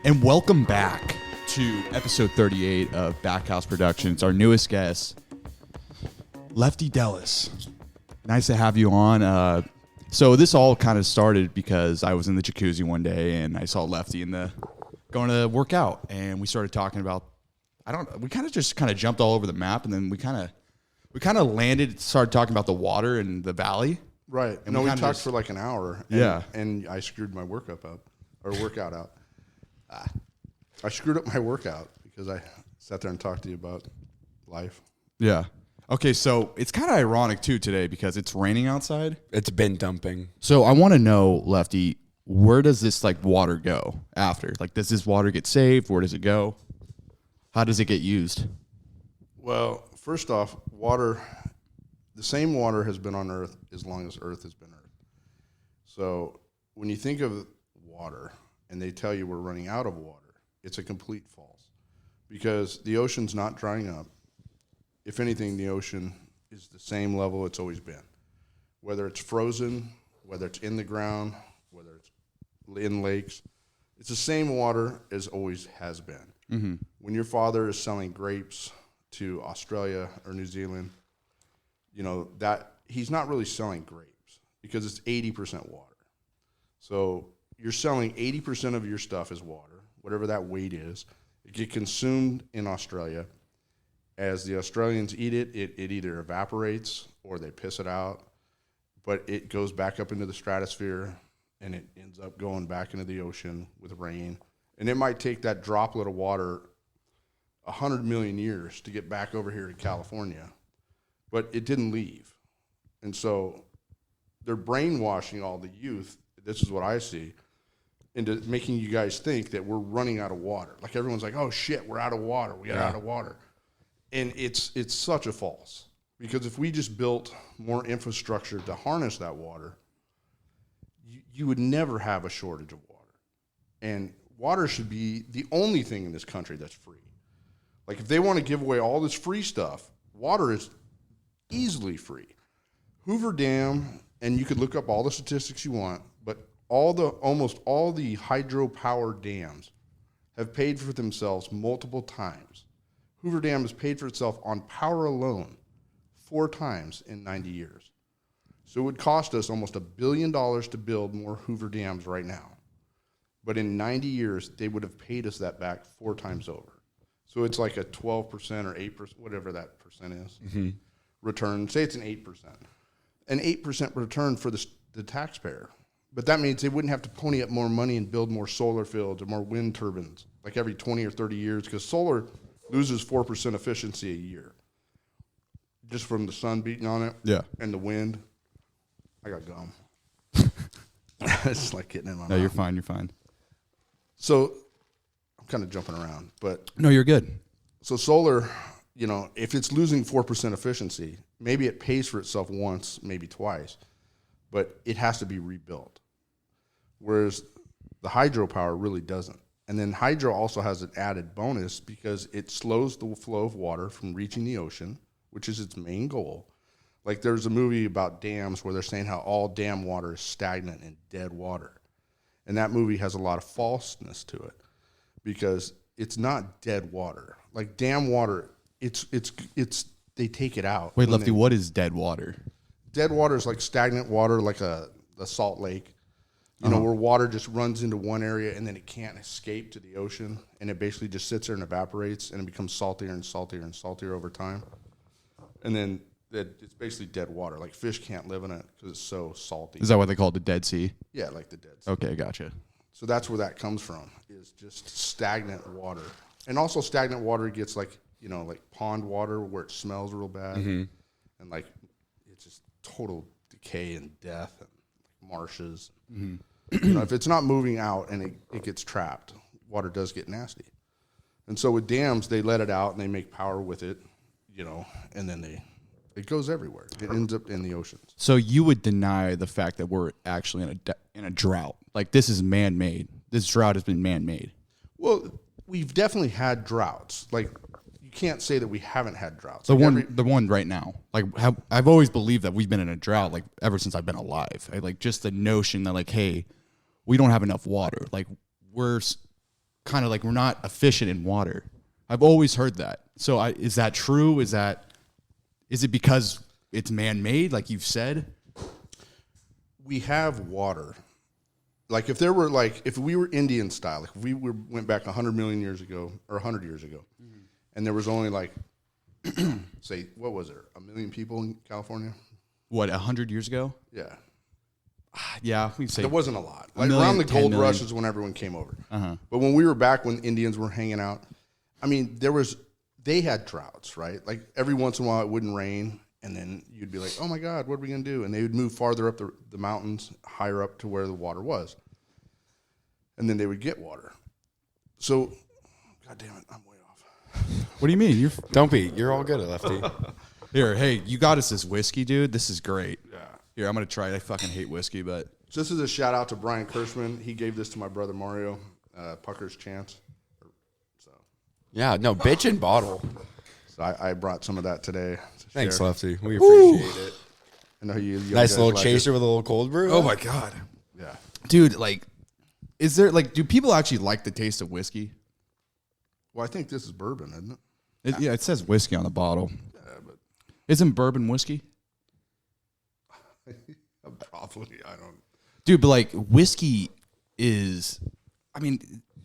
And welcome back to episode 38 of Backhouse Productions. Our newest guest, Lefty Delis. Nice to have you on. So this all kind of started because I was in the jacuzzi one day and I saw Lefty going to work out, and we started talking about we kind of jumped all over the map, and then we kind of landed, started talking about the water and the valley. Right. And we talked for like an hour. And I screwed my workout out. I screwed up my workout because I sat there and talked to you about life. Yeah. Okay, so it's kind of ironic too today because it's raining outside. It's been dumping. So I want to know, Lefty, where does this water go after? Does this water get saved? Where does it go? How does it get used? Well, first off, water, the same water has been on Earth as long as Earth has been Earth. So when you think of water and they tell you we're running out of water, it's a complete false, because the ocean's not drying up. If anything, the ocean is the same level it's always been. Whether it's frozen, whether it's in the ground, whether it's in lakes, it's the same water as always has been. Mm-hmm. When your father is selling grapes to Australia or New Zealand, that he's not really selling grapes because it's 80% water. So you're selling 80% of your stuff as water, whatever that weight is. It gets consumed in Australia. As the Australians eat it, it either evaporates or they piss it out, but it goes back up into the stratosphere and it ends up going back into the ocean with rain. And it might take that droplet of water 100 million years to get back over here to California, but it didn't leave. And so they're brainwashing all the youth, this is what I see, into making you guys think that we're running out of water. Like everyone's like, oh shit, we're out of water. We got out of water. And it's such a false, because if we just built more infrastructure to harness that water, you would never have a shortage of water. And water should be the only thing in this country that's free. Like if they want to give away all this free stuff, water is easily free. Hoover Dam, and you could look up all the statistics you want, but almost all the hydropower dams have paid for themselves multiple times. Hoover Dam has paid for itself on power alone 4 times in 90 years. So it would cost us almost $1 billion to build more Hoover Dams right now. But in 90 years, they would have paid us that back 4 times over. So it's like a 12% or 8%, whatever that percent is, return. Say it's an 8%. An 8% return for the taxpayer. But that means they wouldn't have to pony up more money and build more solar fields or more wind turbines like every 20 or 30 years, because solar loses 4% efficiency a year just from the sun beating on it. Yeah. And the wind. I got gum. It's just like getting in my mouth. No, you're fine. You're fine. So I'm kind of jumping around, but No, you're good. so solar, if it's losing 4% efficiency, maybe it pays for itself once, maybe twice, but it has to be rebuilt. Whereas the hydropower really doesn't. And then hydro also has an added bonus because it slows the flow of water from reaching the ocean, which is its main goal. Like there's a movie about dams where they're saying how all dam water is stagnant and dead water. And that movie has a lot of falseness to it because it's not dead water. Like dam water, it's they take it out. Wait, Lefty, what is dead water? Dead water is like stagnant water, like a salt lake. Where water just runs into one area and then it can't escape to the ocean, and it basically just sits there and evaporates, and it becomes saltier and saltier and saltier over time. And then it's basically dead water. Like fish can't live in it because it's so salty. Is that what they call it, the Dead Sea? Yeah, like the Dead Sea. Okay, gotcha. So that's where that comes from, is just stagnant water. And also stagnant water gets like pond water where it smells real bad. Mm-hmm. And like it's just total decay and death, and marshes. Mm-hmm. If it's not moving out and it gets trapped, water does get nasty. And so with dams, they let it out and they make power with it, and then it goes everywhere. It ends up in the oceans. So you would deny the fact that we're actually in a drought? Like this is man-made. This drought has been man-made. Well, we've definitely had droughts. Like you can't say that we haven't had droughts. The one right now. Like I've always believed that we've been in a drought like ever since I've been alive. Just the notion that hey, we don't have enough water. Like kind of like we're not efficient in water. I've always heard that. So is that true? Is it because it's man-made, like you've said? We have water. Like if we were Indian style, like if we went back 100 million years ago or 100 years ago, and there was only like, say, what was there, 1 million people in California? What, 100 years ago? Yeah. Yeah, we'd say there wasn't a lot. Like million, around the gold 10 million. rush is when everyone came over. But when we were back, when Indians were hanging out, I mean, they had droughts, right? Like every once in a while it wouldn't rain, and then you'd be like, oh my God, what are we going to do? And they would move farther up the mountains, higher up to where the water was. And then they would get water. So, God damn it, I'm way off. What do you mean? Don't be. You're all good at Lefty. Here, hey, you got us this whiskey, dude. This is great. Yeah. Here, I'm going to try it. I fucking hate whiskey, but... So this is a shout out to Brian Kirschman. He gave this to my brother Mario, Pucker's Chance. So Yeah, no, bitch and bottle. I brought some of that today. Thanks, share. Lefty. We appreciate it. I know you Nice guys little like chaser it. with a little cold brew. Oh, my God. Yeah. Dude, like, is there, like, do people actually like the taste of whiskey? Well, I think this is bourbon, isn't it? Yeah, it says whiskey on the bottle. Yeah, but Isn't bourbon whiskey? probably I don't. Dude, but like whiskey is, I mean,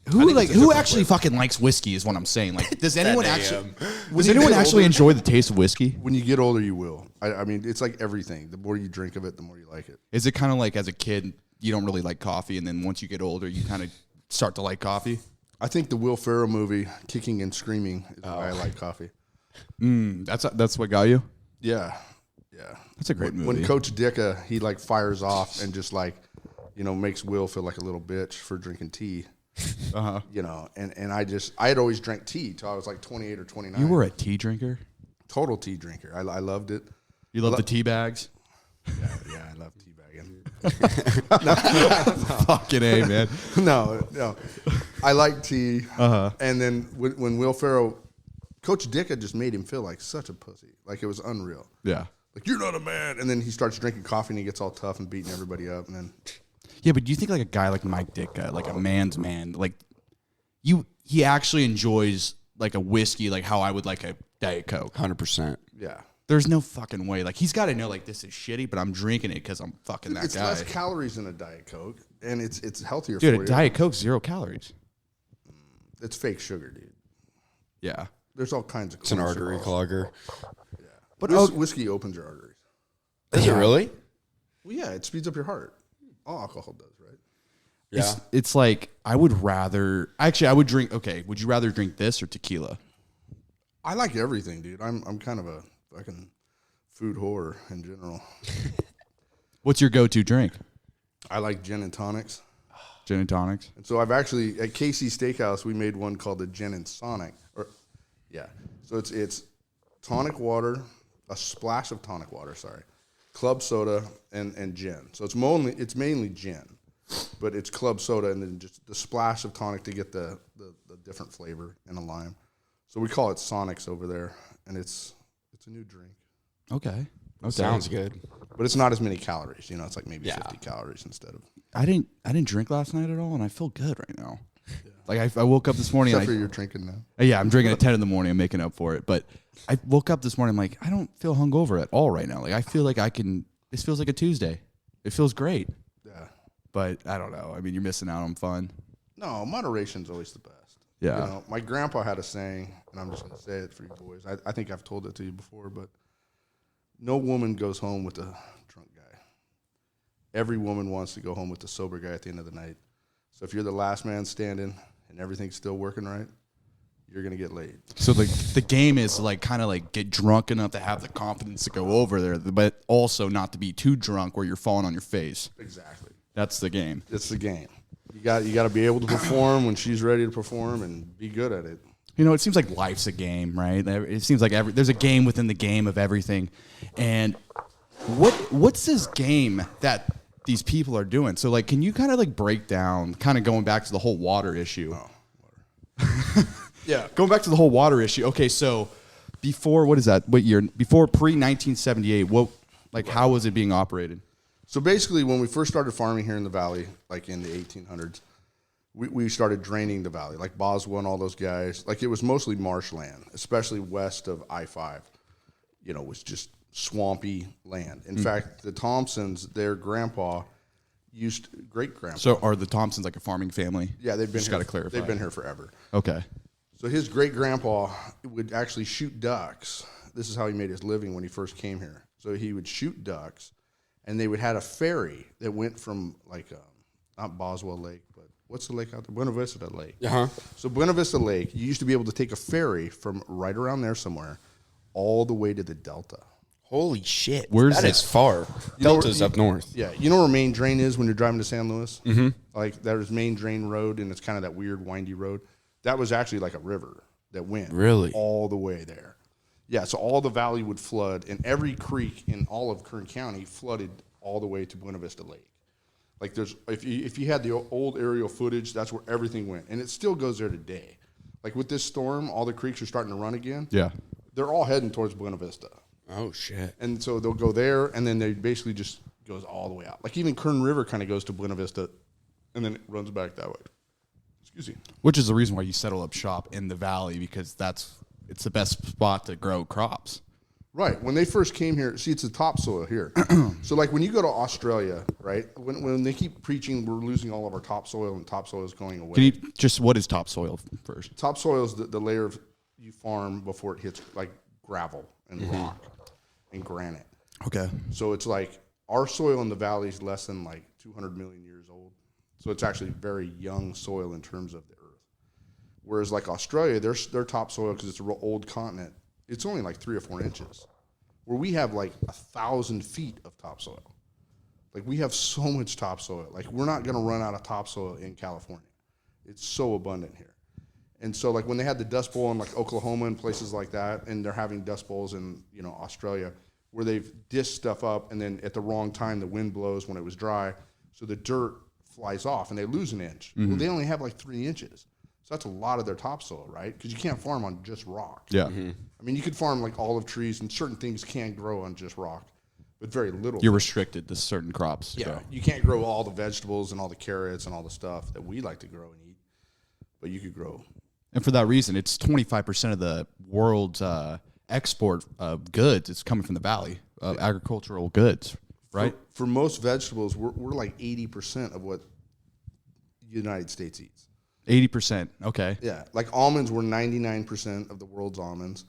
who actually fucking likes whiskey is what I'm saying. Like, does anyone actually enjoy the taste of whiskey? When you get older, you will. I mean, it's like everything. The more you drink of it, the more you like it. Is it kind of like as a kid, you don't really like coffee, and then once you get older, you kind of start to like coffee? I think the Will Ferrell movie, Kicking and Screaming, is why I like coffee. That's what got you? Yeah. Yeah. That's a great movie. When Coach Dicka, he like fires off and just like, makes Will feel like a little bitch for drinking tea. And I had always drank tea till I was like 28 or 29. You were a tea drinker? Total tea drinker. I loved it. You love the tea bags? Yeah, I love tea bagging. Fucking A, man. No. I like tea. And then when Will Ferrell, Coach Dicka just made him feel like such a pussy. Like it was unreal. Yeah. Like, you're not a man. And then he starts drinking coffee and he gets all tough and beating everybody up. And then, Yeah, but do you think like a guy like Mike Ditka, like a man's man, like he actually enjoys like a whiskey, like how I would like a Diet Coke? 100%. yeah. There's no fucking way. Like, he's got to know, like, this is shitty, but I'm drinking it because I'm fucking that It's guy. less calories than a Diet Coke, and it's healthier Dude, for a you. Diet Coke's 0 calories. It's fake sugar, dude. Yeah. There's all kinds of It's an cholesterol. artery clogger. But whiskey opens your arteries. Is it really? Well, yeah, it speeds up your heart. All alcohol does, right? Yeah. It's like, I would drink, okay, would you rather drink this or tequila? I like everything, dude. I'm kind of a fucking food whore in general. What's your go-to drink? I like gin and tonics. Gin and tonics? And so I've actually, at KC Steakhouse, we made one called the Gin and Sonic. So it's tonic water, a splash of tonic water, club soda, and gin. So it's mainly gin, but it's club soda and then just the splash of tonic to get the different flavor and a lime. So we call it Sonics over there, and it's a new drink. Okay. Sounds good. But it's not as many calories. It's like maybe 50 calories instead of. I didn't drink last night at all, and I feel good right now. Yeah. Like, I woke up this morning. Except for you're drinking now. Yeah, I'm drinking at 10 in the morning. I'm making up for it. But I woke up this morning, I'm like, I don't feel hungover at all right now. Like, I feel like this feels like a Tuesday. It feels great. Yeah. But I don't know. I mean, you're missing out on fun. No, moderation's always the best. Yeah. My grandpa had a saying, and I'm just going to say it for you boys. I think I've told it to you before, but no woman goes home with a drunk guy. Every woman wants to go home with the sober guy at the end of the night. So if you're the last man standing and everything's still working right, you're going to get laid. So the game is like kind of like get drunk enough to have the confidence to go over there, but also not to be too drunk where you're falling on your face. Exactly. That's the game. It's the game. You got to be able to perform when she's ready to perform and be good at it. It seems like life's a game, right? It seems like there's a game within the game of everything. And what's this game that these people are doing? So, like, can you kind of like break down, kind of going back to the whole water issue? Oh, water. Yeah, going back to the whole water issue. Okay, so before what is that? What year? Before pre-1978, how was it being operated? So basically, when we first started farming here in the valley, like in the 1800s, we started draining the valley, like Boswell and all those guys. Like it was mostly marshland, especially west of I-5. Was just swampy land. In fact, the Thompsons, their grandpa great grandpa. So are the Thompsons like a farming family? Yeah, they've been Just here. got to clarify. They've been here forever. Okay. So his great grandpa would actually shoot ducks. This is how he made his living when he first came here. So he would shoot ducks, and they would had a ferry that went from like not Boswell Lake, but what's the lake out there? Buena Vista Lake. Uh-huh. So Buena Vista Lake, you used to be able to take a ferry from right around there somewhere, all the way to the Delta. Holy shit. Where's that? that? Is far. Delta's up north. Yeah, you know where Main Drain is when you're driving to San Luis? Mm-hmm. Like there's Main Drain Road, and it's kind of that weird windy road. That was actually like a river that went Really? all the way there. Yeah, so all the valley would flood, and every creek in all of Kern County flooded all the way to Buena Vista Lake. Like there's, if you had the old aerial footage, that's where everything went, and it still goes there today. Like with this storm, all the creeks are starting to run again. Yeah. They're all heading towards Buena Vista. Oh, shit. And so they'll go there, and then they basically just goes all the way out. Like even Kern River kind of goes to Buena Vista, and then it runs back that way. Excuse me. Which is the reason why you settle up shop in the valley, because it's the best spot to grow crops. Right. When they first came here, see, it's the topsoil here. So like when you go to Australia, right, when they keep preaching we're losing all of our topsoil and topsoil is going away. Can you just, what is topsoil first? Topsoil is the layer of you farm before it hits like gravel and rock and granite. Okay. So it's like our soil in the valley is less than like 200 million years old. So it's actually very young soil in terms of the earth. Whereas like Australia, their topsoil, because it's a real old continent, it's only like 3 or 4 inches. Where we have like 1,000 feet of topsoil. Like we have so much topsoil. Like we're not going to run out of topsoil in California. It's so abundant here. And so like when they had the Dust Bowl in like Oklahoma and places like that, and they're having Dust Bowls in Australia, where they've dished stuff up, and then at the wrong time the wind blows when it was dry, so the dirt flies off and they lose an inch. Well, they only have like 3 inches. So that's a lot of their topsoil, right? Because you can't farm on just rock. Yeah. I mean, you could farm like olive trees, and certain things can grow on just rock, but very little. You're restricted to certain crops. Yeah, So. you can't grow all the vegetables and all the carrots and all the stuff that we like to grow and eat, but you could grow. And for that reason, it's 25% of the world's export of goods. It's coming from the valley, agricultural goods, right? For most vegetables, we're like 80% of what the United States eats. 80%. Okay. Yeah, like almonds, we're 99% of the world's almonds.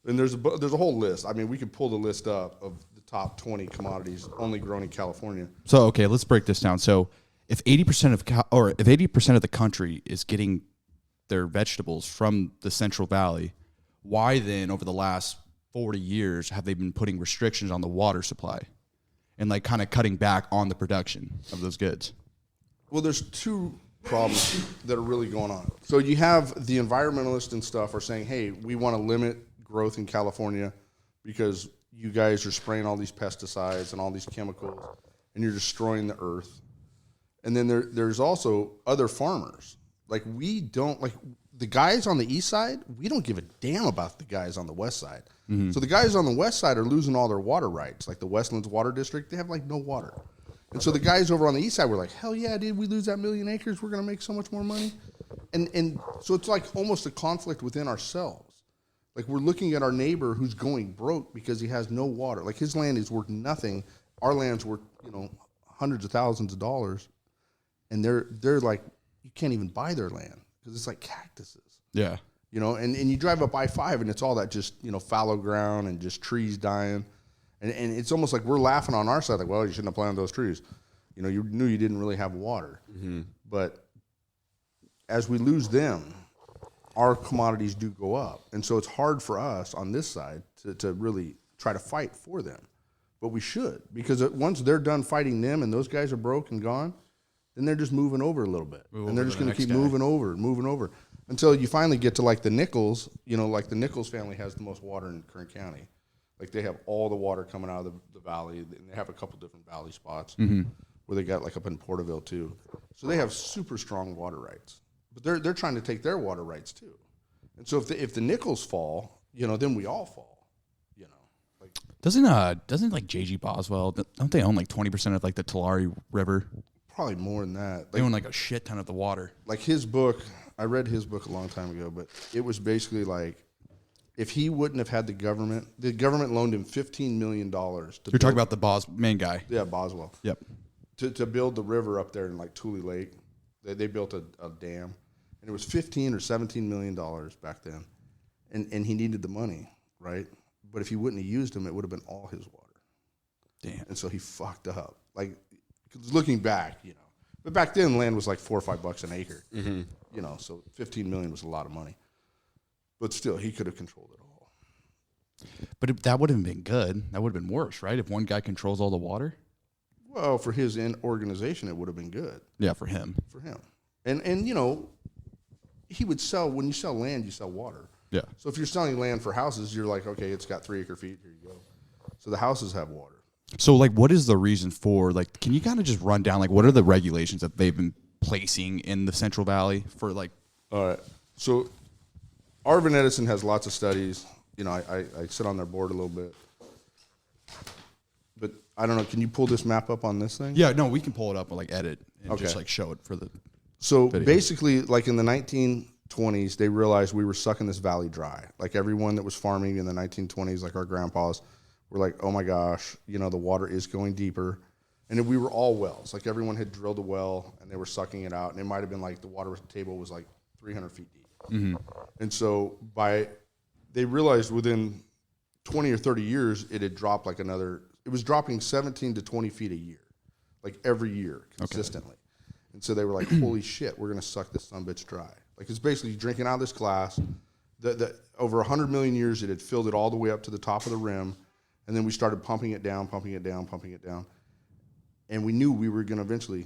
And there's a whole list. I mean, we could pull the list up of the top 20 commodities only grown in California. So, okay, let's break this down. So if 80% if 80% of the country is getting their vegetables from the Central Valley, why then over the last 40 years have they been putting restrictions on the water supply and like kind of cutting back on the production of those goods? Well, there's 2 problems that are really going on. So you have the environmentalists and stuff are saying, hey, we want to limit growth in California because you guys are spraying all these pesticides and all these chemicals and you're destroying the earth. And then there's also other farmers. Like we don't, like the guys on the east side, we don't give a damn about the guys on the west side. So the guys on the west side are losing all their water rights. Like the Westlands Water District, they have like no water. And so the guys over on the east side were like, hell yeah, dude, we lose that 1 million acres, we're going to make so much more money. And so it's like almost a conflict within ourselves. Like we're looking at our neighbor who's going broke because he has no water. Like his land is worth nothing. Our land's worth, hundreds of thousands of dollars. And they're like, you can't even buy their land because it's like cactuses. Yeah. And you drive up I-5 and it's all that just, fallow ground and just trees dying. And it's almost like we're laughing on our side, like, well, you shouldn't have planted those trees. You knew you didn't really have water. But as we lose them, our commodities do go up. And so it's hard for us on this side to really try to fight for them. But we should, because once they're done fighting them and those guys are broke and gone, then they're just moving over a little bit. And they're just going to keep moving over, until you finally get to like the Nichols, like the Nichols family has the most water in Kern County. Like they have all the water coming out of the valley, and they have a couple different valley spots where they got like up in Porterville too. So they have super strong water rights, but they're trying to take their water rights too. And so if the Nichols fall, then we all fall. Doesn't like J.G. Boswell, don't they own like 20% of like the Tulare River? probably more than that. They own like a shit ton of the water. Like his book, I read his book a long time ago, but it was basically like, if he wouldn't have had the government loaned him $15 million. You're talking about the main guy. Yeah, Boswell. Yep. To build the river up there in like Tule Lake. They built a dam, and it was $15 or $17 million back then. And he needed the money, right? But if he wouldn't have used them, it would have been all his water. Damn. And so he fucked up. Like, 'cause looking back, you know. But back then, land was like $4 or $5 an acre. Mm-hmm. You know, so $15 million was a lot of money. But still, he could have controlled it all. But that would have been good. That would have been worse, right? If one guy controls all the water. Well, for his organization, it would have been good. Yeah, for him. For him. And you know, he would sell, when you sell land, you sell water. Yeah. So if you're selling land for houses, you're like, okay, it's got 3 acre feet. Here you go. So the houses have water. So, like, what is the reason for, like, can you kind of just run down, like, what are the regulations that they've been placing in the Central Valley for, like... All right. So Arvin Edison has lots of studies. You know, I sit on their board a little bit. But I don't know, can you pull this map up on this thing? Yeah, no, we can pull it up and, like, edit and Okay. just, like, show it for the... So video. basically, like in the 1920s, they realized we were sucking this valley dry. Like everyone that was farming in the 1920s, like our grandpas, were like, oh my gosh, you know, the water is going deeper. And we were all wells. Like everyone had drilled a well and they were sucking it out. And it might have been like the water table was like 300 feet deep. Mm-hmm. And so they realized within 20 or 30 years, it had dropped like it was dropping 17 to 20 feet a year, like every year consistently. Okay. And so they were like, holy shit, we're going to suck this sumbitch dry. Like it's basically drinking out of this glass. Over 100 million years, it had filled it all the way up to the top of the rim. And then we started pumping it down. And we knew we were going to eventually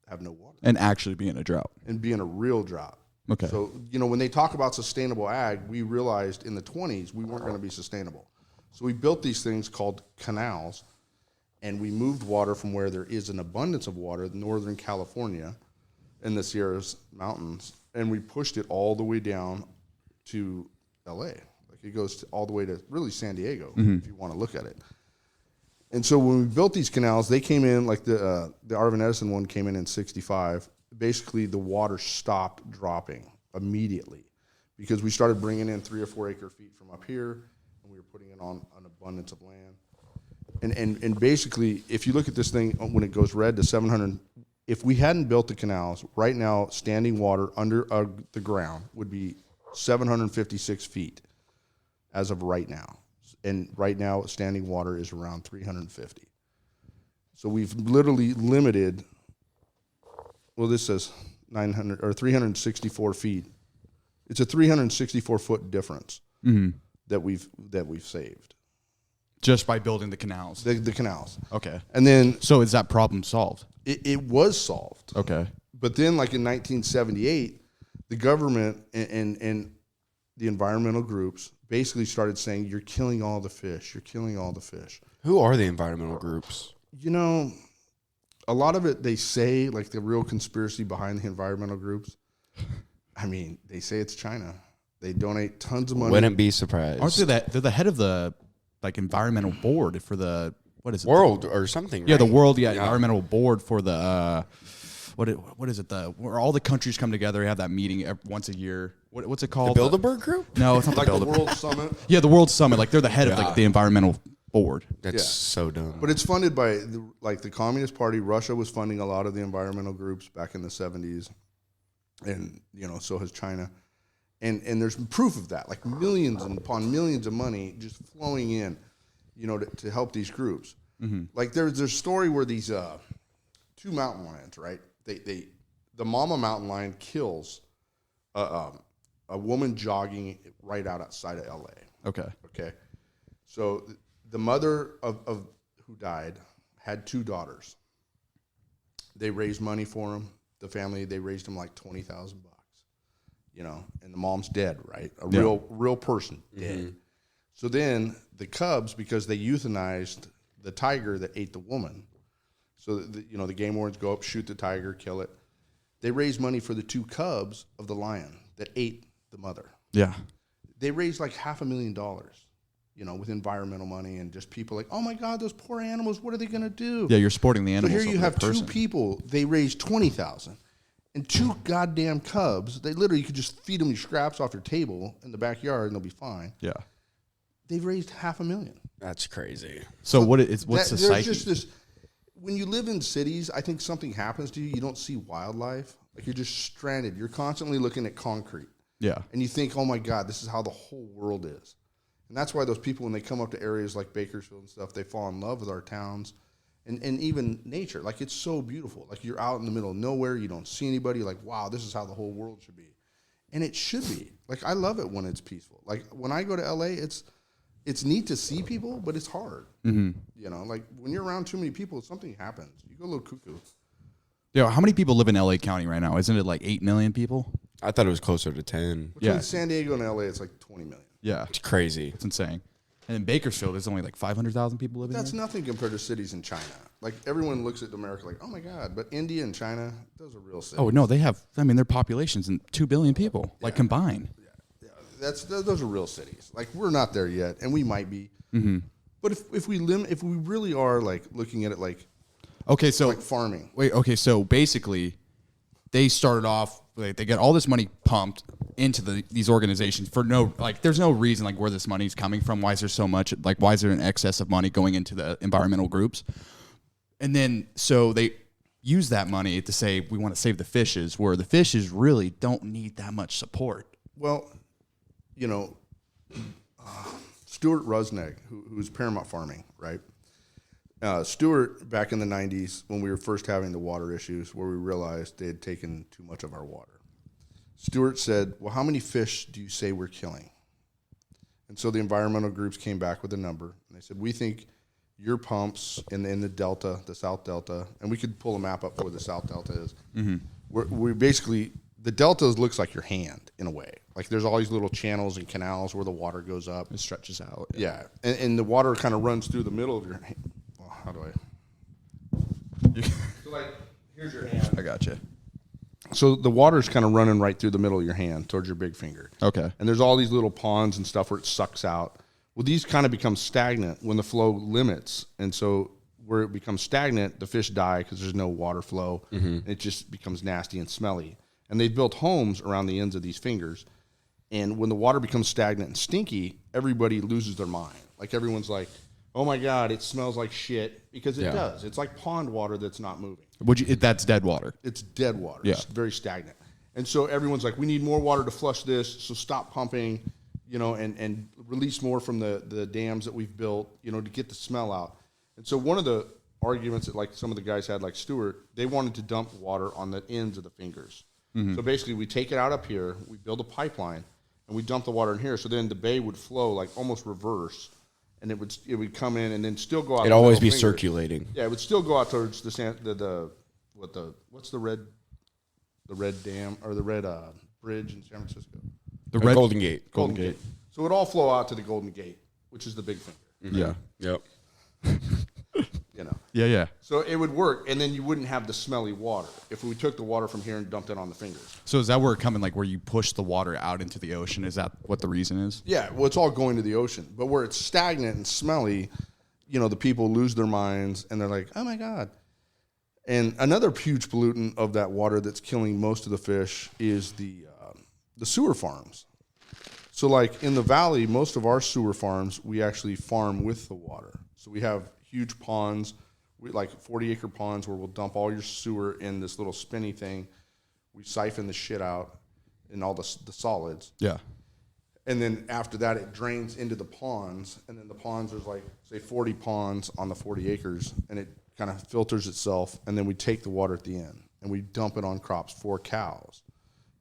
have no water. And actually be in a drought. And be in a real drought. Okay. So, you know, when they talk about sustainable ag, we realized in the 20s we weren't going to be sustainable. So we built these things called canals, and we moved water from where there is an abundance of water, Northern California, in the Sierra Mountains, and we pushed it all the way down to L.A. Like it goes all the way to really San Diego, if you want to look at it. And so when we built these canals, they came in, like the Arvin Edison one came in 1965. Basically, the water stopped dropping immediately because we started bringing in 3 or 4 acre feet from up here, and we were putting it on an abundance of land. And basically, if you look at this thing, when it goes red to 700, if we hadn't built the canals, right now, standing water under the ground would be 756 feet as of right now. And right now, standing water is around 350. So we've literally limited, well, this says 900 or 364 feet. It's a 364-foot difference that we've saved. Just by building the canals. The canals. Okay. And then So is that problem solved? it was solved. Okay. But then, like in 1978, the government and the environmental groups basically started saying, you're killing all the fish. You're killing all the fish. Who are the environmental groups? You know, a lot of it, they say, like the real conspiracy behind the environmental groups, I mean, they say it's China. They donate tons of money. Wouldn't be surprised. Aren't they they're the head of the like environmental board for the what is it? World or something? Yeah, right? the world. Yeah, environmental board for the what is it? Where all the countries come together, have that meeting once a year. What's it called? The Bilderberg Group? No, it's not like the the Bilderberg. World Summit. Yeah, the World Summit. Like they're the head of like the environmental board. That's so dumb. But it's funded by the Communist Party. Russia was funding a lot of the environmental groups back in the 70s. And, you know, so has China. And there's proof of that, like millions and upon millions of money just flowing in, you know, to help these groups. Mm-hmm. Like there's a story where these 2 mountain lions, right? The mama mountain lion kills a woman jogging right outside of L.A. Okay. So the mother of who died had 2 daughters. They raised money for him. The family, they raised him like $20,000. You know, and the mom's dead, right? A real person dead. Mm-hmm. So then the cubs, because they euthanized the tiger that ate the woman, so the game wardens go up, shoot the tiger, kill it. They raise money for the 2 cubs of the lion that ate the mother. Yeah. They raised like $500,000. with environmental money and just people like, oh my God, those poor animals, what are they going to do? Yeah, you're supporting the So animals. here you over have the person. two people, they raise 20,000 and two goddamn cubs. They literally, you could just feed them your scraps off your table in the backyard and they'll be fine. Yeah. They've raised $500,000. That's crazy. So what's the there's psyche? just this, when you live in cities, I think something happens to you. You don't see wildlife. Like you're just stranded. You're constantly looking at concrete. Yeah. And you think, oh my God, this is how the whole world is. And that's why those people, when they come up to areas like Bakersfield and stuff, they fall in love with our towns and even nature. Like it's so beautiful. Like you're out in the middle of nowhere. You don't see anybody. Like, wow, this is how the whole world should be. And it should be. Like I love it when it's peaceful. Like when I go to LA, it's neat to see people, but it's hard. Like when you're around too many people, something happens. You go a little cuckoo. Yeah. How many people live in LA County right now? Isn't it like 8 million people? I thought it was closer to 10. Between San Diego and LA, it's like 20 million. Yeah. It's crazy. It's insane. And in Bakersfield, there's only like 500,000 people living That's there. nothing compared to cities in China. Like everyone looks at America like, oh my God, but India and China, those are real cities. Oh, no, they have, their population's in 2 billion people, like combined. Yeah, those are real cities. Like we're not there yet, and we might be. But if we really are like looking at it like Okay, so like farming. Wait, okay, so basically, they started off. They get all this money pumped into these organizations for there's no reason like where this money's coming from. Why is there so much? Like, why is there an excess of money going into the environmental groups? And then so they use that money to say we want to save the fishes, where the fishes really don't need that much support. Well, Stuart Rusneg, who's Paramount Farming, right? Stuart, back in the 90s, when we were first having the water issues, where we realized they had taken too much of our water, Stuart said, well, how many fish do you say we're killing? And so the environmental groups came back with a number, and they said, we think your pumps in the Delta, the South Delta, and we could pull a map up for where the South Delta is. We basically, the Delta looks like your hand in a way. Like there's all these little channels and canals where the water goes up. It stretches out. Yeah, and the water kind of runs through the middle of your hand. Well, how do I? So like, here's your hand. I got you. So the water's kind of running right through the middle of your hand towards your big finger. Okay. And there's all these little ponds and stuff where it sucks out. Well, these kind of become stagnant when the flow limits. And so where it becomes stagnant, the fish die because there's no water flow. And it just becomes nasty and smelly. And they've built homes around the ends of these fingers. And when the water becomes stagnant and stinky, everybody loses their mind. Like everyone's like, oh my God, it smells like shit, because it does. It's like pond water that's not moving. That's dead water. It's dead water. Yeah. It's very stagnant. And so everyone's like, we need more water to flush this, so stop pumping, and release more from the dams that we've built, to get the smell out. And so one of the arguments that like some of the guys had, like Stewart, they wanted to dump water on the ends of the fingers. So basically we take it out up here, we build a pipeline, and we dump the water in here, so then the bay would flow like almost reverse, and it would come in and then still go out. It'd always be circulating. Yeah, it would still go out towards what's the red dam or the red bridge in San Francisco? The red Golden Gate. Golden Gate. So it would all flow out to the Golden Gate, which is the big finger. Yeah. Yep. Yeah. So it would work, and then you wouldn't have the smelly water if we took the water from here and dumped it on the fingers. So is that where it coming, like where you push the water out into the ocean? Is that what the reason is? Yeah, well, it's all going to the ocean. But where it's stagnant and smelly, the people lose their minds, and they're like, oh, my God. And another huge pollutant of that water that's killing most of the fish is the sewer farms. So, like, in the valley, most of our sewer farms, we actually farm with the water. So we have huge ponds, like 40-acre ponds, where we'll dump all your sewer in this little spinny thing. We siphon the shit out and all the solids. Yeah. And then after that, it drains into the ponds. And then the ponds, there's like, say, 40 ponds on the 40 acres. And it kind of filters itself. And then we take the water at the end. And we dump it on crops for cows.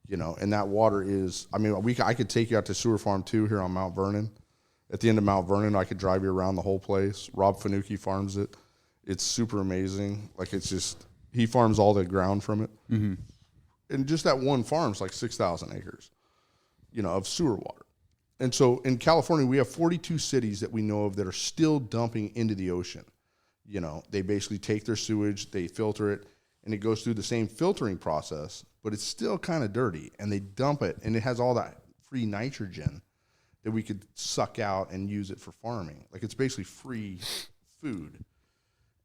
And that water is, I could take you out to Sewer Farm 2 here on Mount Vernon. At the end of Mount Vernon, I could drive you around the whole place. Rob Fanucchi farms it. It's super amazing. Like, it's just, he farms all the ground from it. And just that one farm's like 6,000 acres, of sewer water. And so in California, we have 42 cities that we know of that are still dumping into the ocean. They basically take their sewage, they filter it, and it goes through the same filtering process, but it's still kind of dirty. And they dump it, and it has all that free nitrogen that we could suck out and use it for farming. Like it's basically free food.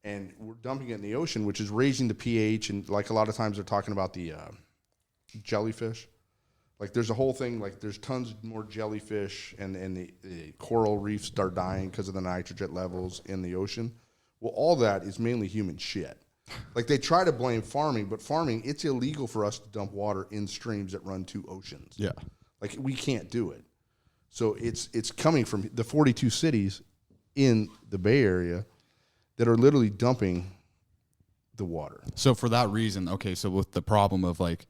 And we're dumping it in the ocean, which is raising the pH. And like a lot of times they're talking about the jellyfish. Like there's a whole thing, like there's tons more jellyfish and the coral reefs start dying because of the nitrogen levels in the ocean. Well, all that is mainly human shit. Like they try to blame farming, but farming, it's illegal for us to dump water in streams that run to oceans. Yeah. Like we can't do it. So it's coming from the 42 cities in the Bay Area that are literally dumping the water. So for that reason, okay, so with the problem of like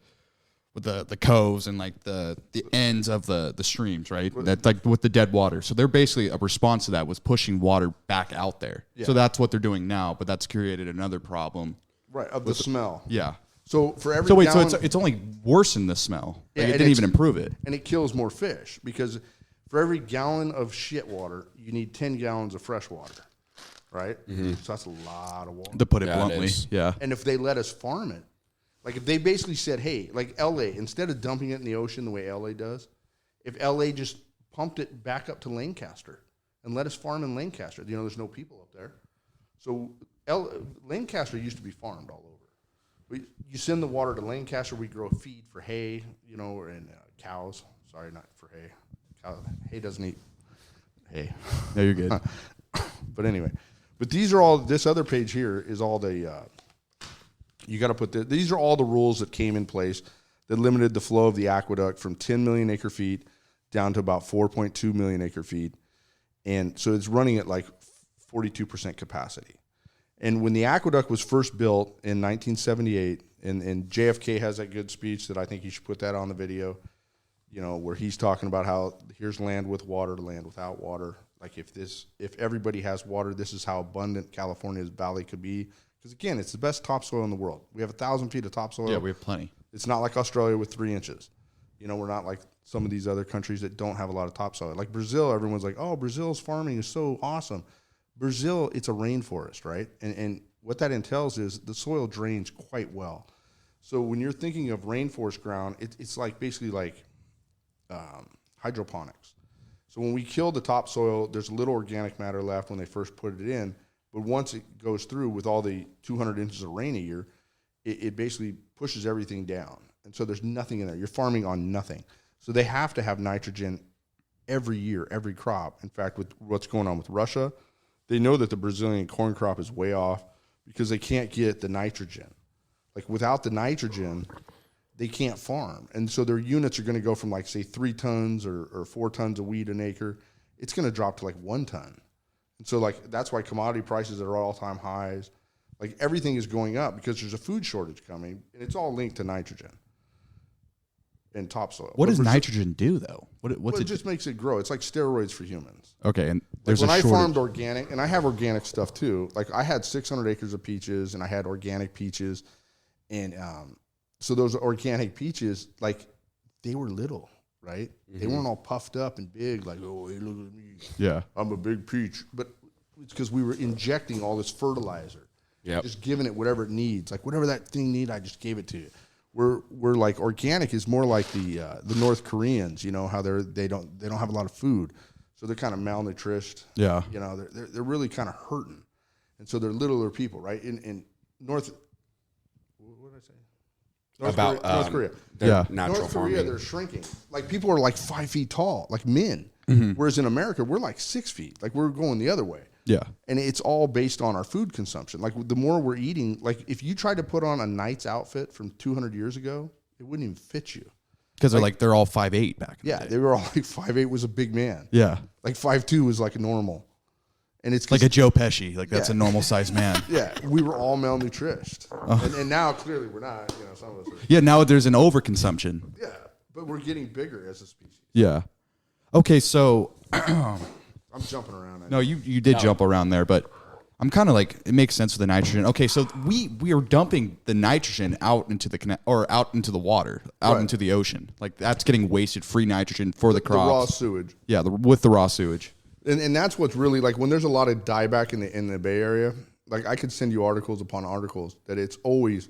with the coves and like the ends of the streams, right? That's like with the dead water. So they're basically a response to that was pushing water back out there. Yeah. So that's what they're doing now, but that's created another problem. Right, of the smell. Yeah. So for every gallon, so it's only worsened the smell. Like it didn't even improve it. And it kills more fish because for every gallon of shit water, you need 10 gallons of fresh water. Right? Mm-hmm. So that's a lot of water. To put it bluntly, yeah. And if they let us farm it, like if they basically said, hey, like LA, instead of dumping it in the ocean the way LA does, if LA just pumped it back up to Lancaster and let us farm in Lancaster, there's no people up there. So Lancaster used to be farmed all over. You send the water to Lancaster, we grow feed for hay, and cows. Sorry, not for hay. Hay doesn't eat hay. No, you're good. But anyway. But these are all, this other page here is all the, you got to put these are all the rules that came in place that limited the flow of the aqueduct from 10 million acre feet down to about 4.2 million acre feet. And so it's running at like 42% capacity. And when the aqueduct was first built in 1978, and JFK has that good speech that I think you should put that on the video, where he's talking about how here's land with water to land without water. Like if everybody has water, this is how abundant California's valley could be. Because again, it's the best topsoil in the world. We have 1,000 feet of topsoil. Yeah, we have plenty. It's not like Australia with 3 inches. We're not like some of these other countries that don't have a lot of topsoil. Like Brazil, everyone's like, oh, Brazil's farming is so awesome. Brazil, it's a rainforest, right? And what that entails is the soil drains quite well. So when you're thinking of rainforest ground, it's like basically like hydroponics. So when we kill the topsoil, there's a little organic matter left when they first put it in. But once it goes through with all the 200 inches of rain a year, it basically pushes everything down. And so there's nothing in there. You're farming on nothing. So they have to have nitrogen every year, every crop. In fact, with what's going on with Russia, they know that the Brazilian corn crop is way off because they can't get the nitrogen. Like without the nitrogen, they can't farm. And so their units are going to go from like, say, 3 tons or 4 tons of wheat an acre. It's going to drop to like 1 ton. And so like that's why commodity prices are all-time highs. Like everything is going up because there's a food shortage coming, and it's all linked to nitrogen and topsoil. What does nitrogen do, though? What's it just makes it grow. It's like steroids for humans. Okay, and there's like when I farmed organic, and I have organic stuff too. Like I had 600 acres of peaches, and I had organic peaches, and so those organic peaches, like they were little, right? Mm-hmm. They weren't all puffed up and big, like, oh, hey, look at me. Yeah. I'm a big peach. But it's because we were injecting all this fertilizer. Yeah. Just giving it whatever it needs. Like whatever that thing needs, I just gave it to you. We're like organic is more like the North Koreans, how they don't have a lot of food. So they're kind of malnourished. Yeah. They're really kind of hurting. And so they're littler people, right? In North, what did I say? North Korea. Yeah. Natural North Korea, farming. they're shrinking. Like people are like 5 feet tall, like men. Mm-hmm. Whereas in America, we're like 6 feet. Like we're going the other way. Yeah. And it's all based on our food consumption. Like the more we're eating, like if you tried to put on a knight's outfit from 200 years ago, it wouldn't even fit you. Because they're all 5'8" back in the day. They were all like 5'8" was a big man. Yeah. Like 5'2" was like normal. And it's like a Joe Pesci. Like that's a normal sized man. Yeah. We were all malnourished. And now clearly we're not, some of us are. Yeah, now there's an overconsumption. Yeah. But we're getting bigger as a species. Yeah. Okay, so I'm jumping around. No, you did jump around there, but I'm kind of like, it makes sense with the nitrogen. Okay, so we are dumping the nitrogen out into the water, out into the ocean. Like that's getting wasted, free nitrogen for the crops. The raw sewage. Yeah, with the raw sewage. And that's what's really like when there's a lot of dieback in the Bay Area. Like I could send you articles upon articles that it's always,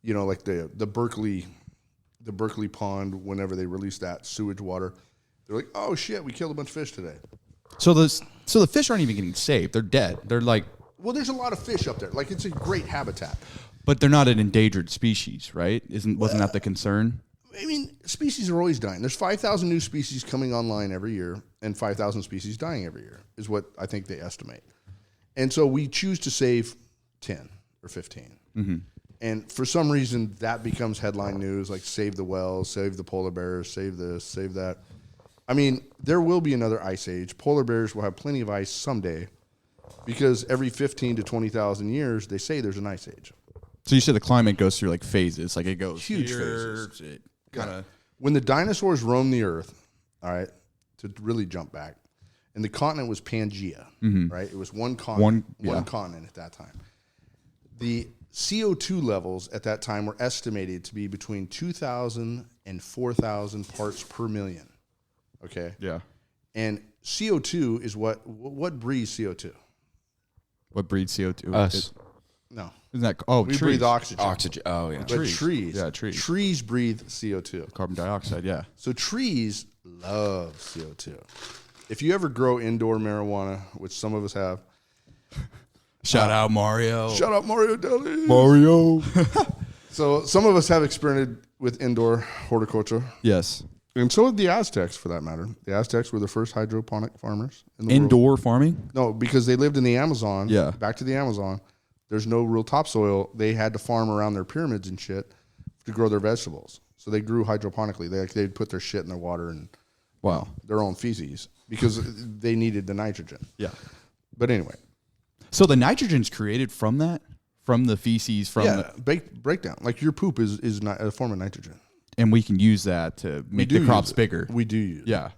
like the Berkeley pond whenever they release that sewage water. They're like, oh shit, we killed a bunch of fish today. So the fish aren't even getting saved. They're dead. They're like, Well, there's a lot of fish up there. Like, it's a great habitat. but they're not an endangered species, right? Wasn't that the concern? I mean, species are always dying. There's 5,000 new species coming online every year, and 5,000 species dying every year is what I think they estimate. And so we choose to save 10 or 15. Mm-hmm. And for some reason, that becomes headline news, like save the whales, save the polar bears, save this, save that. I mean, there will be another ice age. Polar bears will have plenty of ice someday because every 15 to 20,000 years, they say there's an ice age. So you said the climate goes through like phases. Like it goes Huge here, phases. it kind of. When the dinosaurs roamed the earth, all right, to really jump back, and the continent was Pangea, right? It was one continent, one continent at that time. The CO2 levels at that time were estimated to be between 2,000 and 4,000 parts per million. Okay. Yeah. And CO2 is what breathes CO2? What breeds CO2? Us. No. Isn't that? Oh, We trees. breathe oxygen. Oxygen. Oh, yeah. But Trees. trees. Yeah, trees. Trees breathe CO2. Carbon dioxide. Yeah. So trees love CO2. If you ever grow indoor marijuana, which some of us have, Shout out Mario. shout out Mario Delis. Mario. So some of us have experimented with indoor horticulture. Yes. And so did the Aztecs, for that matter. The Aztecs were the first hydroponic farmers in the world. Indoor farming. No, because they lived in the Amazon. Yeah. Back to the Amazon. There's no real topsoil. They had to farm around their pyramids and shit to grow their vegetables. So they grew hydroponically. They'd put their shit in their water and Wow. their own feces because they needed the nitrogen. Yeah. But anyway. So the nitrogen's created from that, from the feces, from the, breakdown. Like your poop is not a form of nitrogen. and we can use that to make the crops bigger. We do use it. Yeah,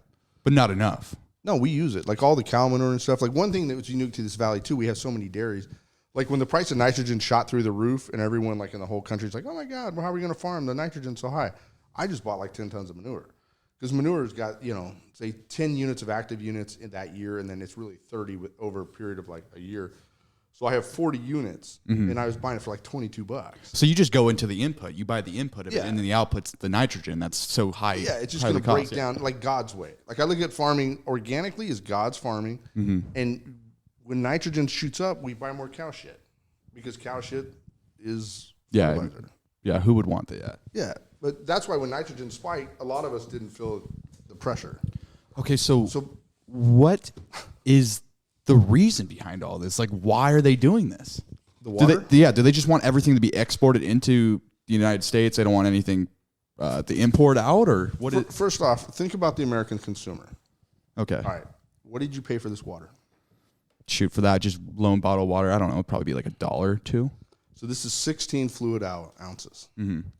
but not enough. No, we use it. Like all the cow manure and stuff. Like one thing that was unique to this valley too, we have so many dairies. Like when the price of nitrogen shot through the roof and everyone like in the whole country is like, oh my God, well, how are we going to farm? The nitrogen's so high. I just bought like 10 tons of manure because manure's got, say 10 units of active units in that year. And then it's really 30 over a period of like a year. So I have 40 units and I was buying it for like $22. So you just go into the input, you buy the input of it, Yeah. and then the output's the nitrogen. That's so high. Yeah, it's just high going to the break cost, down like God's way. Like I look at farming organically as God's farming. And when nitrogen shoots up, we buy more cow shit because cow shit is Yeah. fertilizer. Yeah, who would want that? Yeah, but that's why when nitrogen spiked, a lot of us didn't feel the pressure. Okay, so So what is the reason behind all this? Like, why are they doing this? the water, Do they just want everything to be exported into the United States? They don't want anything to import out, or what? first off, think about the American consumer. Okay, All right, what did you pay for this water? shoot for that. Just lone bottled water. I don't know. It'd probably be like $1 or $2. So this is 16 fluid ounces.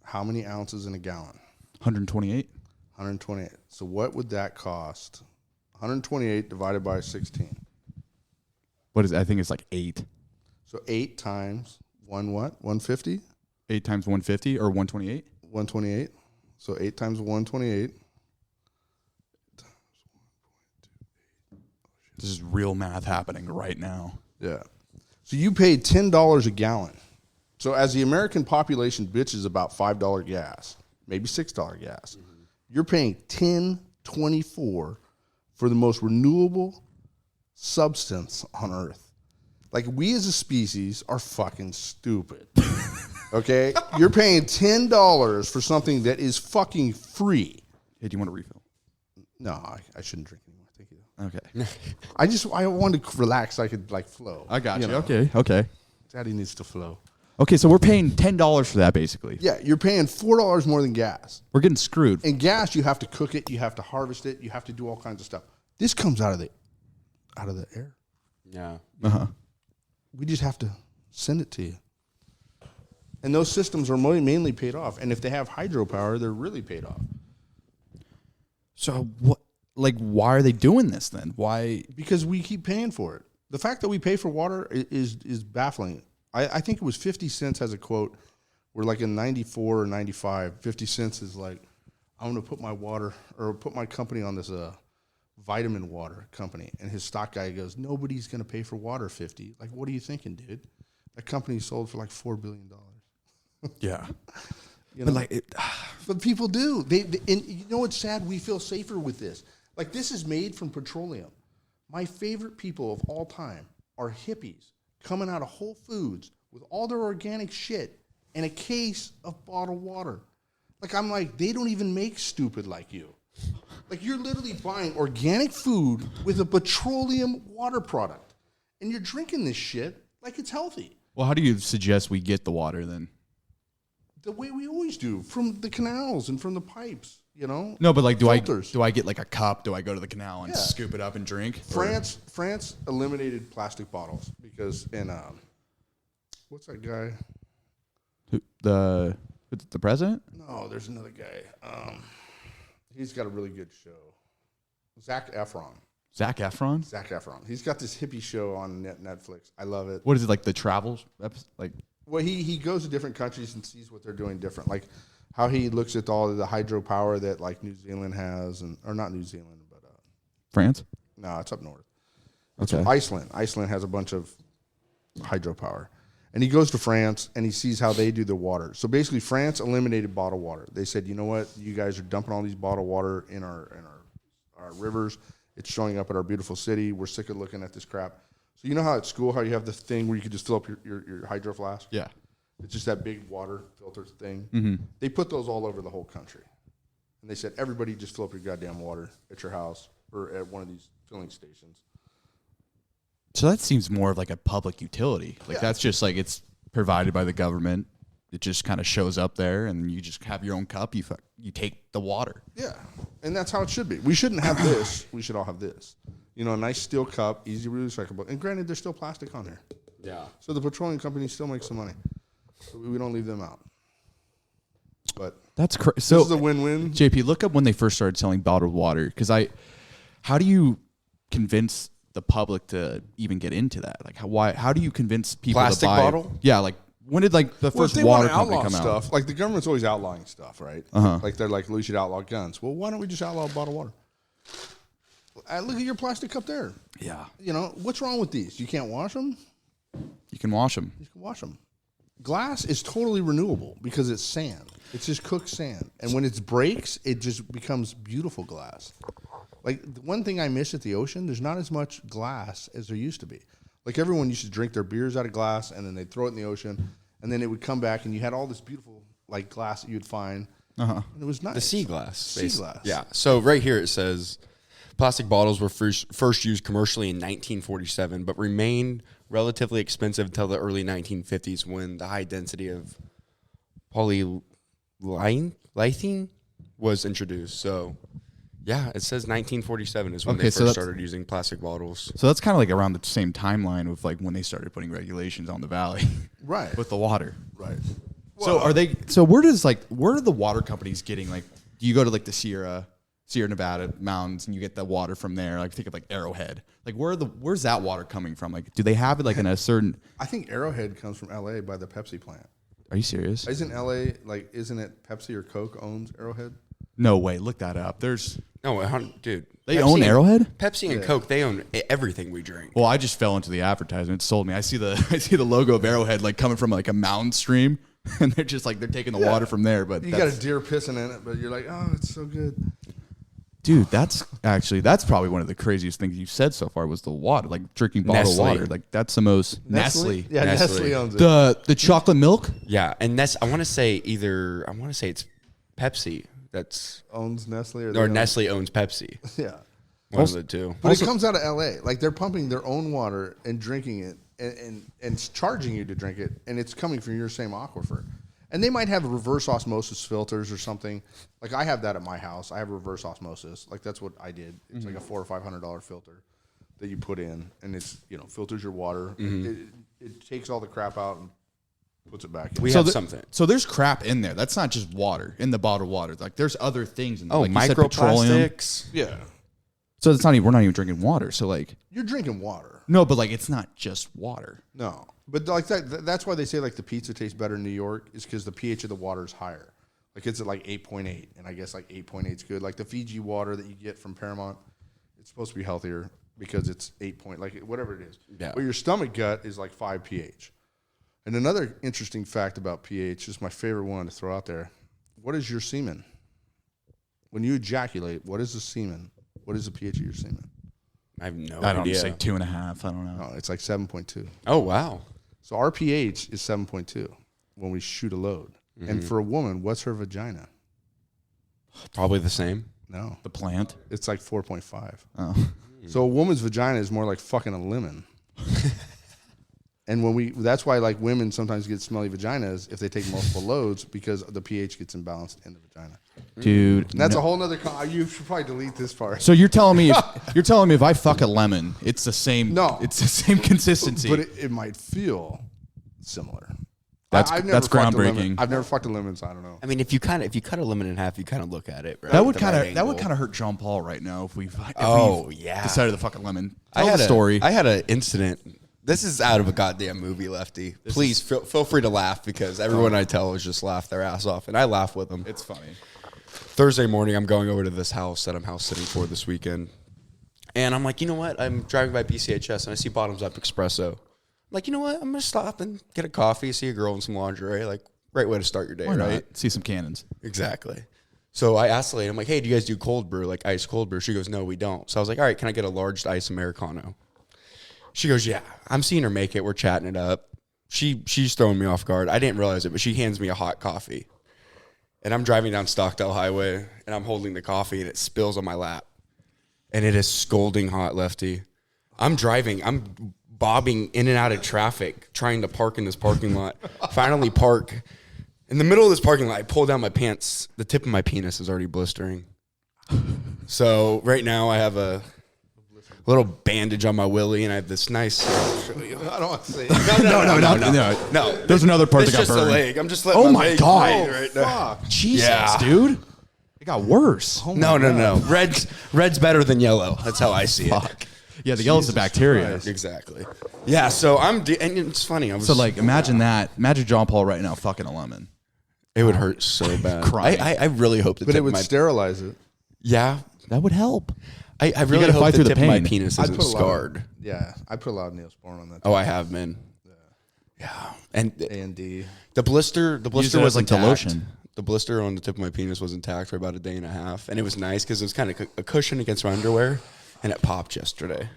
How many ounces in a gallon? 128. 128. So what would that cost? 128 divided by 16. What is it? I think it's like 8. So 8 times 1 what? 150? 8 times 150 or 128. 128. So 8 times 128. This is real math happening right now. Yeah. So you paid $10 a gallon. So as the American population bitches about $5 gas, maybe $6 gas, you're paying $10.24 for the most renewable substance on Earth. Like we as a species are fucking stupid. Okay? You're paying $10 for something that is fucking free. Hey, do you want a refill? No, I shouldn't drink anymore. Thank you. Okay. I wanted to relax so I could like flow. I got you. know. Okay. Daddy needs to flow. Okay, so we're paying $10 for that basically. Yeah, you're paying $4 more than gas. We're getting screwed. And gas, you have to cook it, you have to harvest it, you have to do all kinds of stuff. This comes out of the air. Yeah. We just have to send it to you. And those systems are mainly paid off. And if they have hydropower, they're really paid off. So what? Like, why are they doing this then? Why? Because we keep paying for it. The fact that we pay for water is baffling. I think it was 50 cents has a quote where like in 94 or 95, 50 cents is like, I'm going to put my water or put my company on this vitamin water company. And his stock guy goes, nobody's going to pay for water 50. Like, what are you thinking, dude? That company sold for like $4 billion. Yeah. You know? But like, But people do. And you know what's sad? We feel safer with this. Like, this is made from petroleum. My favorite people of all time are hippies coming out of Whole Foods with all their organic shit and a case of bottled water. Like, I'm like, they don't even make stupid like you. Like, you're literally buying organic food with a petroleum water product, and you're drinking this shit like it's healthy. Well, how do you suggest we get the water then? The way we always do, from the canals and from the pipes, you know? No, but like, do Filters. I get like a cup? Do I go to the canal and Yeah. scoop it up and drink? France eliminated plastic bottles because in what's that guy? The president? No, there's another guy. He's got a really good show. Zac Efron. Zac Efron? Zac Efron. He's got this hippie show on Netflix. I love it. What is it, like the travel? Like, Well, he goes to different countries and sees what they're doing different. Like how he looks at all of the hydropower that like New Zealand has, or not New Zealand, but France? no, it's up north. Okay. It's Iceland. Iceland has a bunch of hydropower. And he goes to France and he sees how they do the water. So basically, France eliminated bottled water. They said, you know what? You guys are dumping all these bottled water in our rivers. It's showing up at our beautiful city. We're sick of looking at this crap. So you know how at school, how you have the thing where you could just fill up your hydro flask? Yeah. It's just that big water filter thing. Mm-hmm. They put those all over the whole country. And they said, everybody just fill up your goddamn water at your house or at one of these filling stations. So that seems more of like a public utility. Like that's just like it's provided by the government. It just kind of shows up there, and you just have your own cup. You take the water. Yeah, and that's how it should be. We shouldn't have this. We should all have this. You know, a nice steel cup, easy recyclable. And granted, there's still plastic on there. Yeah. So the petroleum companies still make some money. So we don't leave them out. But That's this so. is a win-win. JP, look up when they first started selling bottled water, because how do you convince the public to even get into that? Like, how do you convince people Plastic to buy bottle? Yeah, like when did like the Well, if first they water want to company outlaw come stuff, out? like the government's always outlawing stuff, right? Uh-huh. Like they're like, we should outlaw guns. Well, why don't we just outlaw bottled water? Look at your plastic cup there. Yeah, You know, what's wrong with these? You can't wash them? you can wash them. You can wash them. Glass is totally renewable because it's sand. It's just cooked sand. And when it breaks, it just becomes beautiful glass. Like, the one thing I miss at the ocean, there's not as much glass as there used to be. Like, everyone used to drink their beers out of glass, and then they'd throw it in the ocean, and then it would come back, and you had all this beautiful, like, glass that you'd find. Uh-huh. And it was nice. The sea glass. Sea glass. Yeah. So right here it says plastic bottles were first used commercially in 1947, but remained relatively expensive until the early 1950s when the high density of polyethylene was introduced. So, yeah, it says 1947 is when they first started using plastic bottles. So that's kind of like around the same timeline of like when they started putting regulations on the valley, Right. with the water. Right. So are they? So where are the water companies getting? Like, do you go to like the Sierra Nevada mountains and you get the water from there? Like, think of like Arrowhead. Like, where's that water coming from? Like, do they have it like in a certain? I think Arrowhead comes from L.A. by the Pepsi plant. Are you serious? Isn't L.A., like, isn't it Pepsi or Coke owns Arrowhead? No way. Look that up. No, dude. They own Arrowhead? Pepsi and Coke, they own everything we drink. Well, I just fell into the advertisement. It sold me. I see the logo of Arrowhead like coming from like a mountain stream, and they're just like they're taking the water from there. But You got a deer pissing in it, but you're like, oh, it's so good. dude, that's probably one of the craziest things you've said so far was the water, like drinking bottled Nestle. water. Like that's the most Nestle. Yeah, Nestle, Nestle. owns it. The chocolate milk. Yeah, and I want to say it's Pepsi that's Owns Nestle or, or Nestle owns Pepsi. Yeah. One of the two. But it comes out of L.A. Like, they're pumping their own water and drinking it and charging you to drink it, and it's coming from your same aquifer. And they might have reverse osmosis filters or something. Like, I have that at my house. I have reverse osmosis. Like, that's what I did. It's like a $400 or $500 filter that you put in, and it's, filters your water. It takes all the crap out and puts it back in. We have something. So there's crap in there. That's not just water in the bottled water. Like there's other things in there. Oh, like you said, petroleum. microplastics. Yeah. So it's not even. We're not even drinking water. So like You're drinking water. no, but like it's not just water. No. But like that's why they say like the pizza tastes better in New York is because the pH of the water is higher. Like it's at like 8.8, and I guess like 8.8 is good. Like the Fiji water that you get from Paramount, it's supposed to be healthier because it's 8 point, like whatever it is. Yeah. But your stomach gut is like 5 pH. And another interesting fact about pH is my favorite one to throw out there. What is your semen? When you ejaculate, what is the semen? What is the pH of your semen? I have no I don't idea. say 2.5. I don't know. No, it's like 7.2. Oh, wow. So our pH is 7.2 when we shoot a load. And for a woman, what's her vagina? Probably the same. No, The plant. it's like 4.5. Oh. So a woman's vagina is more like fucking a lemon. And that's why like women sometimes get smelly vaginas if they take multiple loads because the pH gets imbalanced in the vagina. Dude. And that's a whole nother. You should probably delete this part. So you're telling me if I fuck a lemon, it's the same. No. It's the same consistency. But it might feel similar. That's I've never fucked a lemon. groundbreaking. I've never fucked a lemon, so I don't know. I mean, if you cut a lemon in half, you kind of look at it. Right? That would With the right kind angle. of hurt John Paul right now if we Yeah. decided to fuck a lemon. I Tell had the story. I had an incident. This is out of a goddamn movie, Lefty. Please feel free to laugh because everyone I tell is just laugh their ass off, and I laugh with them. It's funny. Thursday morning, I'm going over to this house that I'm house sitting for this weekend. And I'm like, you know what? I'm driving by PCHS and I see Bottoms Up Espresso. I'm like, you know what? I'm going to stop and get a coffee, see a girl in some lingerie. Like, great way to start your day, Why not? right? See some cannons. Exactly. So I asked the lady, I'm like, hey, do you guys do cold brew, like ice cold brew? She goes, no, we don't. So I was like, all right, can I get a large ice Americano? She goes, yeah. I'm seeing her make it. We're chatting it up. She's throwing me off guard. I didn't realize it, but she hands me a hot coffee. And I'm driving down Stockdale Highway, and I'm holding the coffee, and it spills on my lap. And it is scalding hot, Lefty. I'm driving. I'm bobbing in and out of traffic, trying to park in this parking lot. Finally park. In the middle of this parking lot, I pull down my pants. The tip of my penis is already blistering. So right now I have a little bandage on my willy, and I have this nice... I don't want to say No. There's another part It's that got just a burned. leg. I'm just letting Oh my my leg God. breathe right now. Fuck. Jesus, Yeah. dude. It got worse. Oh my No. God. Red's better than yellow. That's how I see it. Yeah, the yellow's the bacteria. Christ. Exactly. Yeah, so and it's funny. So, like, imagine that. Imagine John Paul right now fucking a lemon. it would hurt so bad. Crying. I really hope the But tip it of would my sterilize it. yeah. That would help. I really gotta hope fight the through the tip of my pain. penis I'd isn't put a lot scarred. Yeah, I put a lot of Neosporin on that. Oh, I have, man. Yeah, and A and D. the blister Use was it as, like, the intact. lotion. The blister on the tip of my penis was intact for about a day and a half, and it was nice because it was kind of a cushion against my underwear, and it popped yesterday.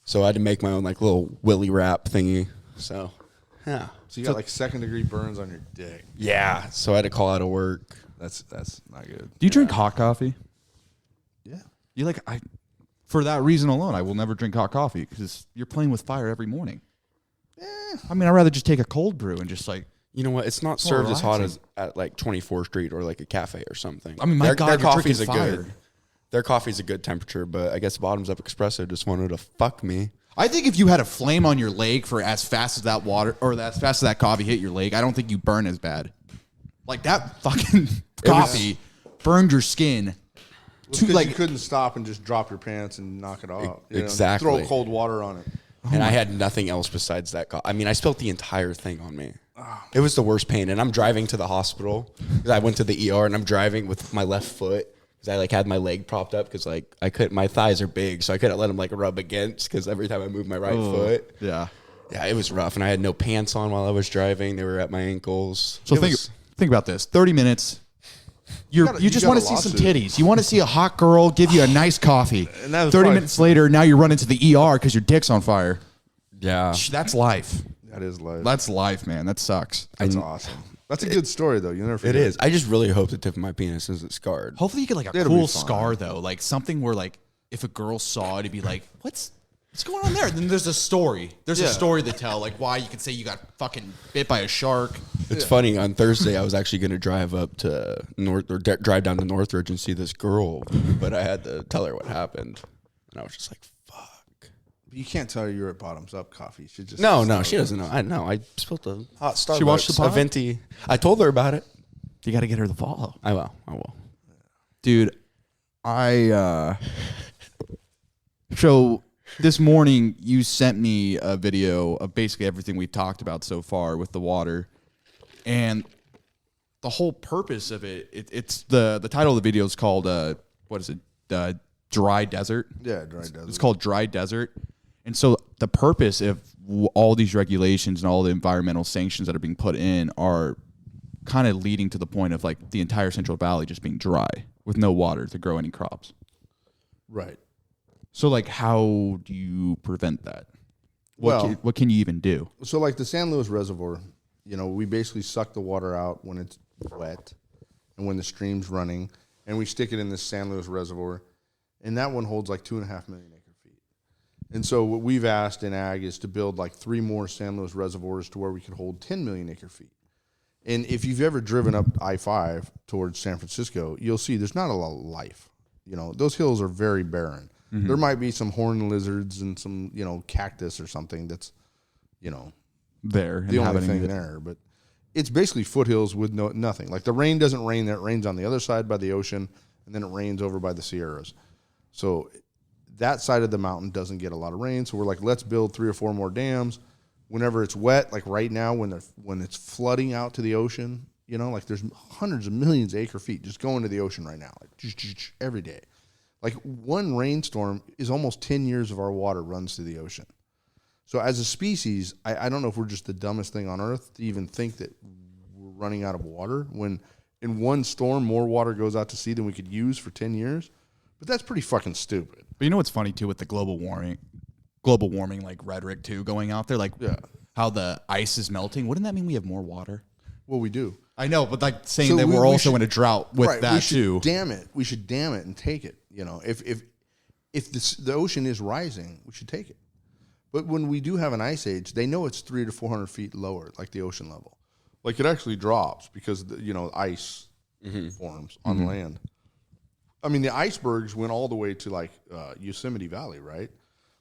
So I had to make my own like little willy wrap thingy. So, yeah. So you got like second-degree burns on your dick. Yeah. So I had to call out of work. That's not good. Do you drink hot coffee? Yeah. You like for that reason alone, I will never drink hot coffee because you're playing with fire every morning. I mean, I'd rather just take a cold brew and just like. You know what? It's not served as hot relaxing. as at like 24th Street or like a cafe or something. I mean, my God, their you're coffee's drinking a fire. good. Their coffee's a good temperature, but I guess Bottoms Up Espresso just wanted to fuck me. I think if you had a flame on your leg for as fast as that water or as fast as that coffee hit your leg, I don't think you burn as bad. Like that fucking coffee burned your skin. Because you couldn't stop and just drop your pants and knock it off. You know, Exactly. throw cold water on it. And I had nothing else besides that. I mean, I spilled the entire thing on me. It was the worst pain. And I'm driving to the hospital because I went to the ER and I'm driving with my left foot because I like had my leg propped up because like my thighs are big, so I couldn't let them like rub against because every time I moved my right foot. Yeah. Yeah, it was rough. And I had no pants on while I was driving. They were at my ankles. So think about this. 30 minutes. You just got want a to see some lawsuit. titties. You want to see a hot girl give you a nice coffee. And that was 30 probably- minutes later, now you're running to the ER because your dick's on fire. Yeah. That's life. That is life. That's life, man. That sucks. That's awesome. That's a good story, though. You never forget. It is. I just really hope the tip of my penis isn't scarred. Hopefully you get like a It'll be cool fine. scar though, like something where like if a girl saw it, it'd be like, what's going on there? Then there's a story. There's a story to tell, like why you could say you got fucking bit by a shark. It's funny. On Thursday, I was actually going to drive up to drive down to Northridge and see this girl, but I had to tell her what happened, and I was just like, "Fuck." You can't tell her you're at Bottoms Up Coffee. She just No, she doesn't know. I know. I spilled a hot Starbucks. She watched the pod? a venti. I told her about it. You got to get her to follow. I will. Dude, so this morning you sent me a video of basically everything we've talked about so far with the water, and the whole purpose of it's the title of the video is called what is it, Dry Desert. Yeah, Dry Desert. It's called Dry Desert. And so the purpose of all these regulations and all the environmental sanctions that are being put in are kind of leading to the point of like the entire Central Valley just being dry with no water to grow any crops. Right. So, like, how do you prevent that? Well, What can you even do? so like the San Luis Reservoir, we basically suck the water out when it's wet and when the stream's running, and we stick it in this San Luis Reservoir, and that one holds like 2.5 million acre feet. And so what we've asked in ag is to build like 3 more San Luis reservoirs to where we could hold 10 million acre feet. And if you've ever driven up I-5 towards San Francisco, you'll see there's not a lot of life. Those hills are very barren. Mm-hmm. There might be some horned lizards and some, cactus or something that's, there. The only thing there. But it's basically foothills with nothing. Like the rain doesn't rain there. It rains on the other side by the ocean, and then it rains over by the Sierras. So that side of the mountain doesn't get a lot of rain. So we're like, let's build 3 or 4 more dams. Whenever it's wet, like right now when it's flooding out to the ocean, like there's hundreds of millions of acre feet just going to the ocean right now, like every day. Like one rainstorm is almost 10 years of our water runs to the ocean. So as a species, I don't know if we're just the dumbest thing on earth to even think that we're running out of water when in one storm more water goes out to sea than we could use for 10 years. But that's pretty fucking stupid. But you know what's funny too with the global warming like rhetoric too going out there, like how the ice is melting. Wouldn't that mean we have more water? Well, we do. I know, but like saying that we're also in a drought with that too. Damn it, we should dam it and take it. If the ocean is rising, we should take it. But when we do have an ice age, they know it's 300 to 400 feet lower, like the ocean level. Like it actually drops because ice forms on land. I mean, the icebergs went all the way to like Yosemite Valley, right?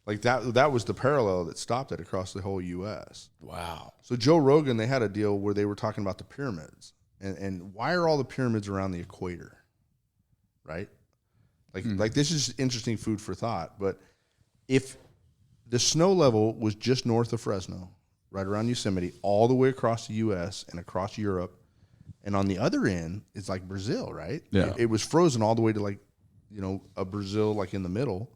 Like that was the parallel that stopped it across the whole U.S. Wow. So Joe Rogan, they had a deal where they were talking about the pyramids. And why are all the pyramids around the equator, right? Like this is interesting food for thought. But if the snow level was just north of Fresno, right around Yosemite, all the way across the U.S. and across Europe, and on the other end, it's like Brazil, right? Yeah. It was frozen all the way to like, a Brazil like in the middle.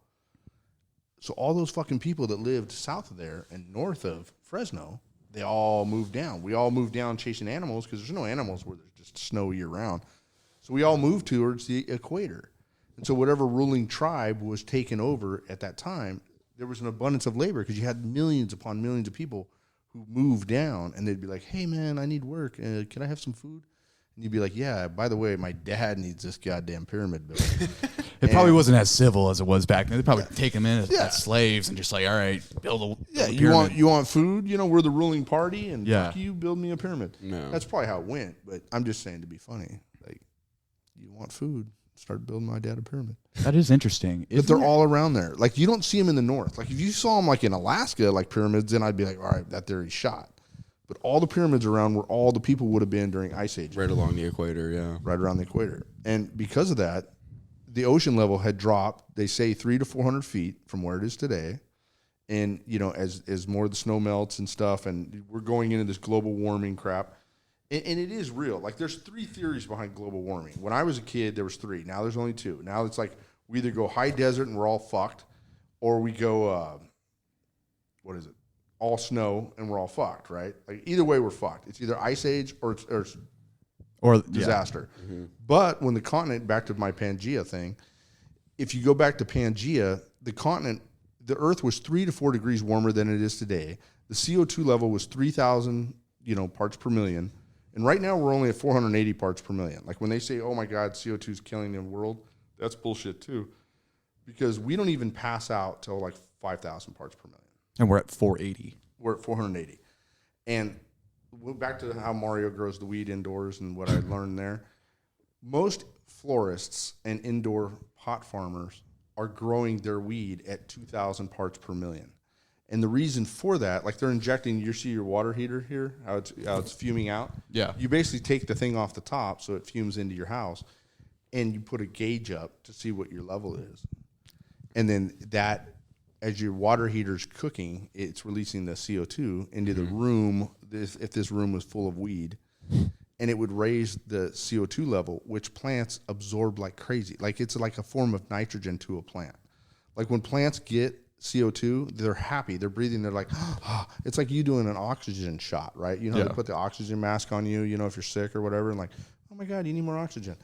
So all those fucking people that lived south of there and north of Fresno, they all moved down. We all moved down chasing animals because there's no animals where there's just snow year round. So we all moved towards the equator. And so whatever ruling tribe was taken over at that time, there was an abundance of labor because you had millions upon millions of people who moved down, and they'd be like, hey, man, I need work. Can I have some food? And you'd be like, yeah, by the way, my dad needs this goddamn pyramid built. It probably wasn't as civil as it was back then. They'd probably take them in as slaves and just like, all right, build a pyramid. You want food? We're the ruling party, and fuck you build me a pyramid. No. That's probably how it went, but I'm just saying to be funny. Like, you want food? Start building my dad a pyramid. That is interesting. But they're all around there. Like, you don't see them in the north. Like, if you saw them, like, in Alaska, like, pyramids, then I'd be like, all right, that theory's shot. But all the pyramids around where all the people would have been during Ice Age. Right along the equator, yeah. Right around the equator. And because of that, the ocean level had dropped, they say, 300 to 400 feet from where it is today. And, as more of the snow melts and stuff, and we're going into this global warming crap. And it is real. Like, there's 3 theories behind global warming. When I was a kid, there was 3. Now there's only 2. Now it's like we either go high desert and we're all fucked, or we go, all snow and we're all fucked, right? Like, either way, we're fucked. It's either ice age or disaster. Yeah. Mm-hmm. But when the continent, back to my Pangea thing, if you go back to Pangea, the Earth was 3 to 4 degrees warmer than it is today. The CO2 level was 3,000, parts per million. And right now we're only at 480 parts per million. Like when they say, oh my God, CO2 is killing the world, that's bullshit too. Because we don't even pass out till like 5,000 parts per million. And we're at 480. We're at 480. And back to how Mario grows the weed indoors and what I learned there. Most florists and indoor pot farmers are growing their weed at 2,000 parts per million. And the reason for that, like they're injecting, you see your water heater here, how it's fuming out? Yeah. You basically take the thing off the top so it fumes into your house, and you put a gauge up to see what your level is. And then that, as your water heater's cooking, it's releasing the CO2 into the room, if this room was full of weed, and it would raise the CO2 level, which plants absorb like crazy. Like it's like a form of nitrogen to a plant. Like when plants get CO2, they're happy. They're breathing. They're like, oh. It's like you doing an oxygen shot, right? They put the oxygen mask on you, if you're sick or whatever, and like, oh my God, you need more oxygen.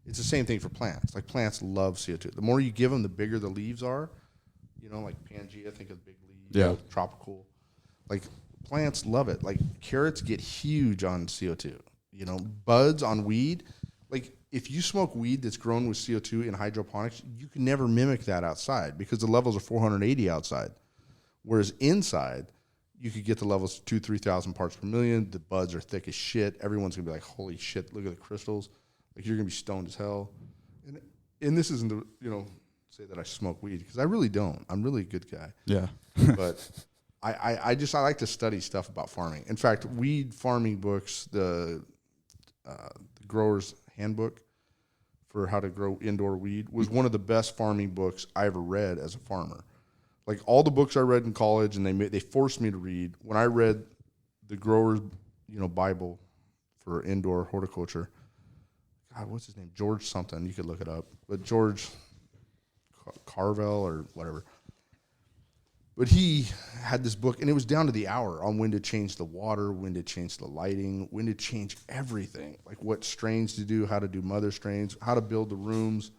It's the same thing for plants. Like plants love CO2. The more you give them, the bigger the leaves are. You know, like Pangea, think of big leaves. Yeah. Tropical. Like plants love it. Like carrots get huge on CO2. You know, buds on weed. Like if you smoke weed that's grown with CO2 in hydroponics, you can never mimic that outside because the levels are 480 outside. Whereas inside, you could get the levels 2,000-3,000 parts per million. The buds are thick as shit. Everyone's gonna be like, "Holy shit! Look at the crystals!" Like you're gonna be stoned as hell. And this isn't the say that I smoke weed because I really don't. I'm really a good guy. Yeah. But I like to study stuff about farming. In fact, weed farming books, the Grower's Handbook for how to grow indoor weed was one of the best farming books I ever read as a farmer. Like all the books I read in college, and they forced me to read. When I read the Grower's, Bible for indoor horticulture, God, what's his name? George something. You could look it up, but George Carvel or whatever. But he had this book, and it was down to the hour on when to change the water, when to change the lighting, when to change everything, like what strains to do, how to do mother strains, how to build the rooms,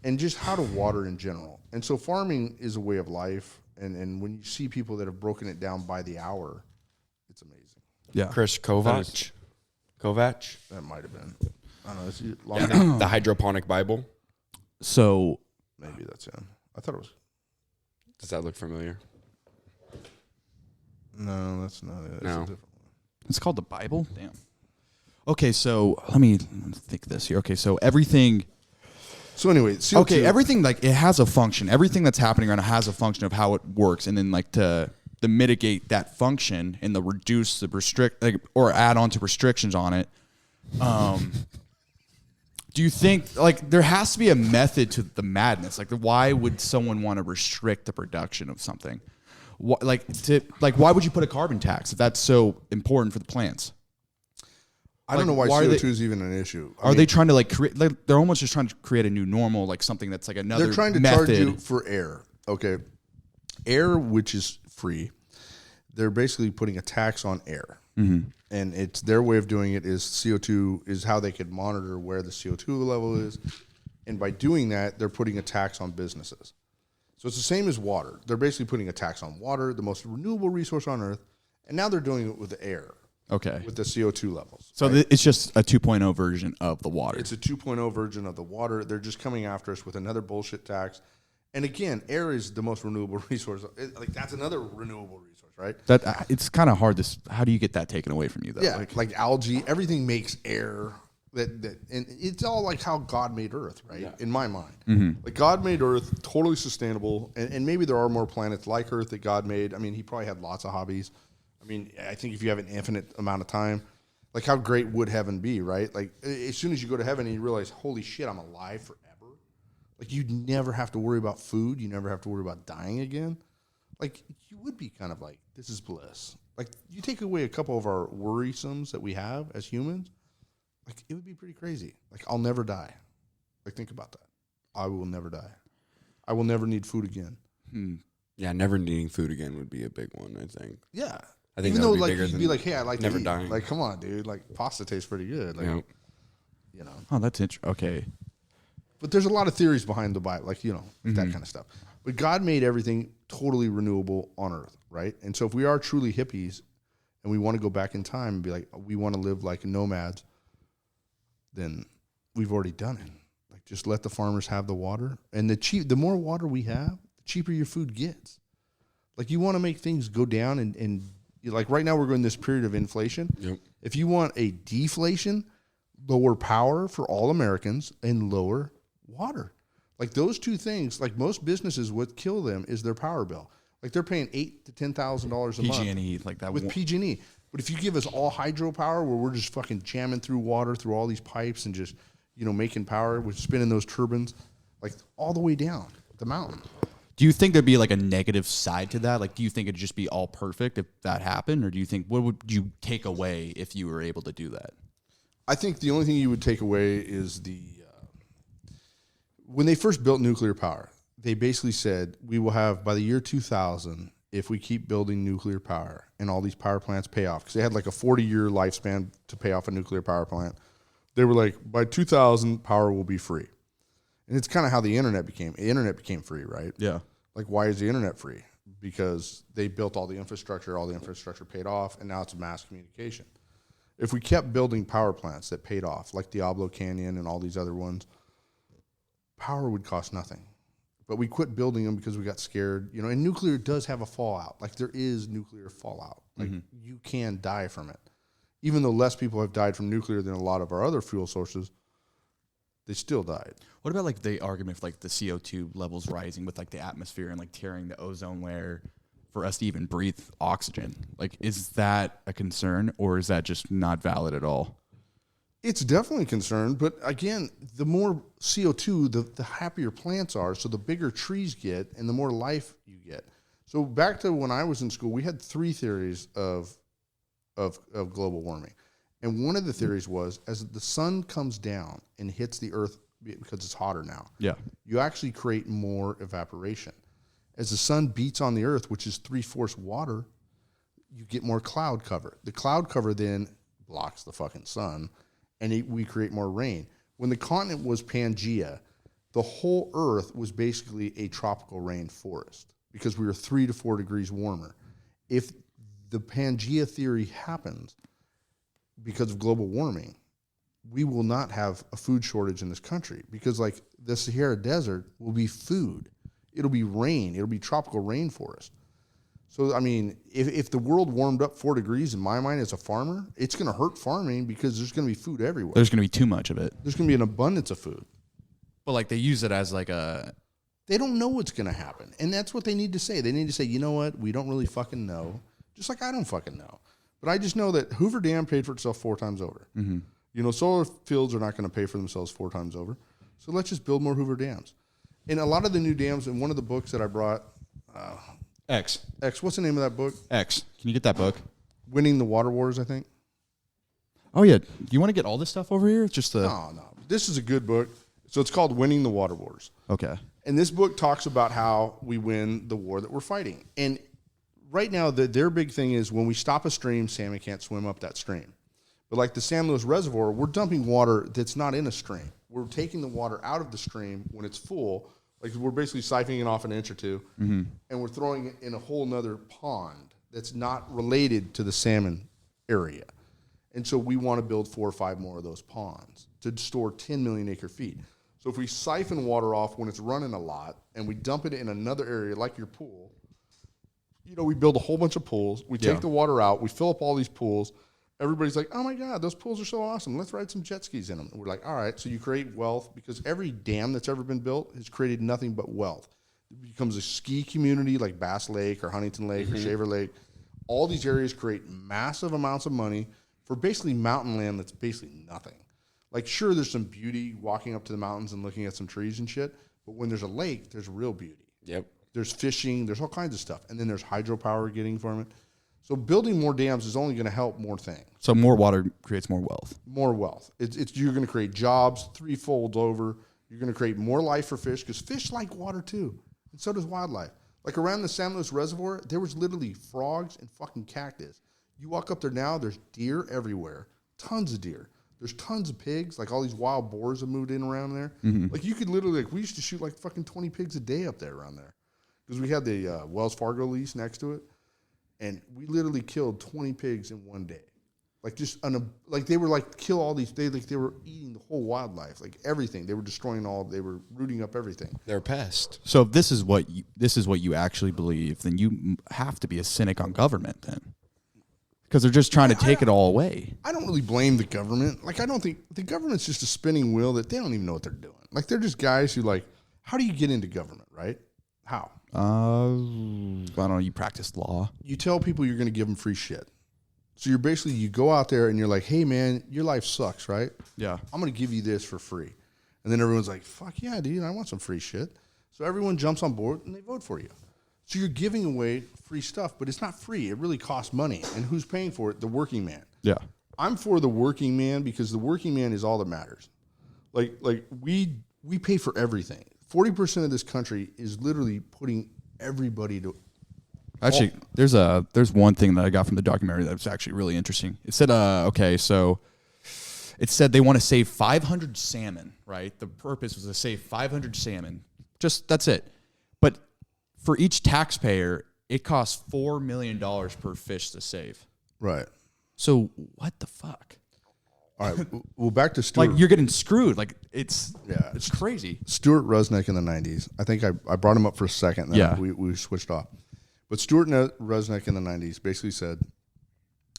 and just how to water in general. And so farming is a way of life, and when you see people that have broken it down by the hour, it's amazing. Yeah. Chris Kovac. That might have been. I don't know. It's a long The Hydroponic Bible. So maybe that's him. I thought it was. Does that look familiar? No, that's not it. It's No. a different one. it's called the Bible? Damn. Okay, so let me think this here. Okay, so everything. So anyway, CO2, Okay, everything like it has a function. Everything that's happening right now has a function of how it works, and then like to mitigate that function and the reduce the restrict or add on to restrictions on it. Do you think like there has to be a method to the madness? Like, why would someone want to restrict the production of something? Why would you put a carbon tax if that's so important for the plants? I don't know why CO2 is even an issue. Are they trying to like create? Like, they're almost just trying to create a new normal, like something that's like another. They're trying to method. charge you for air. Okay, air, which is free. They're basically putting a tax on air, and it's their way of doing it. Is CO2 is how they could monitor where the CO2 level is, and by doing that, they're putting a tax on businesses. So it's the same as water. They're basically putting a tax on water, the most renewable resource on Earth, and now they're doing it with the air. Okay. With the CO2 levels. So right? it's just a 2.0 version of the water. It's a 2.0 version of the water. They're just coming after us with another bullshit tax. And again, air is the most renewable resource. That's another renewable resource, right? That it's kind of hard to. How do you get that taken away from you, though? Yeah, like algae, everything makes air. And it's all like how God made Earth, right? Yeah. In my mind, like God made Earth totally sustainable, and maybe there are more planets like Earth that God made. I mean, He probably had lots of hobbies. I mean, I think if you have an infinite amount of time, like how great would heaven be, right? Like as soon as you go to heaven and you realize, holy shit, I'm alive forever. Like you'd never have to worry about food. You never have to worry about dying again. Like you would be kind of like, this is bliss. Like you take away a couple of our worrisomes that we have as humans, like it would be pretty crazy. Like I'll never die. Like think about that. I will never die. I will never need food again. Yeah, never needing food again would be a big one, I think. Yeah. I think even that though would be like bigger you'd than be like, hey, I like never to eat. dying. Like, come on, dude. Like pasta tastes pretty good. Like, you know. Oh, that's interesting. Okay. But there's a lot of theories behind the Bible, like that kind of stuff. But God made everything totally renewable on Earth, right? And so if we are truly hippies and we want to go back in time and be like, we want to live like nomads, then we've already done it. Like just let the farmers have the water, and the more water we have, the cheaper your food gets. Like you want to make things go down and like right now we're going this period of inflation. Yep. If you want a deflation, lower power for all Americans and lower water. Like those two things, like most businesses, what kill them is their power bill. Like they're paying $8,000 to $10,000 a month PG&E like that with PG&E. But if you give us all hydropower, where we're just fucking jamming through water through all these pipes and just making power, we're spinning those turbines, like all the way down the mountain. Do you think there'd be like a negative side to that? Like, do you think it'd just be all perfect if that happened? Or do you think, what would you take away if you were able to do that? I think the only thing you would take away is when they first built nuclear power, they basically said, we will have, by the year 2000, if we keep building nuclear power and all these power plants pay off, because they had like a 40-year lifespan to pay off a nuclear power plant, They were like, by 2000, power will be free. And it's kind of how the internet became. The internet became free, right? Yeah. Like, why is the internet free? Because they built all the infrastructure paid off, and now it's mass communication. If we kept building power plants that paid off, like Diablo Canyon and all these other ones, power would cost nothing. But we quit building them because we got scared. You know, and nuclear does have a fallout. Like, there is nuclear fallout. Like, you can die from it. Even though less people have died from nuclear than a lot of our other fuel sources, they still died. What about like the argument for like the CO2 levels rising with like the atmosphere and like tearing the ozone layer for us to even breathe oxygen? Like, is that a concern, or is that just not valid at all? It's definitely a concern, but again, the more CO2, the happier plants are, so the bigger trees get and the more life you get. So back to when I was in school, we had 3 theories of global warming. And one of the theories was, as the sun comes down and hits the earth, because it's hotter now, you actually create more evaporation. As the sun beats on the earth, which is 3/4 water, you get more cloud cover. The cloud cover then blocks the fucking sun, and we create more rain. When the continent was Pangea, the whole earth was basically a tropical rainforest because we were 3 to 4 degrees warmer. If the Pangea theory happens because of global warming, we will not have a food shortage in this country because, like, the Sahara Desert will be food. It'll be rain. It'll be tropical rainforest. So, I mean, if the world warmed up 4 degrees, in my mind as a farmer, it's going to hurt farming because there's going to be food everywhere. There's going to be too much of it. There's going to be an abundance of food. But like they use it as like They don't know what's going to happen. And that's what they need to say. They need to say, you know what? We don't really fucking know. Just like I don't fucking know. But I just know that Hoover Dam paid for itself 4 times over. Mm-hmm. You know, solar fields are not going to pay for themselves 4 times over. So let's just build more Hoover Dams. And a lot of the new dams, in one of the books that I brought, X. What's the name of that book? X. Can you get that book? Winning the Water Wars, I think. Oh, yeah. Do you want to get all this stuff over here? Just the... No. This is a good book. So it's called Winning the Water Wars. Okay. And this book talks about how we win the war that we're fighting. And right now, their big thing is when we stop a stream, salmon can't swim up that stream. But like the San Luis Reservoir, we're dumping water that's not in a stream. We're taking the water out of the stream when it's full. Like, we're basically siphoning it off an inch or two, and we're throwing it in a whole nother pond that's not related to the salmon area. And so we want to build 4 or 5 more of those ponds to store 10 million acre feet. So if we siphon water off when it's running a lot and we dump it in another area like your pool, you know, we build a whole bunch of pools. We take the water out. We fill up all these pools. Everybody's like, oh, my God, those pools are so awesome. Let's ride some jet skis in them. And we're like, all right, so you create wealth because every dam that's ever been built has created nothing but wealth. It becomes a ski community like Bass Lake or Huntington Lake or Shaver Lake. All these areas create massive amounts of money for basically mountain land that's basically nothing. Like, sure, there's some beauty walking up to the mountains and looking at some trees and shit, but when there's a lake, there's real beauty. Yep. There's fishing. There's all kinds of stuff. And then there's hydropower getting from it. So building more dams is only going to help more things. So more water creates more wealth. More wealth. It's you're going to create jobs 3-fold over. You're going to create more life for fish because fish like water too. And so does wildlife. Like around the San Luis Reservoir, there was literally frogs and fucking cactus. You walk up there now, there's deer everywhere. Tons of deer. There's tons of pigs. Like all these wild boars have moved in around there. Mm-hmm. Like you could literally, like we used to shoot like fucking 20 pigs a day up there around there. Because we had the Wells Fargo lease next to it. And we literally killed 20 pigs in one day. Like just, like they were like kill all these, they were eating the whole wildlife, like everything. They were destroying they were rooting up everything. They're a pest. So if this is what you actually believe, then you have to be a cynic on government then. Because they're just trying to take it all away. I don't really blame the government. Like I don't think, the government's just a spinning wheel that they don't even know what they're doing. Like they're just guys who like, how do you get into government, right? How? I don't know. You practice law. You tell people you're going to give them free shit. So you're basically, you go out there and you're like, hey, man, your life sucks, right? Yeah. I'm going to give you this for free. And then everyone's like, fuck yeah, dude, I want some free shit. So everyone jumps on board and they vote for you. So you're giving away free stuff, but it's not free. It really costs money. And who's paying for it? The working man. Yeah. I'm for the working man because the working man is all that matters. Like we pay for everything. 40% of this country is literally putting everybody to. Actually, there's one thing that I got from the documentary that was actually really interesting. It said, okay, so it said they want to save 500 salmon, right? The purpose was to save 500 salmon. Just that's it. But for each taxpayer, it costs $4 million per fish to save. Right. So what the fuck? All right. Well, back to Stuart. Like you're getting screwed. Like it's Yeah. it's crazy. Stuart Resnick in the 90s. I think I brought him up for a second. Then Yeah. we switched off. But Stuart Resnick in the 90s basically said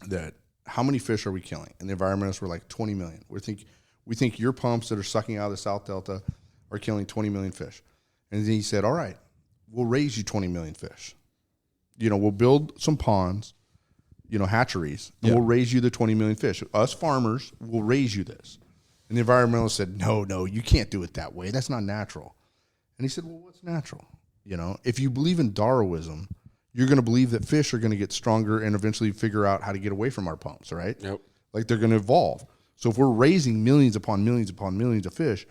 that how many fish are we killing? And the environmentalists were like 20 million. We think your pumps that are sucking out of the South Delta are killing 20 million fish. And then he said, all right, we'll raise you 20 million fish. We'll build some ponds, hatcheries, and we'll raise you the 20 million fish. Us farmers will raise you this. And the environmentalist said, no, you can't do it that way. That's not natural. And he said, well, what's natural? If you believe in Darwinism, you're going to believe that fish are going to get stronger and eventually figure out how to get away from our pumps, right? Yep. Like they're going to evolve. So if we're raising millions upon millions upon millions of fish,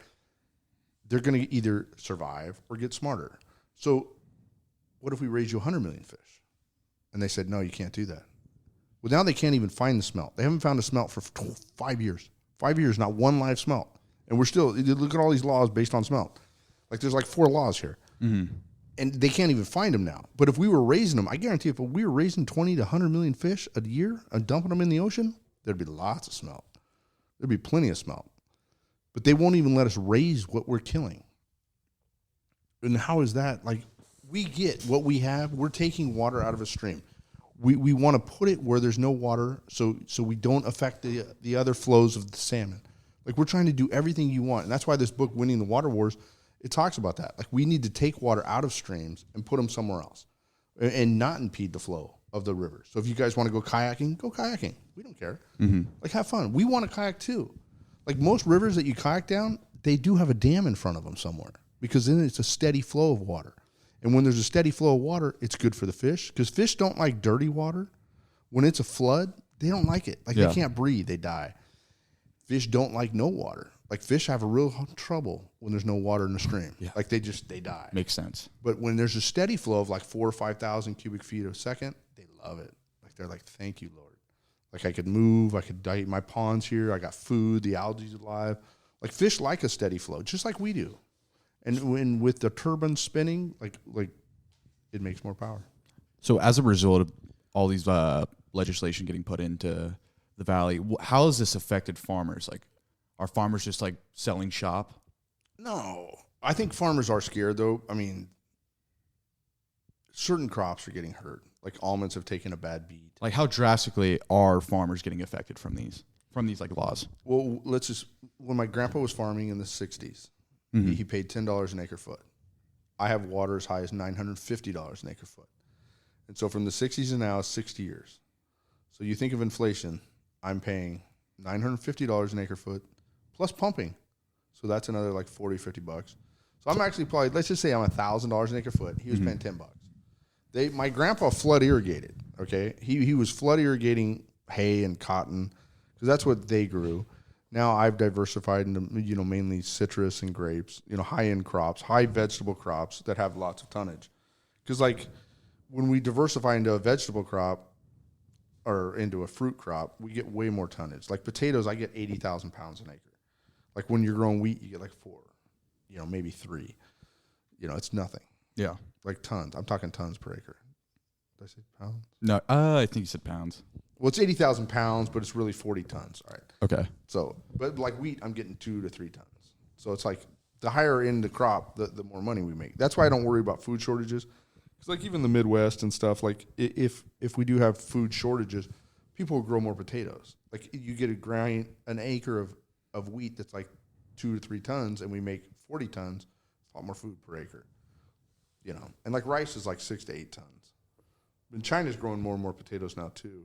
they're going to either survive or get smarter. So what if we raise you 100 million fish? And they said, no, you can't do that. Well, now they can't even find the smelt. They haven't found a smelt for 5 years. 5 years, not one live smelt. And we're still, look at all these laws based on smelt. Like there's like 4 laws here. Mm-hmm. And they can't even find them now. But if we were raising them, I guarantee if we were raising 20 to 100 million fish a year and dumping them in the ocean, there'd be lots of smelt. There'd be plenty of smelt. But they won't even let us raise what we're killing. And how is that? Like, we get what we have. We're taking water out of a stream. We want to put it where there's no water so we don't affect the other flows of the salmon. Like, we're trying to do everything you want. And that's why this book, Winning the Water Wars, it talks about that. Like, we need to take water out of streams and put them somewhere else and not impede the flow of the river. So if you guys want to go kayaking, go kayaking. We don't care. Mm-hmm. Like, have fun. We want to kayak too. Like, most rivers that you kayak down, they do have a dam in front of them somewhere because then it's a steady flow of water. And when there's a steady flow of water, it's good for the fish because fish don't like dirty water. When it's a flood, they don't like it. Like, they can't breathe. They die. Fish don't like no water. Like, fish have a real trouble when there's no water in the stream. Yeah. Like, they die. Makes sense. But when there's a steady flow of like 4,000 or 5,000 cubic feet a second, they love it. Like, they're like, thank you, Lord. Like, I could move. I could eat my ponds here. I got food. The algae's alive. Like, fish like a steady flow, just like we do. And with the turbine spinning, like it makes more power. So as a result of all these legislation getting put into the valley, how has this affected farmers? Like, are farmers just like selling shop? No, I think farmers are scared though. I mean, certain crops are getting hurt. Like, almonds have taken a bad beat. Like, how drastically are farmers getting affected from these like laws? Well, when my grandpa was farming in the 60s, mm-hmm. he paid $10 an acre foot. I have water as high as $950 an acre foot. And so from the 60s to now, 60 years. So you think of inflation, I'm paying $950 an acre foot plus pumping. So that's another like $40, $50. So I'm actually probably, let's just say I'm $1,000 an acre foot. He was paying $10. My grandpa flood irrigated, okay? He was flood irrigating hay and cotton because that's what they grew. Now I've diversified into, mainly citrus and grapes, high-end crops, high vegetable crops that have lots of tonnage. Because, like, when we diversify into a vegetable crop or into a fruit crop, we get way more tonnage. Like potatoes, I get 80,000 pounds an acre. Like, when you're growing wheat, you get like 4, maybe 3. It's nothing. Yeah. Like tons. I'm talking tons per acre. Did I say pounds? No, I think you said pounds. Well, it's 80,000 pounds, but it's really 40 tons. All right. Okay. So, but like wheat, I'm getting 2 to 3 tons. So it's like the higher in the crop, the more money we make. That's why I don't worry about food shortages. Because like even the Midwest and stuff, like if we do have food shortages, people will grow more potatoes. Like you get an acre of wheat that's like 2 to 3 tons, and we make 40 tons. A lot more food per acre. And like rice is like 6 to 8 tons. And China's growing more and more potatoes now too.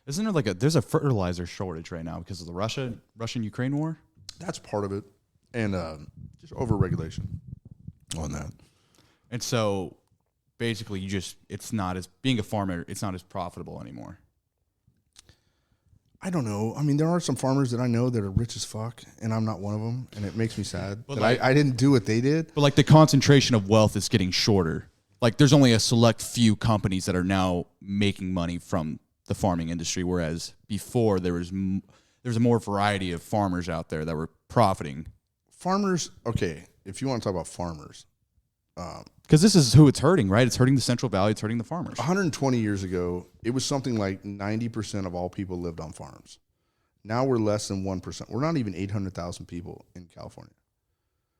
Isn't there there's a fertilizer shortage right now because of the Russian-Ukraine war? That's part of it. And just over-regulation on that. And so basically being a farmer, it's not as profitable anymore. I don't know. I mean, there are some farmers that I know that are rich as fuck, and I'm not one of them, and it makes me sad. But I didn't do what they did. But like the concentration of wealth is getting shorter. Like there's only a select few companies that are now making money from the farming industry, whereas before there there's a more variety of farmers out there that were profiting. Farmers, okay, if you want to talk about farmers, Because this is who it's hurting, right? It's hurting the Central Valley. It's hurting the farmers. 120 years ago, it was something like 90% of all people lived on farms. Now we're less than 1%. We're not even 800,000 people in California.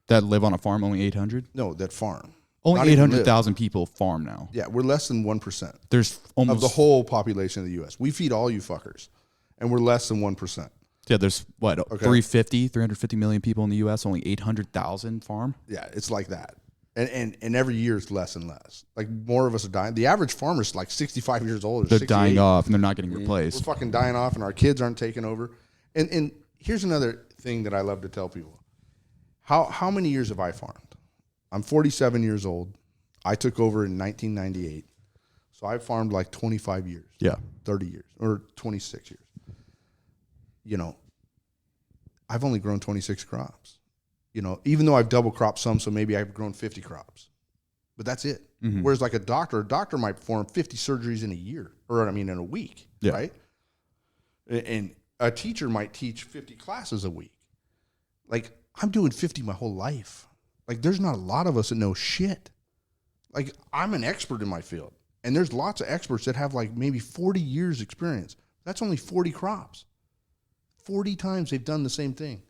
That live on a farm, only 800? No, that farm. Only Not even 800,000 people farm now. Yeah, we're less than 1% There's almost of the whole population of the U.S. We feed all you fuckers, and we're less than 1%. Yeah, there's what, 350 million people in the U.S., only 800,000 farm? Yeah, it's like that. And every year it's less and less. Like, more of us are dying. The average farmer's like 65 years old. Or They're 68. dying off, and they're not getting We're replaced. fucking dying off, and our kids aren't taking over. And here's another thing that I love to tell people. How many years have I farmed? I'm 47 years old. I took over in 1998. So I farmed like 25 years. Yeah. 30 years or 26 years. You know, I've only grown 26 crops. You know, even though I've double cropped some, so maybe I've grown 50 crops. But that's it. Mm-hmm. Whereas like a doctor might perform 50 surgeries in a year, or in a week, Yeah. right? And a teacher might teach 50 classes a week. Like, I'm doing 50 my whole life. Like, there's not a lot of us that know shit. Like, I'm an expert in my field. And there's lots of experts that have like maybe 40 years experience. That's only 40 crops. 40 times they've done the same thing.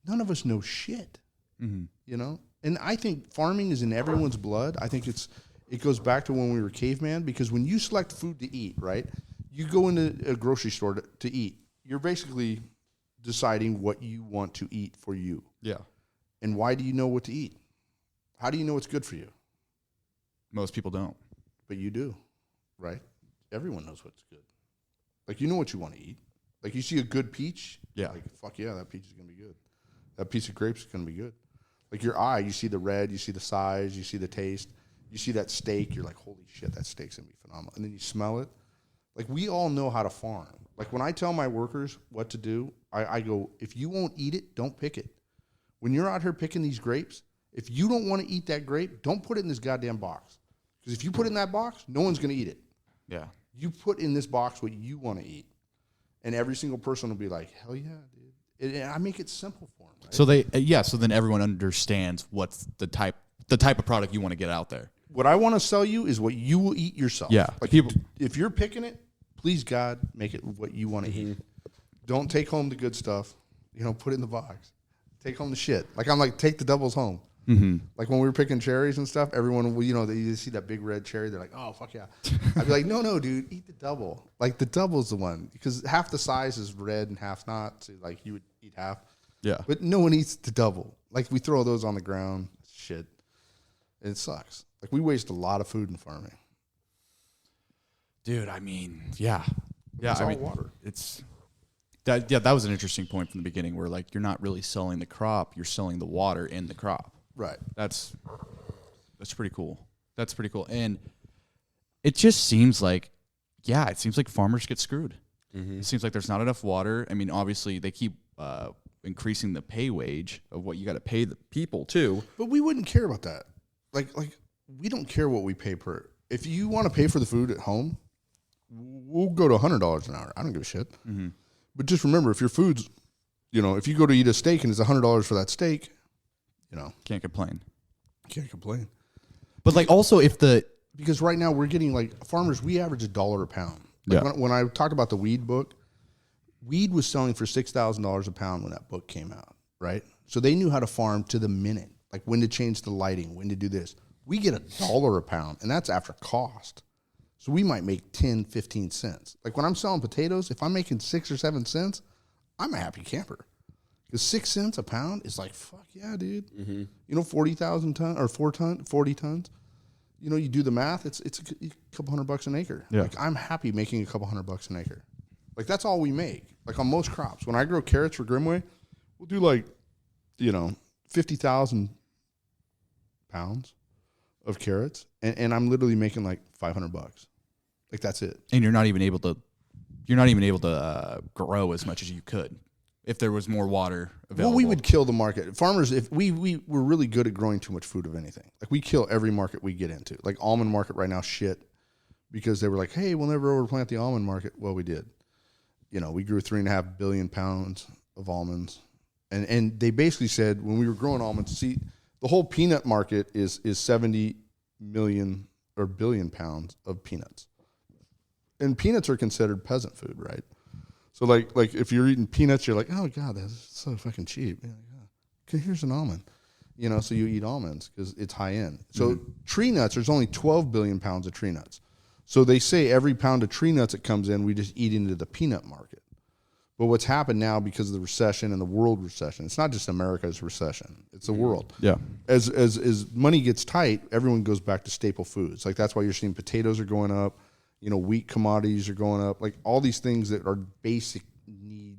None of us know shit, you know? And I think farming is in everyone's blood. I think it goes back to when we were caveman, because when you select food to eat, right? You go into a grocery store to eat. You're basically deciding what you want to eat for you. Yeah. And why do you know what to eat? How do you know what's good for you? Most people don't. But you do, right? Everyone knows what's good. Like, you know what you want to eat. Like, you see a good peach. Yeah. Like, fuck yeah, that peach is going to be good. That piece of grapes is going to be good. Like, your eye, you see the red, you see the size, you see the taste. You see that steak, you're like, holy shit, that steak's going to be phenomenal. And then you smell it. Like, we all know how to farm. Like, when I tell my workers what to do, I go, if you won't eat it, don't pick it. When you're out here picking these grapes, if you don't want to eat that grape, don't put it in this goddamn box. Because if you put it in that box, no one's going to eat it. Yeah. You put in this box what you want to eat. And every single person will be like, hell yeah, dude. And I make it simple for them. Right? So so then everyone understands what's the type of product you want to get out there. What I want to sell you is what you will eat yourself. Yeah. Like, people, if you're picking it, please God, make it what you want to eat. Don't take home the good stuff. You know, put it in the box. Take home the shit. Like, I'm like, take the doubles home. Mm-hmm. Like, when we were picking cherries and stuff, everyone, you know, you see that big red cherry, they're like, oh, fuck yeah. I'd be like, no, dude, eat the double. Like, the double's the one. Because half the size is red and half not. So, like, you would eat half. Yeah. But no one eats the double. Like, we throw those on the ground. Shit. It sucks. Like, we waste a lot of food in farming. Dude, I mean, yeah. Yeah, It's I all mean, water. that was an interesting point from the beginning where, like, you're not really selling the crop, you're selling the water in the crop. Right. That's pretty cool. That's pretty cool. And it just seems like, it seems like farmers get screwed. Mm-hmm. It seems like there's not enough water. I mean, obviously, they keep increasing the pay wage of what you got to pay the people, too. But we wouldn't care about that. Like we don't care what we pay per. If you want to pay for the food at home, we'll go to $100 an hour. I don't give a shit. Mm-hmm. But just remember, if your food's, you know, if you go to eat a steak and it's $100 for that steak, you know, Can't complain. can't complain. But, like, also Because right now we're getting, like, farmers, we average $1 a pound. Like, Yeah. when I talked about the weed book, weed was selling for $6,000 a pound when that book came out, right? So they knew how to farm to the minute, like when to change the lighting, when to do this. We get $1 a pound, and that's after cost. So we might make 10, 15 cents. Like, when I'm selling potatoes, if I'm making 6 or 7 cents, I'm a happy camper. Because 6 cents a pound is like, fuck yeah, dude. Mm-hmm. You know, 40,000 tons or 40 tons. You know, you do the math, it's a couple $100 an acre. Yeah. Like, I'm happy making a couple $100 an acre. Like, that's all we make. Like, on most crops. When I grow carrots for Grimway, we'll do, like, you know, 50,000 pounds of carrots, and I'm literally making like $500. Like, that's it. and you're not even able to grow as much as you could if there was more water available. Well, we would kill the market. Farmers, if we were really good at growing too much food of anything. Like, we kill every market we get into. Like, almond market right now, shit, because they were like, hey, we'll never overplant the almond market. Well, we did. we grew 3.5 billion pounds of almonds. And they basically said when we were growing almonds, see, the whole peanut market is 70 million or billion pounds of peanuts. And peanuts are considered peasant food, right? So like if you're eating peanuts, you're like, oh God, that's so fucking cheap. You're like, okay, here's an almond. So you eat almonds because it's high end. So tree nuts, there's only 12 billion pounds of tree nuts. So they say every pound of tree nuts that comes in, we just eat into the peanut market. But what's happened now because of the recession and the world recession, it's not just America's recession, it's the world. Yeah. As money gets tight, everyone goes back to staple foods. Like that's why you're seeing potatoes are going up, wheat commodities are going up, like all these things that are basic needs.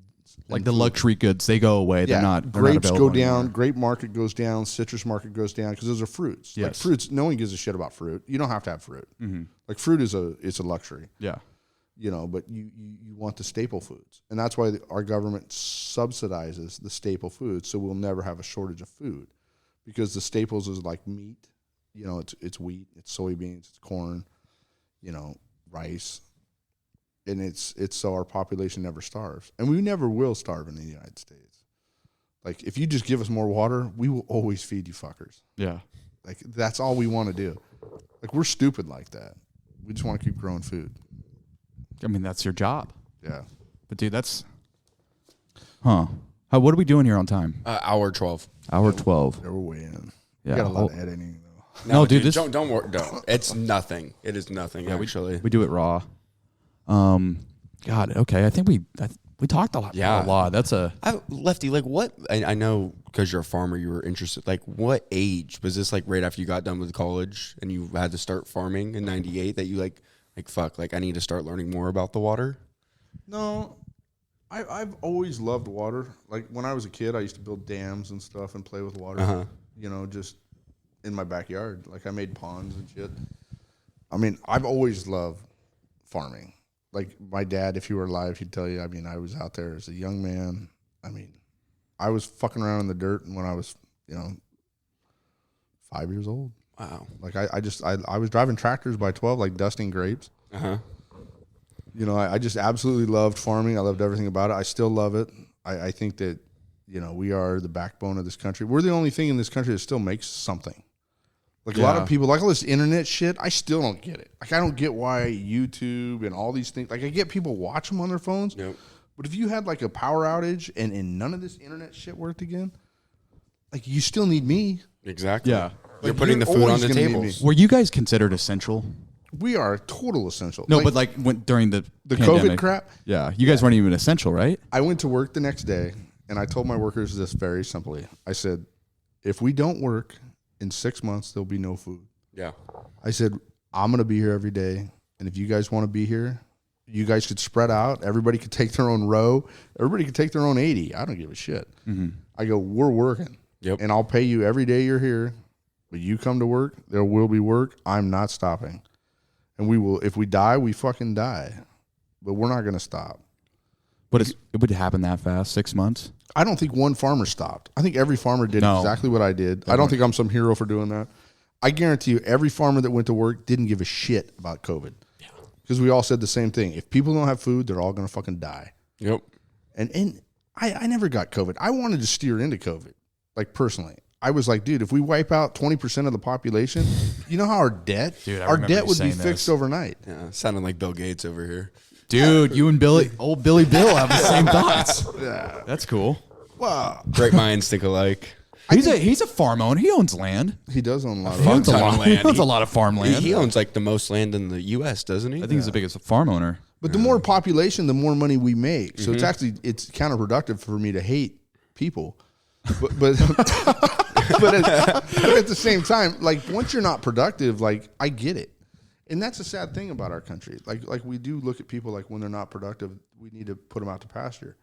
Like the luxury goods, they go away. They're not grapes not go down, anymore. grape market goes down, citrus market goes down because those are fruits. Yes. Like fruits, no one gives a shit about fruit. You don't have to have fruit. Mm-hmm. Like fruit is a luxury. Yeah. But you want the staple foods. And that's why our government subsidizes the staple foods, so we'll never have a shortage of food. Because the staples is like meat, it's wheat, it's soybeans, it's corn, rice. And it's so our population never starves. And we never will starve in the United States. Like if you just give us more water, we will always feed you fuckers. Yeah. Like that's all we want to do. Like we're stupid like that. We just want to keep growing food. I mean, that's your job. Yeah. But dude, that's, what are we doing here on time? Hour 12. Hour 12. Yeah, we're way in. Yeah. We got a lot of editing though. No, dude, this don't worry. Don't. It's nothing. It is nothing. Actually, we do it raw. God, okay. I think we talked a lot. Yeah. A lot. That's Lefty, like what? I know because you're a farmer, you were interested. Like what age was this? Like right after you got done with college and you had to start farming in '98 that you like fuck, like I need to start learning more about the water? No, I've always loved water. Like when I was a kid, I used to build dams and stuff and play with water. Just in my backyard. Like I made ponds and shit. I mean, I've always loved farming. Like my dad, if he were alive, he'd tell you, I mean, I was out there as a young man. I mean, I was fucking around in the dirt when I was, 5 years old. Wow. Like I was driving tractors by 12, like dusting grapes. I just absolutely loved farming. I loved everything about it. I still love it. I think that, we are the backbone of this country. We're the only thing in this country that still makes something. Like a lot of people, like all this internet shit, I still don't get it. Like I don't get why YouTube and all these things, like I get people watch them on their phones. Nope. But if you had like a power outage and none of this internet shit worked again, like you still need me. Exactly. Yeah. You're Like, putting the you're food on always the gonna need tables. Were you guys considered essential? We are a total essential. No, but like during the COVID pandemic. crap. Yeah, you guys weren't even essential, right? I went to work the next day and I told my workers this very simply. I said, if we don't work in 6 months, there'll be no food. Yeah. I said, I'm going to be here every day. And if you guys want to be here, you guys could spread out. Everybody could take their own row. Everybody could take their own 80. I don't give a shit. Mm-hmm. I go, we're working. Yep. And I'll pay you every day you're here. But you come to work, there will be work. I'm not stopping. And we will, if we die, we fucking die. But we're not going to stop. But it would happen that fast, 6 months? I don't think one farmer stopped. I think every farmer did exactly what I did. Definitely. I don't think I'm some hero for doing that. I guarantee you every farmer that went to work didn't give a shit about COVID. Because we all said the same thing. If people don't have food, they're all going to fucking die. Yep. And I never got COVID. I wanted to steer into COVID, like personally. I was like, dude, if we wipe out 20% of the population, you know how our debt would be fixed overnight. Yeah. Sounding like Bill Gates over here. Dude, you and old Billy Bill have the same thoughts. Yeah. That's cool. Wow. Great minds think alike. He's a farm owner. He owns land. He does own a lot of He owns a ton lot of of land. land. He owns a lot of farmland. He owns like the most land in the U.S., doesn't he? I think he's the biggest farm owner. But the more population, the more money we make. So it's counterproductive for me to hate people. But at the same time, like once you're not productive, like I get it. And that's a sad thing about our country. Like we do look at people like when they're not productive, we need to put them out to pasture.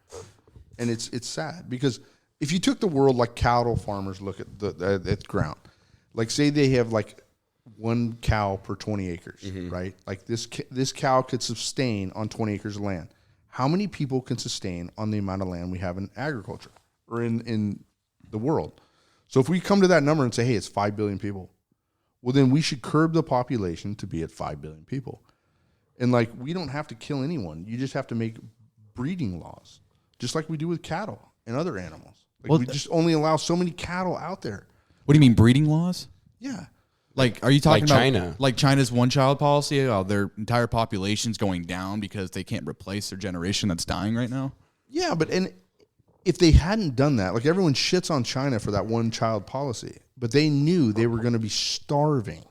And it's sad because if you took the world like cattle farmers look at the ground, like say they have like one cow per 20 acres, right? Like this cow could sustain on 20 acres of land. How many people can sustain on the amount of land we have in agriculture or in the world? So if we come to that number and say, hey, it's 5 billion people, well, then we should curb the population to be at 5 billion people. And like, we don't have to kill anyone. You just have to make breeding laws, just like we do with cattle and other animals. Like Well, we just only allow so many cattle out there. What do you mean breeding laws? Yeah. Like, are you talking Like about China. like China's one-child policy? Their entire population's going down because they can't replace their generation that's dying right now. Yeah, but and if they hadn't done that, like everyone shits on China for that one-child policy, but they knew they were going to be starving.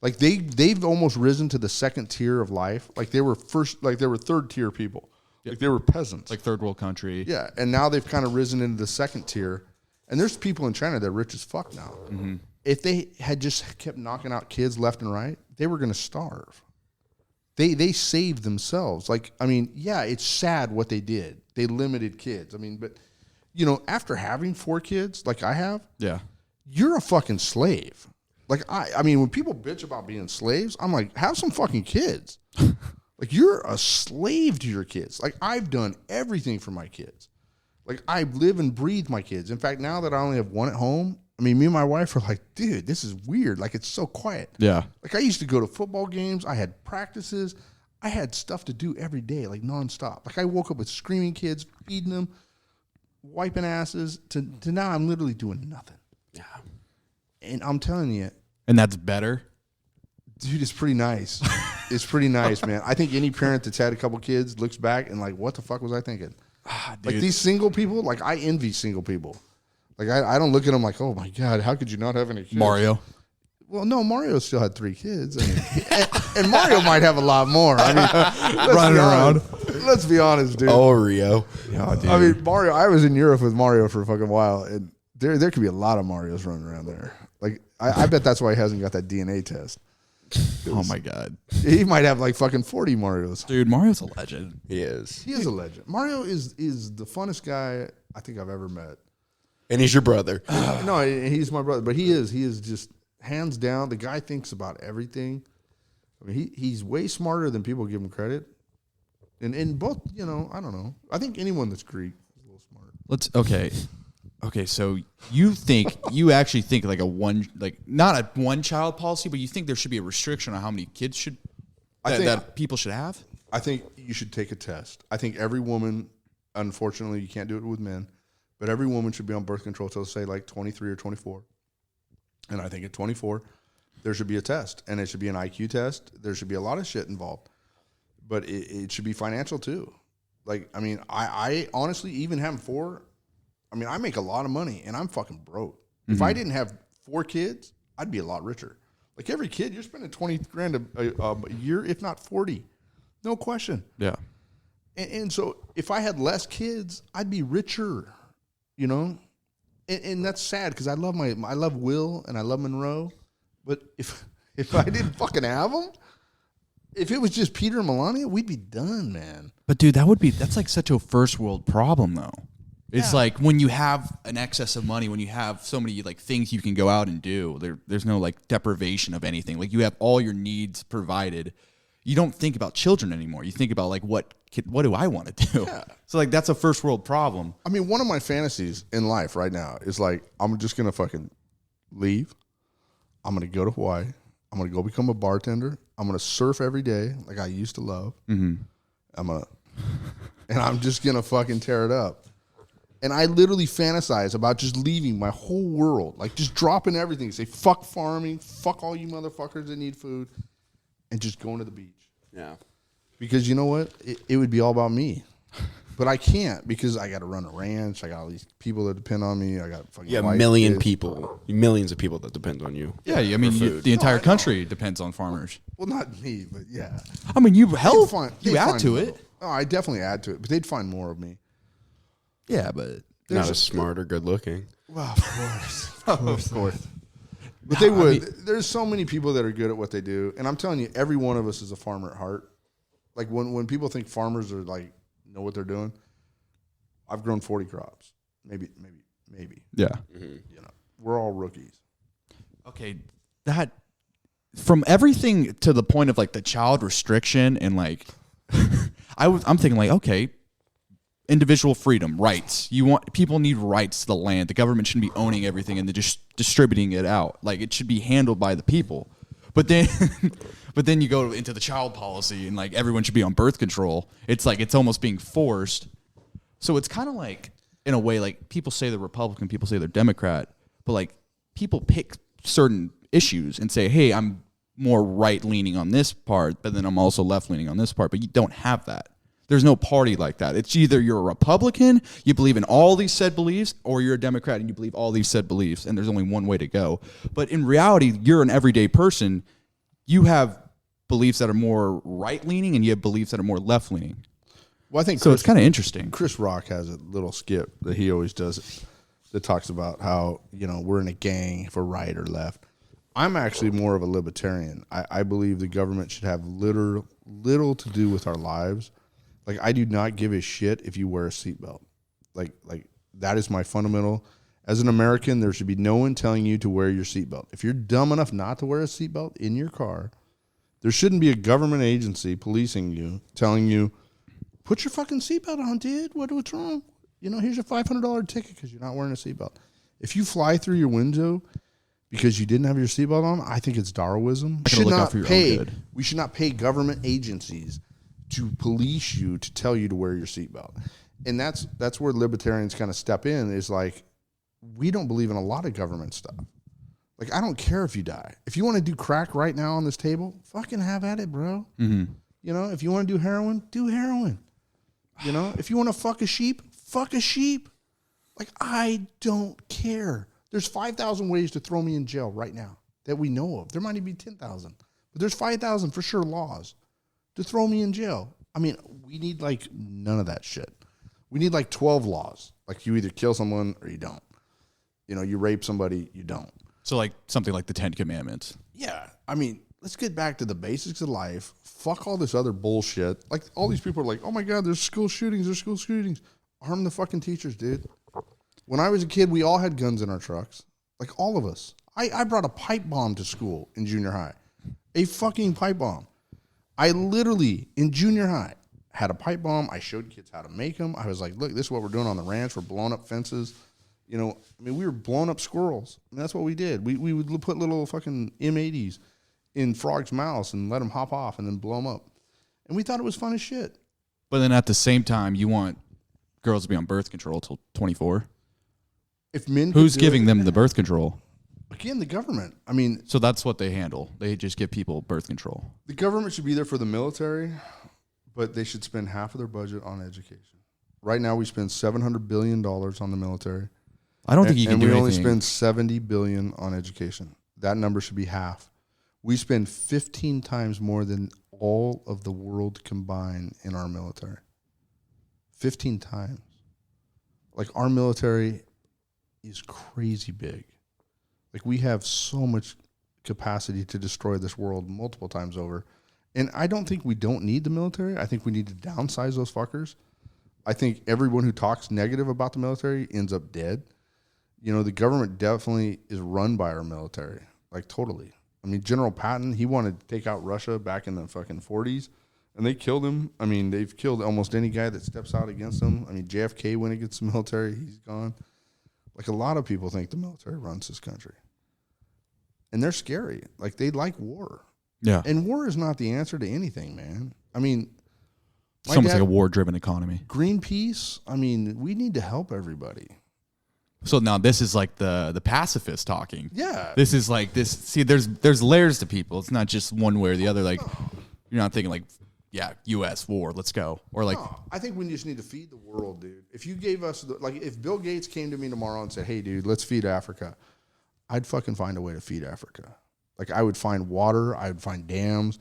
Like they've almost risen to the second tier of life. Like they were third tier people. Like they were peasants. Like third world country. Yeah, and now they've kind of risen into the second tier. And there's people in China that are rich as fuck now. Mm-hmm. If they had just kept knocking out kids left and right, they were going to starve. They saved themselves. Like, I mean, yeah, it's sad what they did. They limited kids. I mean, but, you know, after having 4 kids, like I have, Yeah. you're a fucking slave. Like, I mean, when people bitch about being slaves, I'm like, have some fucking kids. Like, you're a slave to your kids. Like, I've done everything for my kids. Like, I live and breathe my kids. In fact, now that I only have one at home, I mean, me and my wife are like, dude, this is weird. Like, it's so quiet. Yeah. Like, I used to go to football games. I had practices. I had stuff to do every day, like, nonstop. Like, I woke up with screaming kids, feeding them, wiping asses, to now I'm literally doing nothing. Yeah. And I'm telling you, And that's better. dude, it's pretty nice. It's pretty nice, man. I think any parent that's had a couple kids looks back and like, what the fuck was I thinking? Like these single people, like I envy single people. Like I don't look at them like, oh my God, how could you not have any kids? Mario. Well, no, Mario still had 3 kids. I mean, and Mario might have a lot more. I mean, Running around. Let's be honest, dude. Oreo. Yeah, dude. I mean, Mario, I was in Europe with Mario for a fucking while, and there could be a lot of Marios running around there. Like, I bet that's why he hasn't got that DNA test. Oh my God. He might have like fucking 40 Marios. Dude, Mario's a legend. He is. He is a legend. Mario is the funnest guy I think I've ever met. And he's your brother. No, he's my brother, but he is just hands down. The guy thinks about everything. I mean, he's way smarter than people give him credit. And both, you know, I don't know. I think anyone that's Greek is a little smart. Okay, so you actually think like not a one child policy, but you think there should be a restriction on how many kids that people should have? I think you should take a test. I think every woman, unfortunately, you can't do it with men, but every woman should be on birth control till say like 23 or 24. And I think at 24, there should be a test, and it should be an IQ test. There should be a lot of shit involved, but it should be financial too. Like, I mean, I honestly, even having 4, I mean, I make a lot of money, and I'm fucking broke. Mm-hmm. If I didn't have 4 kids, I'd be a lot richer. Like every kid, you're spending 20 grand a year, if not 40, no question. Yeah. And so if I had less kids, I'd be richer, you know? And that's sad because I love Will and I love Monroe. But if I didn't fucking have them, if it was just Peter and Melania, we'd be done, man. But dude, that's like such a first world problem though. It's like when you have an excess of money, when you have so many like things you can go out and do, there's no like deprivation of anything. Like you have all your needs provided. You don't think about children anymore. You think about like what do I want to do? Yeah. So like that's a first world problem. I mean, one of my fantasies in life right now is like I'm just gonna fucking leave. I'm gonna go to Hawaii. I'm gonna go become a bartender. I'm gonna surf every day like I used to love. Mm-hmm. And I'm just gonna fucking tear it up. And I literally fantasize about just leaving my whole world, like just dropping everything. Say fuck farming, fuck all you motherfuckers that need food, and just going to the beach. Yeah. Because you know what? It would be all about me. But I can't because I got to run a ranch. I got all these people that depend on me. I got fucking millions of people that depend on you. Yeah, I mean, the entire country depends on farmers. Well, not me, but yeah. I mean, you help. You add to it. Oh, I definitely add to it, but they'd find more of me. Yeah, but Not as smart or good looking. Well, of course. But they would. There's so many people that are good at what they do, and I'm telling you, every one of us is a farmer at heart. Like when people think farmers are like know what they're doing, I've grown 40 crops, maybe. yeah. Mm-hmm. You know, we're all rookies. Okay, that from everything to the point of like the child restriction and like, I'm thinking like, okay, individual freedom, rights. People need rights to the land. The government shouldn't be owning everything and then just distributing it out. Like it should be handled by the people. But then, but then you go into the child policy and like everyone should be on birth control. It's like it's almost being forced. So it's kind of like, in a way, like people say they're Republican, people say they're Democrat, but like people pick certain issues and say, hey, I'm more right leaning on this part, but then I'm also left leaning on this part. But you don't have that. There's no party like that. It's either you're a Republican, you believe in all these said beliefs, or you're a Democrat and you believe all these said beliefs, and there's only one way to go. But in reality, you're an everyday person. You have beliefs that are more right-leaning, and you have beliefs that are more left-leaning. Well, I think so. It's kind of interesting. Chris Rock has a little skit that he always does that talks about how, you know, we're in a gang for right or left. I'm actually more of a libertarian. I believe the government should have little to do with our lives. Like, I do not give a shit if you wear a seatbelt. Like that is my fundamental. As an American, there should be no one telling you to wear your seatbelt. If you're dumb enough not to wear a seatbelt in your car, there shouldn't be a government agency policing you, telling you, put your fucking seatbelt on, dude. What's wrong? You know, here's a $500 ticket because you're not wearing a seatbelt. If you fly through your window because you didn't have your seatbelt on, I think it's Darwinism. We should not pay government agencies to police you, to tell you to wear your seatbelt. And that's where libertarians kind of step in, is like, we don't believe in a lot of government stuff. Like, I don't care if you die. If you want to do crack right now on this table, fucking have at it, bro. Mm-hmm. You know, if you want to do heroin, do heroin. You know, if you want to fuck a sheep, fuck a sheep. Like, I don't care. There's 5,000 ways to throw me in jail right now that we know of. There might even be 10,000. But there's 5,000 for sure laws to throw me in jail. I mean, we need like none of that shit. We need like 12 laws. Like, you either kill someone or you don't. You know, you rape somebody, you don't. So like something like the 10 Commandments. Yeah. I mean, let's get back to the basics of life. Fuck all this other bullshit. Like, all these people are like, oh my God, there's school shootings. Arm the fucking teachers, dude. When I was a kid, we all had guns in our trucks. Like, all of us. I brought a pipe bomb to school in junior high. A fucking pipe bomb. I literally, in junior high, had a pipe bomb. I showed kids how to make them. I was like, look, this is what we're doing on the ranch. We're blowing up fences. You know, I mean, we were blowing up squirrels. I mean, that's what we did. We would put little fucking M80s in frogs' mouths and let them hop off and then blow them up. And we thought it was fun as shit. But then at the same time, you want girls to be on birth control till 24. If men, who's giving them the birth control? Again, the government. I mean, so that's what they handle. They just give people birth control. The government should be there for the military, but they should spend half of their budget on education. Right now, we spend $700 billion on the military. I don't think you can do anything. And we only spend $70 billion on education. That number should be half. We spend 15 times more than all of the world combined in our military. 15 times. Like, our military is crazy big. Like, we have so much capacity to destroy this world multiple times over. And I don't think we don't need the military. I think we need to downsize those fuckers. I think everyone who talks negative about the military ends up dead. You know, the government definitely is run by our military. Like, totally. I mean, General Patton, he wanted to take out Russia back in the fucking 40s, and they killed him. I mean, they've killed almost any guy that steps out against them. I mean, JFK went against the military. He's gone. Like, a lot of people think the military runs this country. And they're scary. Like, they like war. Yeah. And war is not the answer to anything, man. I mean, it's almost like a war-driven economy. Greenpeace, I mean, we need to help everybody. So now this is like the pacifist talking. Yeah. This is like this. See, there's layers to people. It's not just one way or the other. Like, you're not thinking like, yeah, U.S. war, let's go. Or like, no, I think we just need to feed the world, dude. If you gave us, like, if Bill Gates came to me tomorrow and said, hey, dude, let's feed Africa, I'd fucking find a way to feed Africa. Like, I would find water. I would find dams.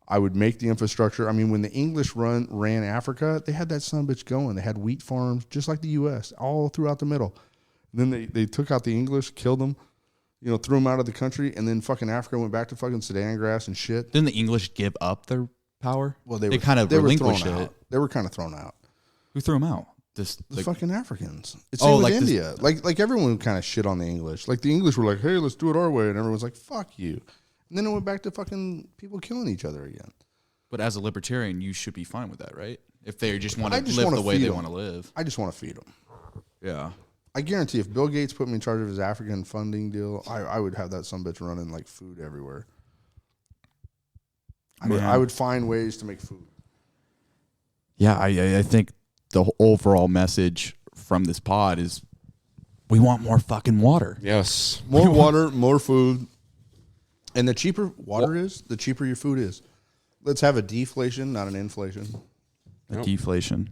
I would make the infrastructure. I mean, when the English ran Africa, they had that son of a bitch going. They had wheat farms, just like the U.S., all throughout the middle. And then they took out the English, killed them, you know, threw them out of the country, and then fucking Africa went back to fucking Sudan grass and shit. Didn't the English give up their power? Well, they kind of relinquished it. They were kind of thrown out. Who threw them out? The fucking Africans. It's same with like India. Like everyone kind of shit on the English. Like, the English were like, hey, let's do it our way. And everyone's like, fuck you. And then it went back to fucking people killing each other again. But as a libertarian, you should be fine with that, right? If they just want to live the way they want to live. I just want to feed them. Yeah. I guarantee if Bill Gates put me in charge of his African funding deal, I would have that son bitch running like food everywhere. I would find ways to make food. Yeah, I think the overall message from this pod is we want more fucking water. Yes. More water, more food. And the cheaper water is, the cheaper your food is. Let's have a deflation, not an inflation. A deflation.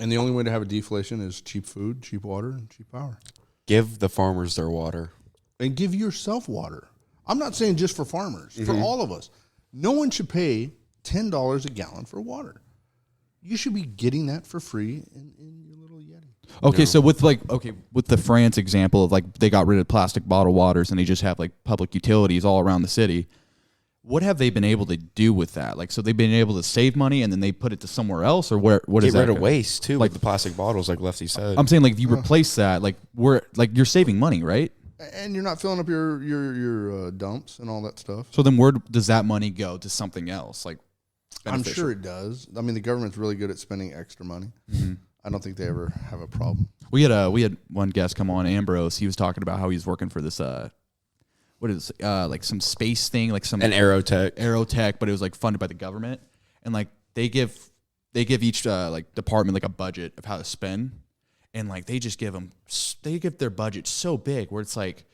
And the only way to have a deflation is cheap food, cheap water, and cheap power. Give the farmers their water. And give yourself water. I'm not saying just for farmers, for all of us. No one should pay $10 a gallon for water. You should be getting that for free in your little Yeti. Okay, so with the France example of like they got rid of plastic bottled waters and they just have like public utilities all around the city. What have they been able to do with that? Like, so they've been able to save money and then they put it to somewhere else, or what is that? Get rid of waste too, like the plastic bottles, like Lefty said. I'm saying like if you replace that, like you're saving money, right? And you're not filling up your dumps and all that stuff. So then where does that money go to something else? Like, I'm sure it does. I mean, the government's really good at spending extra money. Mm-hmm. I don't think they ever have a problem. We had one guest come on, Ambrose. He was talking about how he's working for this what is like some space thing, like some an aerotech, but it was like funded by the government, and like they give each like department like a budget of how to spend, and like they give their budget so big where it's like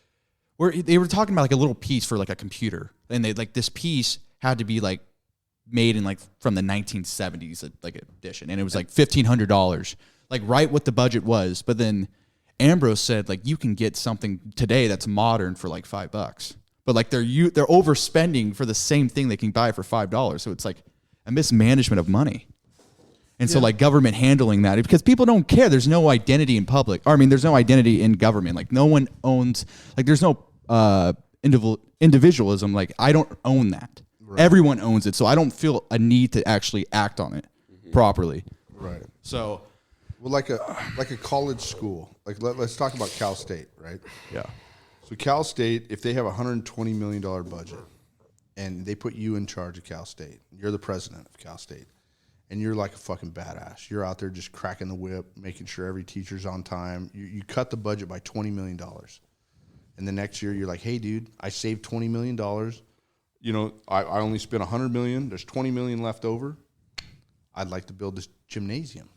they were talking about like a little piece for like a computer, and they like this piece had to be like made in like from the 1970s like edition, and it was like $1,500, like right what the budget was. But then Ambrose said like you can get something today that's modern for like $5, but like they're overspending for the same thing they can buy for $5. So it's like a mismanagement of money. And so like government handling that, because people don't care. There's no identity in public. Or, I mean, there's no identity in government. Like no one owns, like there's no individualism. Like I don't own that. Right. Everyone owns it. So I don't feel a need to actually act on it properly. Right. So, well, like a college school, like let's talk about Cal State, right? Yeah. So Cal State, if they have a $120 million budget and they put you in charge of Cal State, you're the president of Cal State, and you're like a fucking badass. You're out there just cracking the whip, making sure every teacher's on time. You cut the budget by $20 million. And the next year you're like, hey, dude, I saved $20 million. You know, I only spent $100 million. There's $20 million left over. I'd like to build this gymnasium.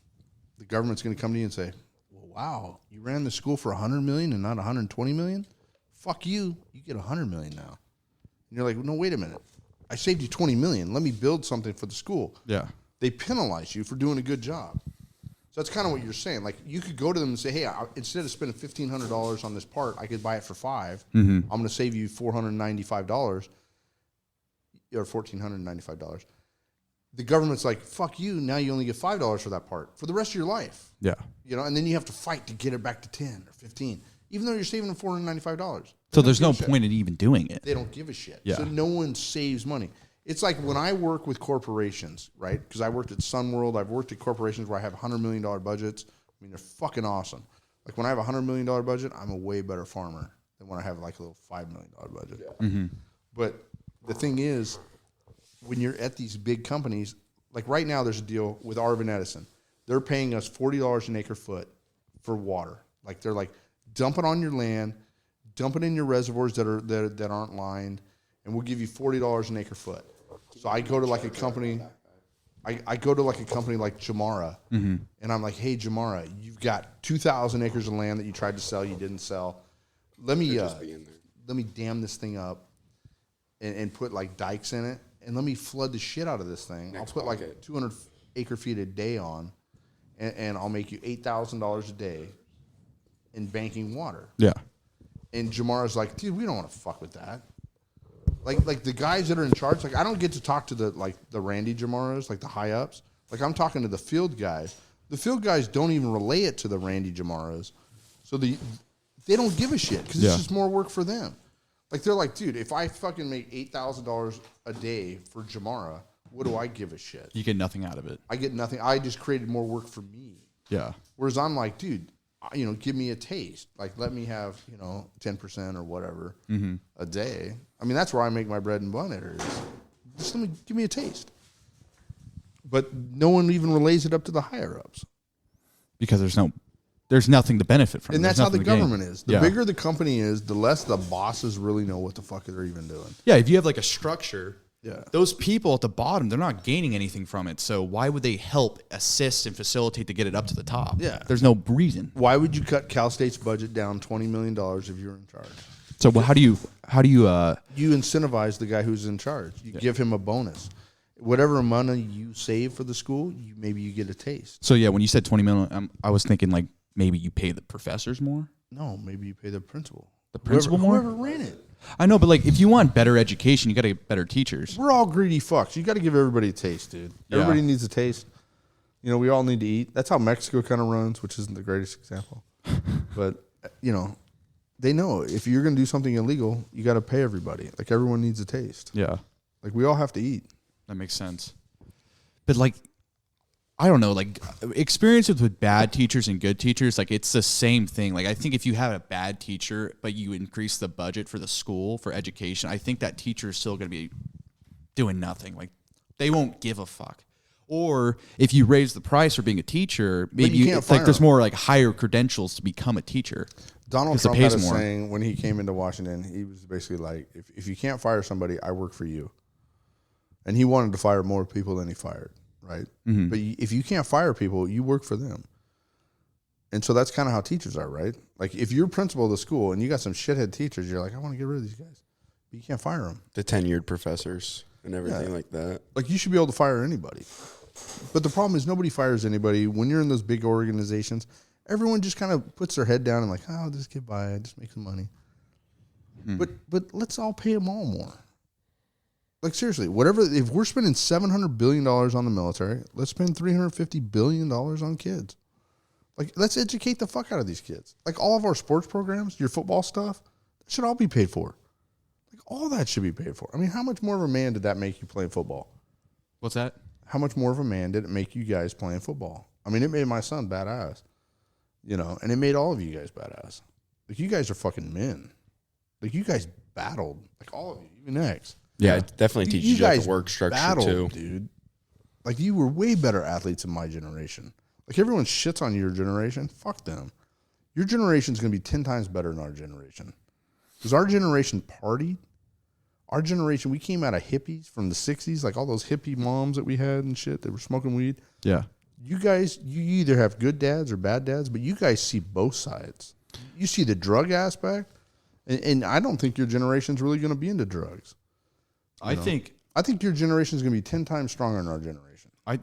The government's going to come to you and say, well, wow, you ran the school for $100 million and not $120 million? Fuck you. You get $100 million now. And you're like, no, wait a minute. I saved you $20 million. Let me build something for the school. Yeah. They penalize you for doing a good job. So that's kind of what you're saying. Like, you could go to them and say, hey, instead of spending $1,500 on this part, I could buy it for $5. I'm going to save you $495 or $1,495. The government's like, fuck you. Now you only get $5 for that part for the rest of your life. Yeah. You know, and then you have to fight to get it back to 10 or 15, even though you're saving them $495. So there's no point in even doing it. They don't give a shit. Yeah. So no one saves money. It's like when I work with corporations, right? Because I worked at Sunworld. I've worked at corporations where I have $100 million budgets. I mean, they're fucking awesome. Like when I have a $100 million budget, I'm a way better farmer than when I have like a little $5 million budget. Yeah. Mm-hmm. But the thing is, when you're at these big companies, like right now there's a deal with Arvin Edison. They're paying us $40 an acre foot for water. Like they're like, dump it on your land, dump it in your reservoirs that aren't lined, and we'll give you $40 an acre foot. So I go to like a company, I go to like a company like Jamara, and I'm like, hey Jamara, you've got 2,000 acres of land that you tried to sell, you didn't sell. Let me dam this thing up and put like dikes in it, and let me flood the shit out of this thing. I'll put like 200 acre feet a day on, and I'll make you $8,000 a day in banking water. Yeah. And Jamara's like, dude, we don't want to fuck with that. Like the guys that are in charge, like I don't get to talk to the Randy Jamaras, like the high ups. Like I'm talking to the field guys. The field guys don't even relay it to the Randy Jamaras. So they don't give a shit because it's just more work for them. Like they're like, dude, if I fucking make $8,000 a day for Jamara, what do I give a shit? You get nothing out of it. I get nothing. I just created more work for me. Yeah. Whereas I'm like, dude, you know, give me a taste. Like, let me have, 10% or whatever a day. I mean, that's where I make my bread and butter. Just give me a taste. But no one even relays it up to the higher ups. Because there's nothing to benefit from. And that's how the government is. The bigger the company is, the less the bosses really know what the fuck they're even doing. Yeah, if you have like a structure Yeah. Those people at the bottom, they're not gaining anything from it. So why would they help, assist, and facilitate to get it up to the top? Yeah. There's no reason. Why would you cut Cal State's budget down $20 million if you're in charge? So how do you You incentivize the guy who's in charge. You give him a bonus. Whatever money you save for the school, maybe you get a taste. So yeah, when you said 20 million, I was thinking like maybe you pay the professors more. No, maybe you pay the principal. The principal more? Whoever ran it. I know, but like if you want better education, you got to get better teachers. We're all greedy fucks. You got to give everybody a taste, dude. Yeah. Everybody needs a taste. You know, we all need to eat. That's how Mexico kind of runs, which isn't the greatest example. But, you know, they know if you're going to do something illegal, you got to pay everybody. Like, everyone needs a taste. Yeah, Like, we all have to eat. that makes sense. But like, I don't know, like experiences with bad teachers and good teachers, like it's the same thing. Like I think if you have a bad teacher, but you increase the budget for the school for education, I think that teacher is still going to be doing nothing. Like they won't give a fuck. Or if you raise the price for being a teacher, maybe you can't it's like fire there's them. more like higher credentials to become a teacher. Donald 'Cause it Trump had a pays more. saying when he came into Washington, he was basically like, if you can't fire somebody, I work for you. And he wanted to fire more people than he fired, right? Mm-hmm. But if you can't fire people, you work for them. And so that's kind of how teachers are, right? Like if you're principal of the school and you got some shithead teachers, you're like, I want to get rid of these guys. But you can't fire them. The tenured professors and everything Yeah. like that. Like you should be able to fire anybody. But the problem is nobody fires anybody. When you're in those big organizations, everyone just kind of puts their head down and like, oh, I'll just get by. I just make some money. But let's all pay them all more. Like seriously, whatever. If we're spending $700 billion on the military, let's spend $350 billion on kids. Like let's educate the fuck out of these kids. Like all of our sports programs, your football stuff, that should all be paid for. Like all that should be paid for. I mean, how much more of a man did that make you playing football? What's that? How much more of a man did it make you guys playing football? I mean, it made my son badass, you know, and it made all of you guys badass. Like, you guys are fucking men. Like, you guys battled. Like, all of you, even X. Yeah, it definitely teaches you like the work structure battled, too. dude. Like, you were way better athletes in my generation. Like, everyone shits on your generation. Fuck them. Your generation's going to be 10 times better than our generation. Because our generation partied. Our generation, we came out of hippies from the 60s, like all those hippie moms that we had and shit that were smoking weed. Yeah. You guys, you either have good dads or bad dads, but you guys see both sides. You see the drug aspect, and I don't think your generation's really going to be into drugs. I think your generation's going to be 10 times stronger than our generation. I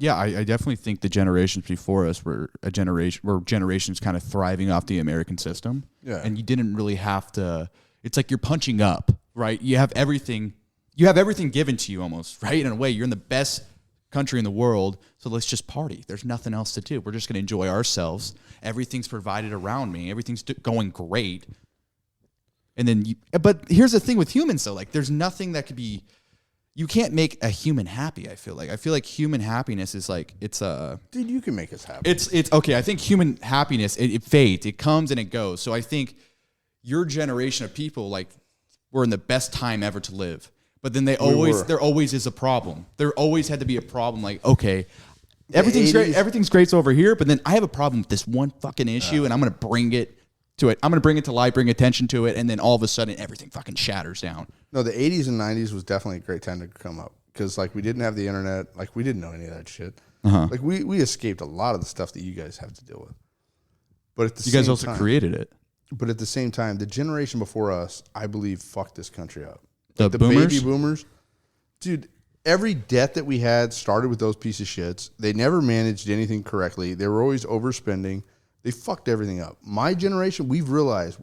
definitely think the generations before us were generations kind of thriving off the American system. Yeah. And you didn't really have to. It's like you're punching up, right? You have everything given to you almost, right? In a way, you're in the best country in the world, so let's just party. There's nothing else to do. We're just going to enjoy ourselves. Everything's provided around me. Everything's going great. And then but here's the thing with humans though, like there's nothing that could be. You can't make a human happy. I feel like human happiness is like Dude, you can make us happy. It's okay. I think human happiness it fades. It comes and it goes. So I think your generation of people like were in the best time ever to live. But then there always is a problem. There always had to be a problem. Like okay, everything's 80s. great. Everything's great over here. But then I have a problem with this one fucking issue, and I'm gonna bring it to it. I'm gonna bring it to light, bring attention to it, and then all of a sudden everything fucking shatters down. No, the 80s and 90s was definitely a great time to come up because, like, we didn't have the internet. Like, we didn't know any of that shit. Like, we escaped a lot of the stuff that you guys have to deal with. But at the You same guys also time, created it. But at the same time, the generation before us, I believe, fucked this country up. The Like, the boomers? baby boomers. Dude, every debt that we had started with those pieces of shits. They never managed anything correctly. They were always overspending. They fucked everything up. My generation, we've realized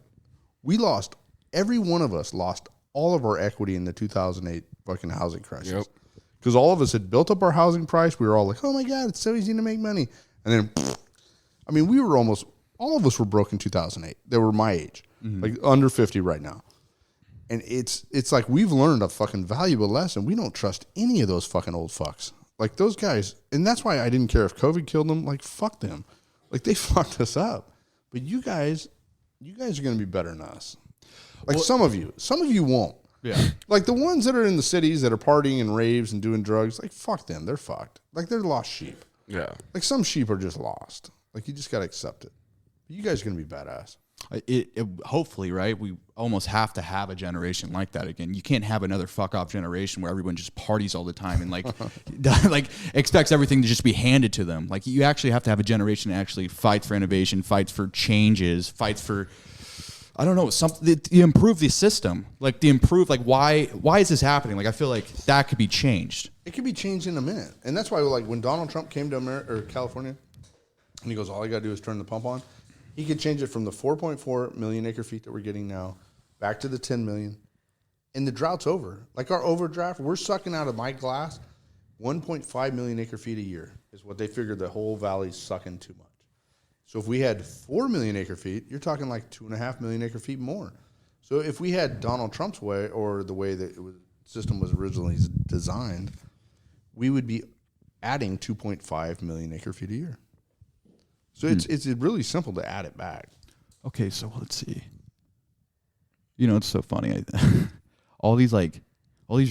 we lost, every one of us lost all of our equity in the 2008 fucking housing crisis. Yep. Because all of us had built up our housing price. We were all like, oh my God, it's so easy to make money. And then, I mean, we were almost, all of us were broke in 2008. They were my age, like under 50 right now. And it's like we've learned a fucking valuable lesson. We don't trust any of those fucking old fucks. Like those guys, and that's why I didn't care if COVID killed them. Like, fuck them. Like, they fucked us up. But you guys are going to be better than us. Like, some of you won't. Yeah. Like, the ones that are in the cities that are partying and raves and doing drugs, like, fuck them. They're fucked. Like, they're lost sheep. Yeah. Like, some sheep are just lost. Like, you just got to accept it. You guys are going to be badass. Hopefully, right? We almost have to have a generation like that again. You can't have another fuck off generation where everyone just parties all the time and like like expects everything to just be handed to them. Like you actually have to have a generation that actually fights for innovation, fights for changes, fights for I don't know, something to improve the system. Like to improve like why is this happening? Like I feel like that could be changed. It could be changed in a minute. And that's why like when Donald Trump came to America or California and he goes, all I got to do is turn the pump on. He could change it from the 4.4 million acre feet that we're getting now back to the 10 million. And the drought's over. Like our overdraft, we're sucking out of my glass 1.5 million acre feet a year is what they figured the whole valley's sucking too much. So if we had 4 million acre feet, you're talking like 2.5 million acre feet more. So if we had Donald Trump's way or the way that the system was originally designed, we would be adding 2.5 million acre feet a year. So it's really simple to add it back. Okay, so let's see. You know, it's so funny. All these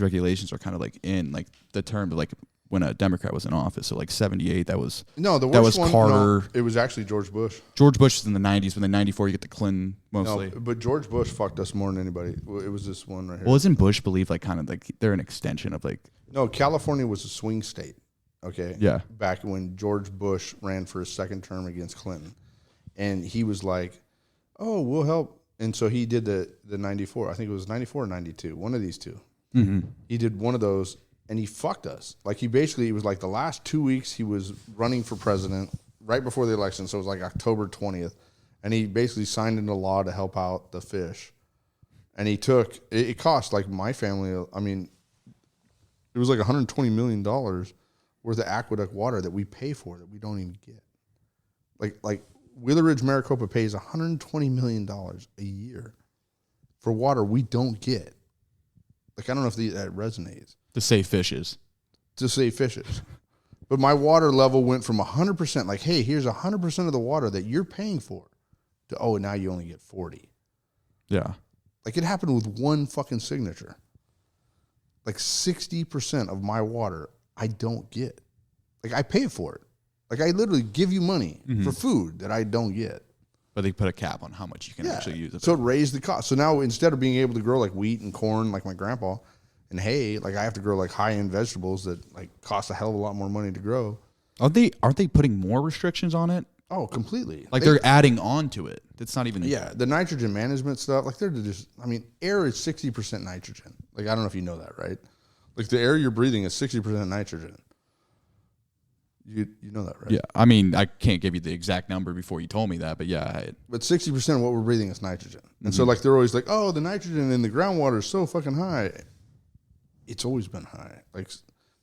regulations are kind of like in like the term of like when a Democrat was in office. So like 78, that was Carter. No, it was actually George Bush. George Bush is in the 90s, but then 94 you get the Clinton mostly. No, but George Bush fucked us more than anybody. It was this one right here. Well, isn't Bush believed like kind of like they're an extension of like? No, California was a swing state. Okay. Yeah. Back when George Bush ran for his second term against Clinton, and he was like, "Oh, we'll help." And so he did the 94. I think it was 94 or 92. One of these two. Mm-hmm. He did one of those, and he fucked us. Like it was like the last 2 weeks he was running for president right before the election. So it was like October 20th, and he basically signed into law to help out the fish. And he took it cost like my family. I mean, it was like $120 million worth of aqueduct water that we pay for that we don't even get. Like Wheeler Ridge Maricopa pays $120 million a year for water we don't get. Like I don't know if that resonates. To save fishes. But my water level went from 100%, like, hey, here's 100% of the water that you're paying for, to, oh, now you only get 40. Yeah. Like it happened with one fucking signature. Like 60% of my water I don't get. Like I pay for it. Like I literally give you money for food that I don't get. But they put a cap on how much you can actually use it. So it raised the cost. So now instead of being able to grow like wheat and corn like my grandpa and hay, like I have to grow like high-end vegetables that like cost a hell of a lot more money to grow. Aren't they putting more restrictions on it? Oh, completely. Like they're adding on to it. That's not even the nitrogen management stuff, like they're just air is 60% nitrogen. Like I don't know if you know that, right? Like the air you're breathing is 60% nitrogen. You know that, right? Yeah. I mean, I can't give you the exact number before you told me that, but yeah. But 60% of what we're breathing is nitrogen. And so like they're always like, oh, the nitrogen in the groundwater is so fucking high. It's always been high. Like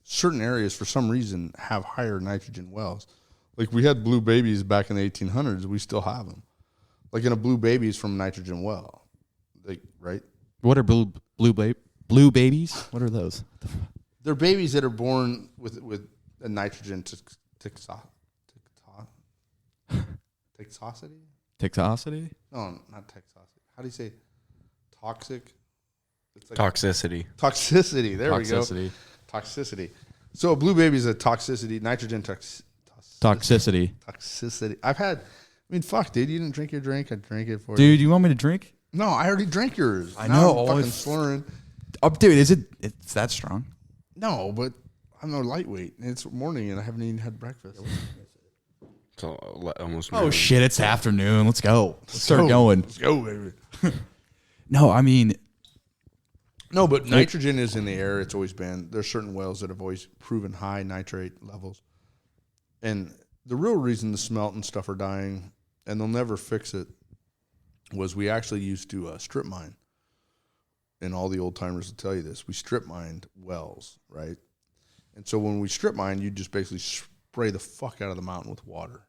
certain areas for some reason have higher nitrogen wells. Like we had blue babies back in the 1800s. We still have them. Like in a blue baby is from a nitrogen well. Like, right? What are blue babies? What are those? They're babies that are born with a nitrogen toxicity? Toxicity? No, not toxicity. How do you say toxic? It's like Toxicity. Toxicity. There we go. Toxicity. So a blue baby is a toxicity, nitrogen Toxicity. Toxicity. I mean, fuck, dude. You didn't drink your drink. I drank it for you. Dude, you want me to drink? No, I already drank yours. I know. I'm fucking slurring. Oh, dude, it's that strong? No, but I'm no lightweight. It's morning and I haven't even had breakfast. So almost. Oh shit! It's afternoon. Let's go. Let's start going. Let's go, baby. No, I mean, no, but nitrogen is in the air. It's always been. There's certain wells that have always proven high nitrate levels, and the real reason the smelt and stuff are dying, and they'll never fix it, was we actually used to strip mine. And all the old timers will tell you this. We strip mined wells, right? And so when we strip mine, you just basically spray the fuck out of the mountain with water.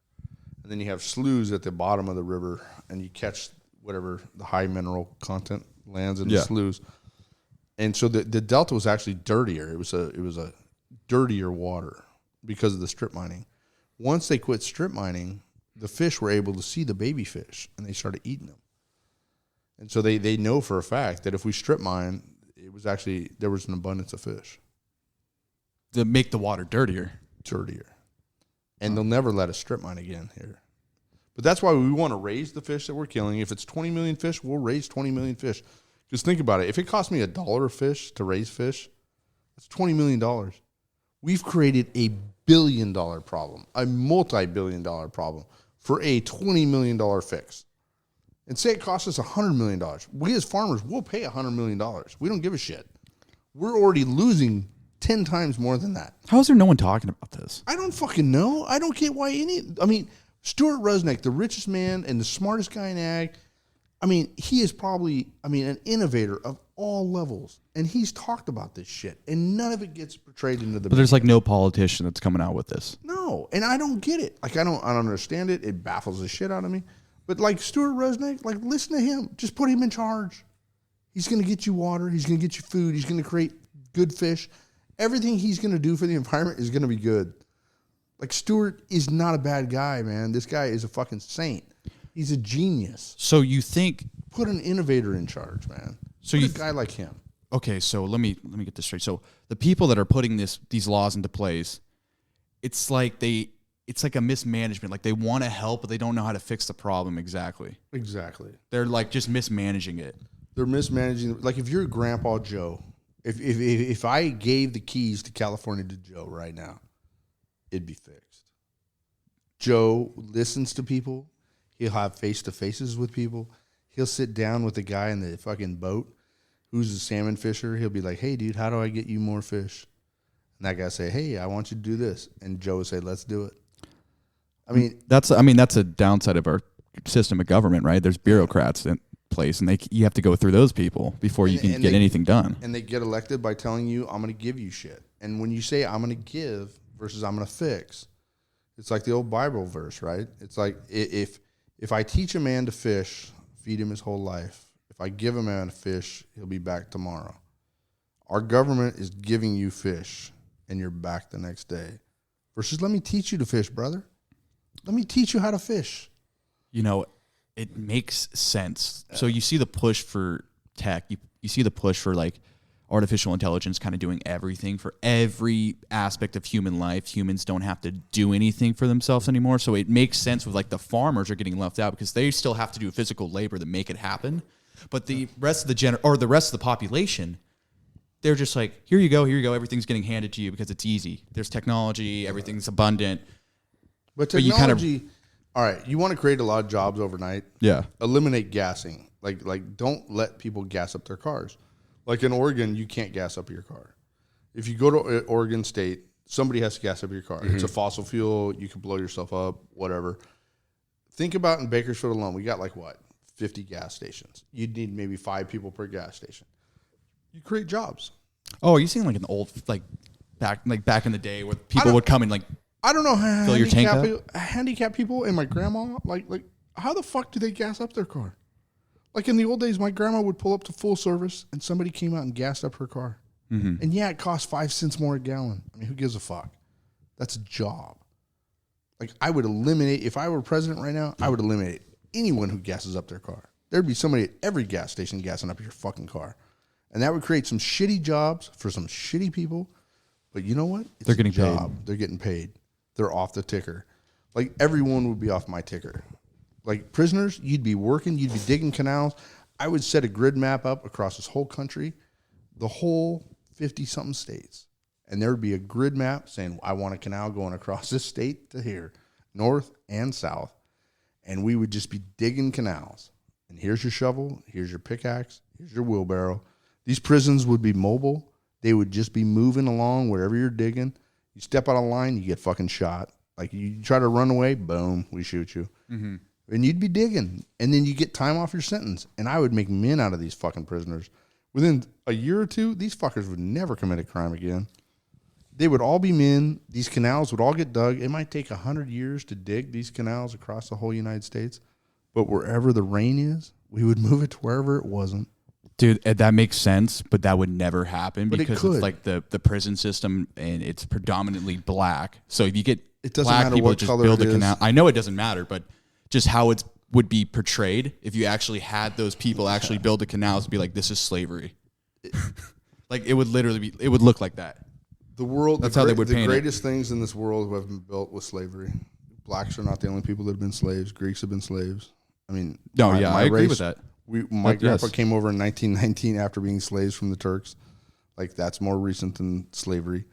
And then you have sloughs at the bottom of the river, and you catch whatever the high mineral content lands in the sloughs. And so the delta was actually dirtier. It was a dirtier water because of the strip mining. Once they quit strip mining, the fish were able to see the baby fish, and they started eating them. And so they know for a fact that if we strip mine, there was an abundance of fish. To make the water dirtier. And they'll never let us strip mine again here. But that's why we want to raise the fish that we're killing. If it's 20 million fish, we'll raise 20 million fish. Just think about it. If it costs me $1 a fish to raise fish, that's $20 million. We've created a $1 billion problem, a multi-billion dollar problem for a $20 million fix. And say it costs us $100 million. We as farmers will pay $100 million. We don't give a shit. We're already losing 10 times more than that. How is there no one talking about this? I don't fucking know. I don't get why Stuart Rusnick, the richest man and the smartest guy in ag, he is probably, an innovator of all levels. And he's talked about this shit. And none of it gets portrayed into the But there's no politician that's coming out with this. No. And I don't get it. I don't understand it. It baffles the shit out of me. But Stuart Rusnick, listen to him. Just put him in charge. He's going to get you water. He's going to get you food. He's going to create good fish. Everything he's going to do for the environment is going to be good. Stuart is not a bad guy, man. This guy is a fucking saint. He's a genius. So you think... Put an innovator in charge, man. So Put a guy like him. Okay, so let me get this straight. So the people that are putting these laws into place, it's like a mismanagement. They want to help, but they don't know how to fix the problem exactly. Exactly. They're just mismanaging it. They're mismanaging. If you're Grandpa Joe, if I gave the keys to California to Joe right now, it'd be fixed. Joe listens to people. He'll have face-to-faces with people. He'll sit down with the guy in the fucking boat who's a salmon fisher. He'll be like, hey, dude, how do I get you more fish? And that guy say, hey, I want you to do this. And Joe would say, let's do it. That's a downside of our system of government, right? There's bureaucrats in place, and you have to go through those people before you can get anything done. And they get elected by telling you, I'm going to give you shit. And when you say I'm going to give versus I'm going to fix, it's like the old Bible verse, right? It's like if I teach a man to fish, feed him his whole life. If I give a man a fish, he'll be back tomorrow. Our government is giving you fish, and you're back the next day. Versus, let me teach you to fish, brother. Let me teach you how to fish. It makes sense. So you see the push for tech. You see the push for artificial intelligence kind of doing everything for every aspect of human life. Humans don't have to do anything for themselves anymore. So it makes sense with the farmers are getting left out because they still have to do physical labor to make it happen. But the rest of the rest of the population, they're just here you go. Everything's getting handed to you because it's easy. There's technology. Everything's abundant. But technology, all right, you want to create a lot of jobs overnight. Yeah. Eliminate gassing. Don't let people gas up their cars. In Oregon, you can't gas up your car. If you go to Oregon State, somebody has to gas up your car. Mm-hmm. It's a fossil fuel. You can blow yourself up, whatever. Think about in Bakersfield alone, we got 50 gas stations. You'd need maybe 5 people per gas station. You create jobs. Oh, are you saying an old back in the day where people would come and I don't know how fill your tank up? Handicapped people and my grandma, how the fuck do they gas up their car? In the old days, my grandma would pull up to full service and somebody came out and gassed up her car. Mm-hmm. And it cost 5 cents more a gallon. Who gives a fuck? That's a job. I would eliminate, if I were president right now, I would eliminate anyone who gasses up their car. There'd be somebody at every gas station gassing up your fucking car. And that would create some shitty jobs for some shitty people. But you know what? They're getting paid. They're getting paid. They're off the ticker. Everyone would be off my ticker. Prisoners, you'd be working, you'd be digging canals. I would set a grid map up across this whole country, the whole 50-something states. And there would be a grid map saying, I want a canal going across this state to here, north and south. And we would just be digging canals. And here's your shovel, here's your pickaxe, here's your wheelbarrow. These prisons would be mobile. They would just be moving along wherever you're digging. You step out of line, you get fucking shot. You try to run away, boom, we shoot you. Mm-hmm. And you'd be digging. And then you get time off your sentence. And I would make men out of these fucking prisoners. Within a year or two, these fuckers would never commit a crime again. They would all be men. These canals would all get dug. It might take 100 years to dig these canals across the whole United States. But wherever the rain is, we would move it to wherever it wasn't. Dude, that makes sense, but that would never happen but because it's the prison system and it's predominantly black. So if you get it doesn't black matter people what just color build it a is. canal. I know it doesn't matter, but just how it would be portrayed if you actually had those people actually build the canals and be this is slavery. It would literally be, it would look like that. The world, that's how they would paint the greatest things in this world have been built with slavery. blacks are not the only people that have been slaves. Greeks have been slaves. I mean, I agree with that. My grandpa yes. came over in 1919 after being slaves from the Turks. Like, that's more recent than slavery.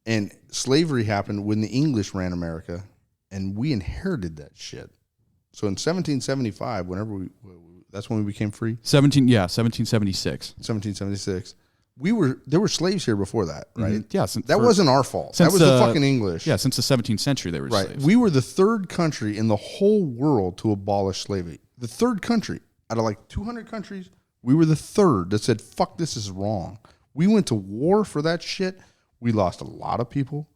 And slavery happened when the English ran America, and we inherited that shit. So in 1775, that's when we became free. 1776. 1776. There were slaves here before that, right? Mm-hmm. Yeah. That wasn't our fault. That was the fucking English. Yeah, since the 17th century they were Right. slaves. We were the third country in the whole world to abolish slavery. The third country out of like 200 countries, we were the third that said, fuck, this is wrong. We went to war for that shit. We lost a lot of people,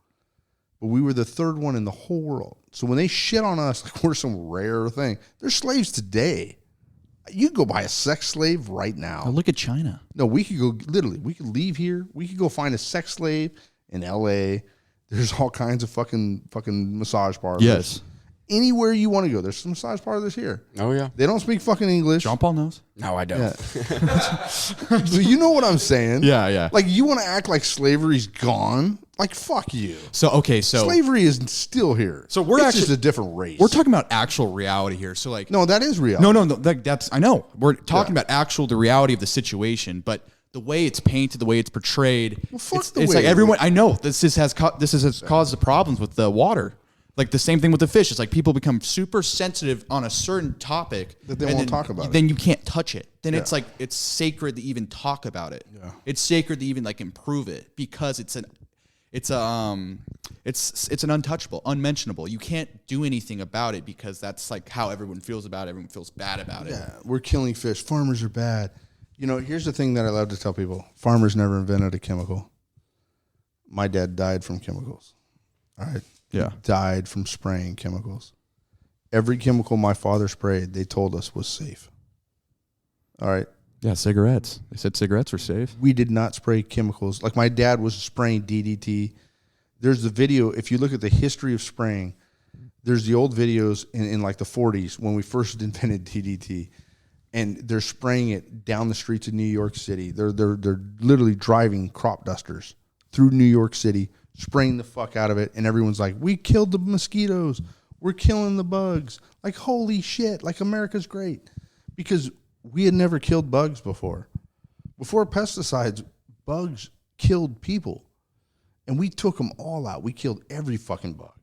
but we were the third one in the whole world. So when they shit on us like we're some rare thing, they're slaves today. You could go buy a sex slave right now. Now look at China. No, we could go, literally, we could leave here. We could go find a sex slave in LA. There's all kinds of fucking massage parlors. Yes. Anywhere you want to go, there's some massage parlors here. Oh, yeah. They don't speak fucking English. John Paul knows. No, I don't. Yeah. So you know what I'm saying? Yeah. Like, you want to act like slavery's gone? Like, fuck you. So Slavery is still here. So we're it's actually just a different race. we're talking about actual reality here. So like No, that is real. No, that's I know. We're talking about the reality of the situation, but the way it's painted, the way it's portrayed, fuck it's the like way- everyone. I know this has caused the problems with the water. Like the same thing with the fish. It's like people become super sensitive on a certain topic That they and won't then- talk about it. Then you can't touch it. Then it's Yeah. like it's sacred to even talk about it. Yeah. It's sacred to even like improve it because it's an untouchable, unmentionable. You can't do anything about it because that's like how everyone feels about it. Everyone feels bad about it. Yeah, we're killing fish. Farmers are bad. You know, here's the thing that I love to tell people. Farmers never invented a chemical. My dad died from chemicals. All right? Yeah. He died from spraying chemicals. Every chemical my father sprayed, they told us was safe. All right? Yeah, cigarettes. They said cigarettes were safe. We did not spray chemicals. Like, my dad was spraying DDT. There's the video. If you look at the history of spraying, there's the old videos in like the 40s when we first invented DDT. And they're spraying it down the streets of New York City. They're literally driving crop dusters through New York City, spraying the fuck out of it. And everyone's like, we killed the mosquitoes. We're killing the bugs. Like, holy shit. Like, America's great. Because we had never killed bugs before. Before pesticides, bugs killed people. And we took them all out. We killed every fucking bug.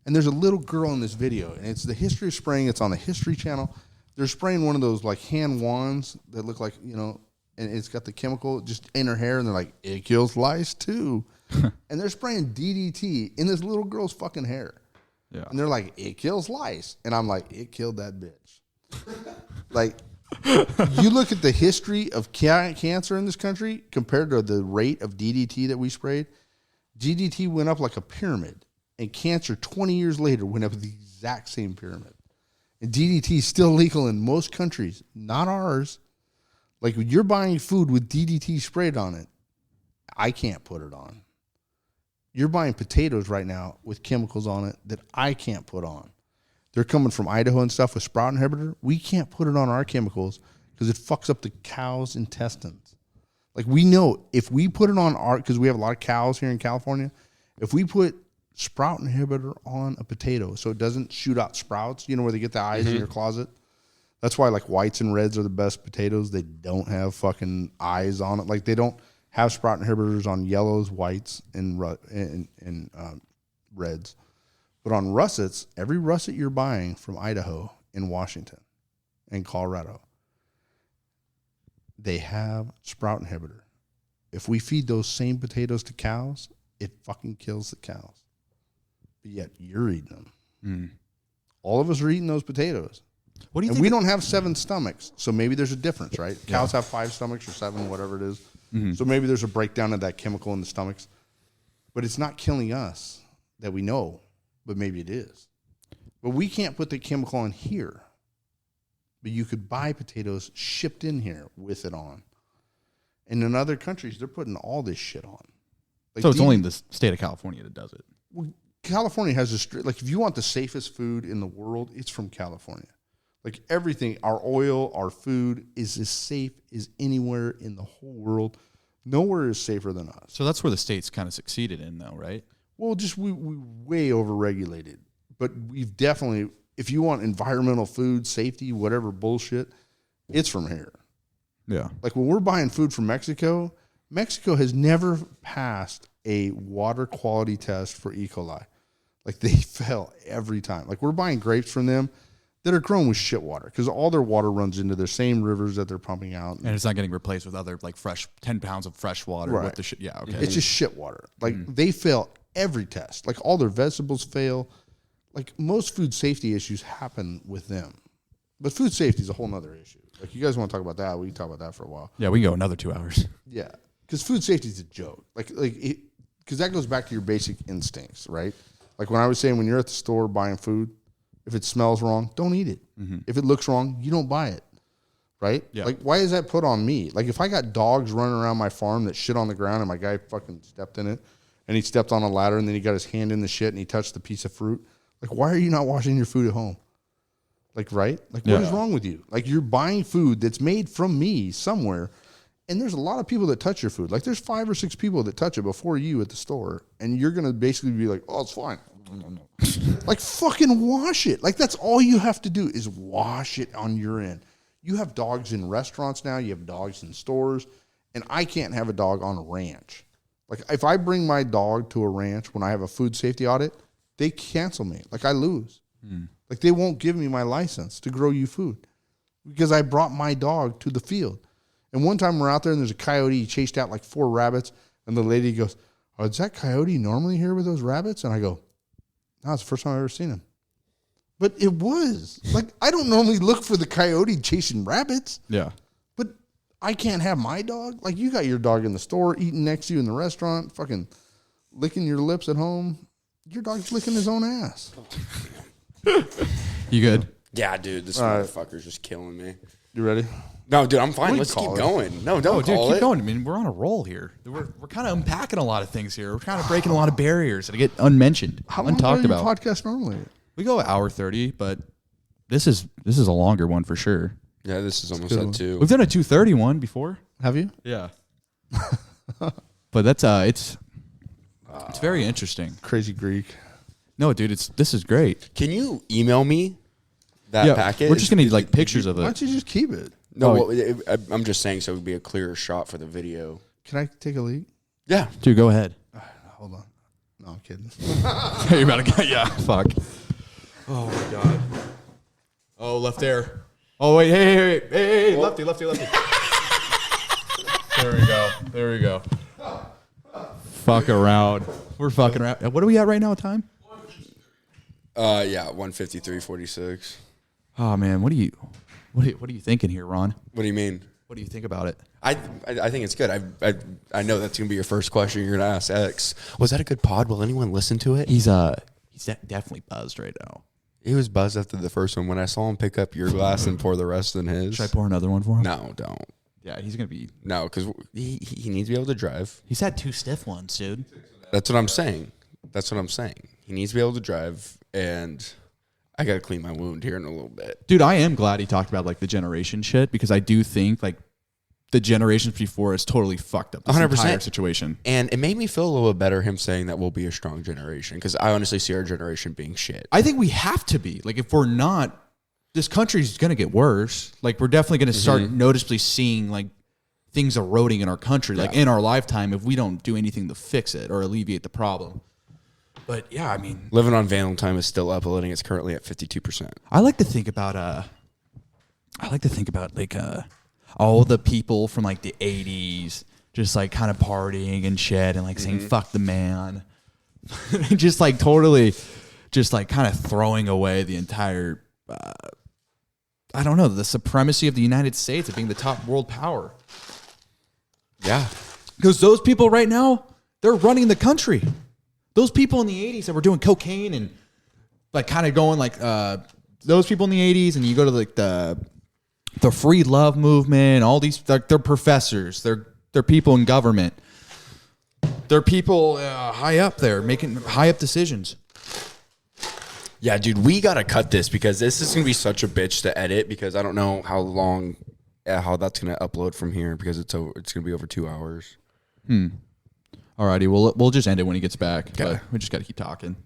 And there's a little girl in this video, and it's the history of spraying. It's on the History Channel. They're spraying one of those like hand wands that look like, you know, and it's got the chemical just in her hair, and they're like, it kills lice too. And they're spraying DDT in this little girl's fucking hair. Yeah. And they're like, it kills lice. And I'm like, it killed that bitch. Like, you look at the history of cancer in this country compared to the rate of DDT that we sprayed. DDT went up like a pyramid, and cancer 20 years later went up the exact same pyramid. And DDT is still legal in most countries, not ours. Like, when you're buying food with DDT sprayed on it, I can't put it on. You're buying potatoes right now with chemicals on it that I can't put on. They're coming from Idaho and stuff with sprout inhibitor. We can't put it on our chemicals because it fucks up the cow's intestines. Like, we know if we put it on our, because we have a lot of cows here in California, if we put sprout inhibitor on a potato so it doesn't shoot out sprouts, you know, where they get the eyes in your closet. That's why, like, whites and reds are the best potatoes. They don't have fucking eyes on it. Like, they don't have sprout inhibitors on yellows, whites, and reds. But on russets, every russet you're buying from Idaho and Washington and Colorado, they have sprout inhibitor. If we feed those same potatoes to cows, it fucking kills the cows. But yet you're eating them. Mm. All of us are eating those potatoes. What do you And think? we don't have 7 stomachs, so maybe there's a difference, right? Cows have 5 stomachs or 7, whatever it is. Mm-hmm. So maybe there's a breakdown of that chemical in the stomachs. But it's not killing us that we know, but maybe it is. But we can't put the chemical on here. But you could buy potatoes shipped in here with it on. And in other countries, they're putting all this shit on. Like, So it's only in the state of California that does it. well, California has a like, if you want the safest food in the world, it's from California. Like, everything, our oil, our food is as safe as anywhere in the whole world. Nowhere is safer than us. So that's where the state's kind of succeeded in, though, right? Well, just we way overregulated. But we've definitely, if you want environmental food, safety, whatever bullshit, it's from here. Yeah. Like when we're buying food from Mexico, Mexico has never passed a water quality test for E. coli. Like they fail every time. Like we're buying grapes from them that are grown with shit water because all their water runs into their same rivers that they're pumping out. And it's not getting replaced with other like fresh 10 pounds of fresh water. Right. With the shit. Yeah. Okay. It's just shit water. Like they fail every test. Like all their vegetables fail. Like most food safety issues happen with them. But food safety is a whole nother issue. Like you guys want to talk about that? We can talk about that for a while. Yeah, we can go another 2 hours. Yeah, because food safety is a joke. Because that goes back to your basic instincts, right? Like when I was saying, when you're at the store buying food, if it smells wrong, don't eat it. If it looks wrong, you don't buy it, right? Yeah. Like why is that put on me? Like if I got dogs running around my farm that shit on the ground and my guy fucking stepped in it and he stepped on a ladder and then he got his hand in the shit and he touched the piece of fruit, like why are you not washing your food at home? Like, right? Like, what is wrong with you? Like, you're buying food that's made from me somewhere, and there's a lot of people that touch your food. Like, there's 5 or 6 people that touch it before you at the store, and you're going to basically be like, oh, it's fine. Like, fucking wash it. Like, that's all you have to do is wash it on your end. You have dogs in restaurants now. You have dogs in stores, and I can't have a dog on a ranch. Like, if I bring my dog to a ranch when I have a food safety audit, they cancel me. Like, I lose. Like, they won't give me my license to grow you food because I brought my dog to the field. And one time we're out there and there's a coyote. He chased out like 4 rabbits. And the lady goes, oh, is that coyote normally here with those rabbits? And I go, no, it's the first time I've ever seen him. But it was. Like, I don't normally look for the coyote chasing rabbits. Yeah. But I can't have my dog. Like, you got your dog in the store, eating next to you in the restaurant, fucking licking your lips at home. Your dog's licking his own ass. You good? Yeah, dude, this motherfucker's just killing me. You ready? No, dude, I'm fine. We Let's keep call it. going. No, don't Dude, call keep it. going. I mean, we're on a roll here. We're kind of unpacking a lot of things here. We're kind of breaking a lot of barriers that get unmentioned, How long untalked do your about. podcast normally? We go hour 30, but this is a longer one for sure. Yeah, this is almost good at one. 2. We've done a 2:30 one before. Have you? Yeah. But that's it's very interesting. Crazy Greek. No, dude, this is great. Can you email me that packet? We're just gonna need like pictures of Why it. don't you just keep it? No, I'm just saying so it would be a clearer shot for the video. Can I take a leak? Yeah. Dude, go ahead. Hold on. No, I'm kidding. You about to get fuck. Oh my god. Oh, left air. Oh wait, hey, lefty. There we go. Fuck around. We're fucking around. What are we at right now? Time? Yeah, 153.46. Oh man, what are you thinking here, Ron? What do you mean? What do you think about it? I think it's good. I know that's gonna be your first question you're gonna ask X. Was that a good pod? Will anyone listen to it? He's definitely buzzed right now. He was buzzed after the first one. When I saw him pick up your glass and pour the rest in his. Should I pour another one for him? No, don't. Yeah, he's gonna be. No, because he needs to be able to drive. He's had 2 stiff ones, dude. That's what I'm saying. He needs to be able to drive, and I got to clean my wound here in a little bit. Dude, I am glad he talked about like the generation shit because I do think like the generations before is totally fucked up. This 100%. entire situation. And it made me feel a little bit better him saying that we'll be a strong generation because I honestly see our generation being shit. I think we have to be. Like if we're not, this country's gonna get worse. Like we're definitely gonna start noticeably seeing like things eroding in our country, like in our lifetime, if we don't do anything to fix it or alleviate the problem. But yeah, I mean, Living on Valentine is still uploading. It's currently at 52%. I like to think about like all the people from like the 80s just like kind of partying and shit and like saying fuck the man. Just like totally just like kind of throwing away the entire I don't know, the supremacy of the United States of being the top world power. Yeah. Because those people right now, they're running the country. Those people in the 80s that were doing cocaine and like kind of going like those people in the 80s, and you go to like the free love movement, all these they're professors, they're people in government. They're people high up there making high up decisions. Yeah, dude, we got to cut this because this is going to be such a bitch to edit because I don't know how long, how that's going to upload from here because it's going to be over 2 hours. Alrighty, we'll just end it when he gets back. Okay. But we just got to keep talking.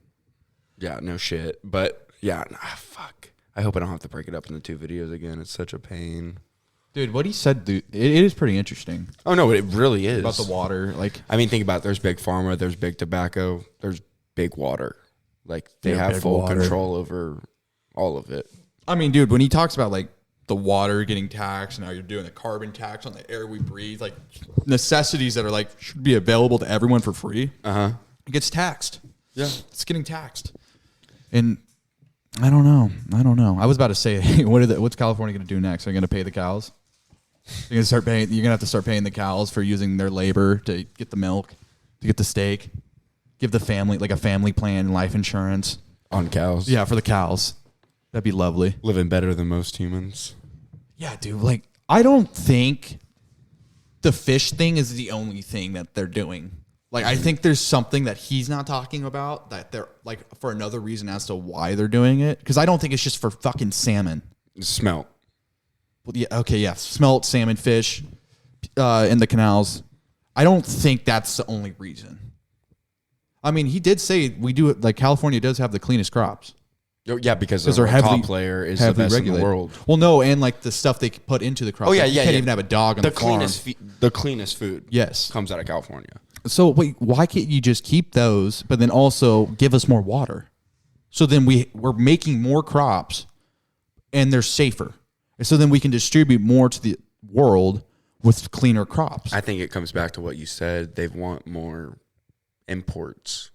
Yeah, no shit. But yeah, fuck. I hope I don't have to break it up into 2 videos again. It's such a pain. Dude, what he said, dude, it is pretty interesting. Oh no, it really is. About the water. Like, I mean, think about it. There's big pharma, there's big tobacco, there's big water. Like they have big full water. control over all of it. I mean, dude, when he talks about like the water getting taxed, and now you're doing the carbon tax on the air we breathe, like necessities that are like should be available to everyone for free. It gets taxed. Yeah. It's getting taxed. And I don't know. I was about to say, hey, what's California going to do next? Are they going to pay the cows? You're going to have to start paying the cows for using their labor to get the milk, to get the steak, give the family like a family plan, life insurance On cows. Yeah, for the cows. That'd be lovely. Living better than most humans. Yeah, dude. Like, I don't think the fish thing is the only thing that they're doing. Like, I think there's something that he's not talking about that they're like for another reason as to why they're doing it. Because I don't think it's just for fucking salmon. Smelt. Well, yeah, okay, yeah, smelt salmon, fish in the canals. I don't think that's the only reason. I mean, he did say we do it. Like California does have the cleanest crops. Oh, yeah, because They're heavily, top layer is the best in the world. Well, no, and like the stuff they put into the crops. Oh yeah, like, yeah. You can't yeah. even have a dog on the farm. The cleanest food. Yes, comes out of California. So wait, why can't you just keep those, but then also give us more water? So then we're making more crops, and they're safer. And so then we can distribute more to the world with cleaner crops. I think it comes back to what you said. They want more imports.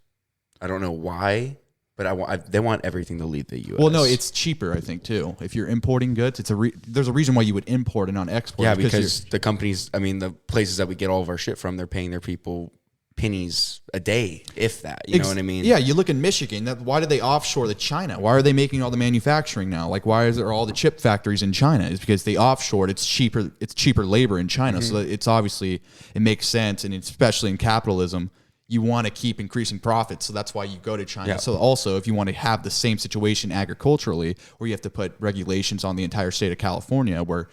I don't know why, but they want everything to leave the U.S. Well, no, it's cheaper, I think, too. If you're importing goods, there's a reason why you would import and not export. Yeah, because the companies, I mean, the places that we get all of our shit from, they're paying their people pennies a day, if that. You know what I mean? Yeah, you look in Michigan. Why did they offshore to China? Why are they making all the manufacturing now? Like, why is there all the chip factories in China? It's because they offshored. It's cheaper labor in China. So it's obviously, it makes sense, and especially in capitalism, you want to keep increasing profits. So that's why you go to China. Yeah. So also, if you want to have the same situation agriculturally, where you have to put regulations on the entire state of California, where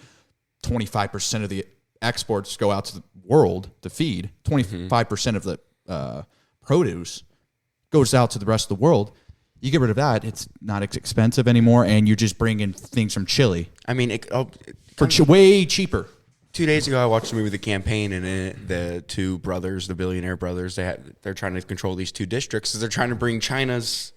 25% of the exports go out to the world to feed, 25% of the produce goes out to the rest of the world. You get rid of that, it's not as expensive anymore, and you're just bringing things from Chile. I mean, way cheaper. 2 days ago, I watched the movie The Campaign, and in it, the two brothers, the billionaire brothers, they're trying to control these 2 districts. So they're trying to bring China's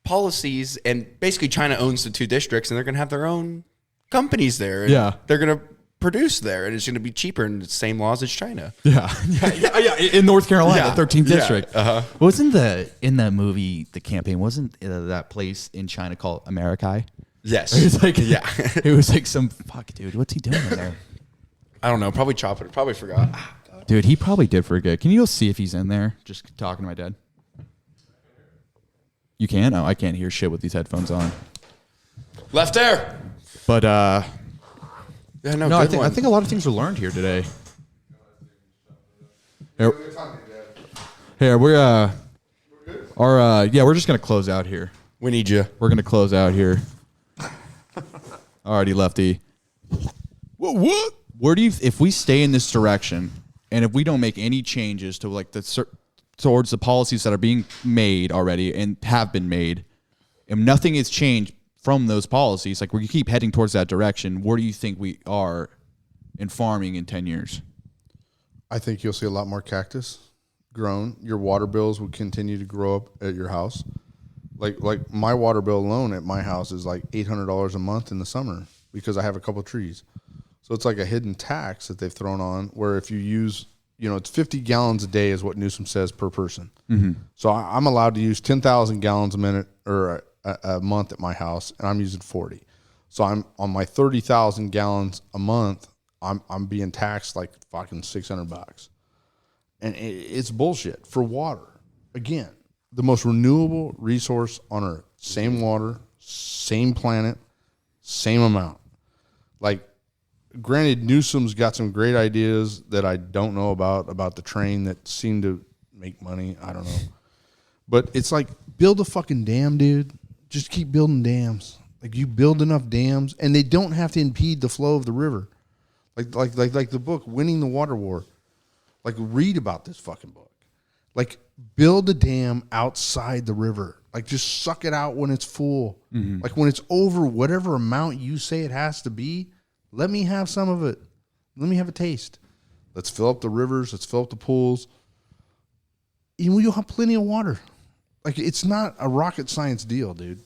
policies, and basically China owns the 2 districts, and they're going to have their own companies there. And Yeah. They're going to produce there, and it's going to be cheaper, and the same laws as China. Yeah. In North Carolina, Yeah. 13th Yeah. district. Wasn't in the movie The Campaign, wasn't that place in China called Amerikai? Yes. It was like, yeah. It was like some, fuck, dude, what's he doing in there? I don't know. Probably chop it. Probably forgot. Dude, he probably did forget. Can you go see if he's in there? Just talking to my dad. You can? Oh, I can't hear shit with these headphones on. Leftare. But Yeah, no, I think a lot of things were learned here today. Here we're we're just gonna close out here. we need you. We're gonna close out here. Alrighty, Lefty. What? Where do you, if we stay in this direction, and if we don't make any changes to like towards the policies that are being made already and have been made, and nothing has changed from those policies, like we keep heading towards that direction, where do you think we are in farming in 10 years? I think you'll see a lot more cactus grown. Your water bills will continue to grow up at your house. Like my water bill alone at my house is like $800 a month in the summer because I have a couple of trees. So it's like a hidden tax that they've thrown on where if you use, it's 50 gallons a day is what Newsom says per person. Mm-hmm. So I'm allowed to use 10,000 gallons a minute or a month at my house, and I'm using 40. So I'm on my 30,000 gallons a month. I'm being taxed like fucking $600, and it's bullshit for water. Again, the most renewable resource on Earth. Same water, same planet, same amount. Like, granted, Newsom's got some great ideas that I don't know about the train that seem to make money. I don't know. But it's like, build a fucking dam, dude. Just keep building dams. Like, you build enough dams, and they don't have to impede the flow of the river. Like the book, Winning the Water War. Like, read about this fucking book. Like, build a dam outside the river. Like, just suck it out when it's full. Like, when it's over whatever amount you say it has to be, let me have some of it. Let me have a taste. Let's fill up the rivers. Let's fill up the pools. You'll have plenty of water. Like, it's not a rocket science deal, dude.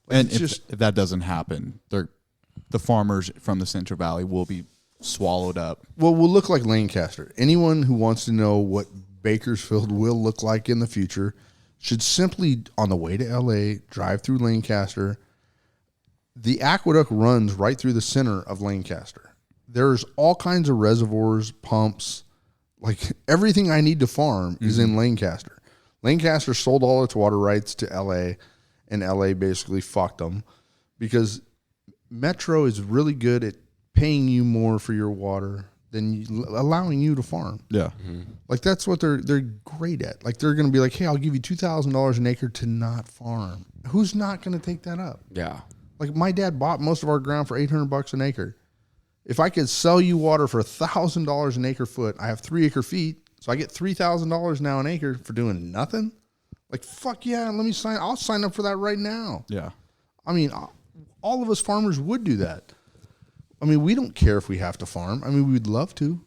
Like, And if that doesn't happen, the farmers from the Central Valley will be swallowed up. Well, we'll look like Lancaster. Anyone who wants to know what Bakersfield will look like in the future should simply, on the way to LA, drive through Lancaster. The aqueduct runs right through the center of Lancaster. There's all kinds of reservoirs, pumps, like everything I need to farm is in Lancaster. Lancaster sold all its water rights to LA, and LA basically fucked them because Metro is really good at paying you more for your water than allowing you to farm. Yeah. Like, that's what they're great at. Like, they're going to be like, hey, I'll give you $2,000 an acre to not farm. Who's not going to take that up? Yeah. Like, my dad bought most of our ground for $800 an acre. If I could sell you water for $1,000 an acre foot, I have 3 acre feet, so I get $3,000 now an acre for doing nothing. Like, fuck yeah, I'll sign up for that right now. Yeah. I mean, all of us farmers would do that. I mean, we don't care if we have to farm. I mean, we'd love to.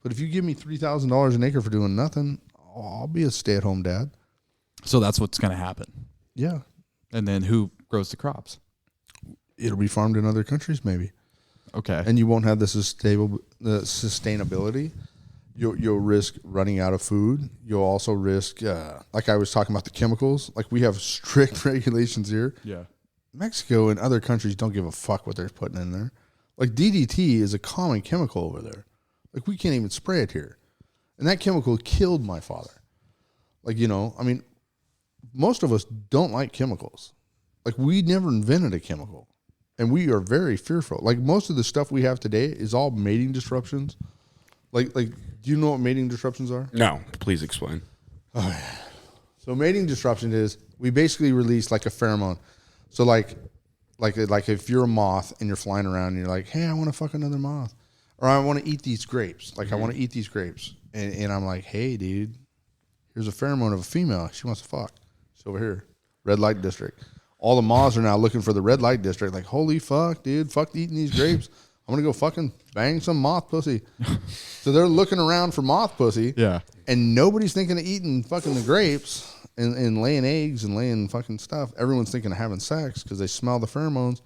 But if you give me $3,000 an acre for doing nothing, I'll be a stay-at-home dad. So that's what's going to happen. Yeah. And then who grows the crops? It'll be farmed in other countries maybe. Okay. And you won't have the sustainability. You'll risk running out of food. You'll also risk, like I was talking about the chemicals. Like, we have strict regulations here. Yeah. Mexico and other countries don't give a fuck what they're putting in there. Like, DDT is a common chemical over there. Like, we can't even spray it here. And that chemical killed my father. Like, I mean, most of us don't like chemicals. Like, we never invented a chemical. And we are very fearful. Like, most of the stuff we have today is all mating disruptions. Like, do you know what mating disruptions are? No, please explain. So mating disruption is we basically release like a pheromone. So like if you're a moth and you're flying around and you're like, hey, I want to fuck another moth, or I want to eat these grapes. Like, I want to eat these grapes, and I'm like, hey, dude, here's a pheromone of a female. She wants to fuck. She's over here, red light district. All the moths are now looking for the red light district. Like, holy fuck, dude, fuck eating these grapes. I'm gonna go fucking bang some moth pussy. So they're looking around for moth pussy. Yeah. And nobody's thinking of eating fucking the grapes and laying eggs and laying fucking stuff. Everyone's thinking of having sex because they smell the pheromones.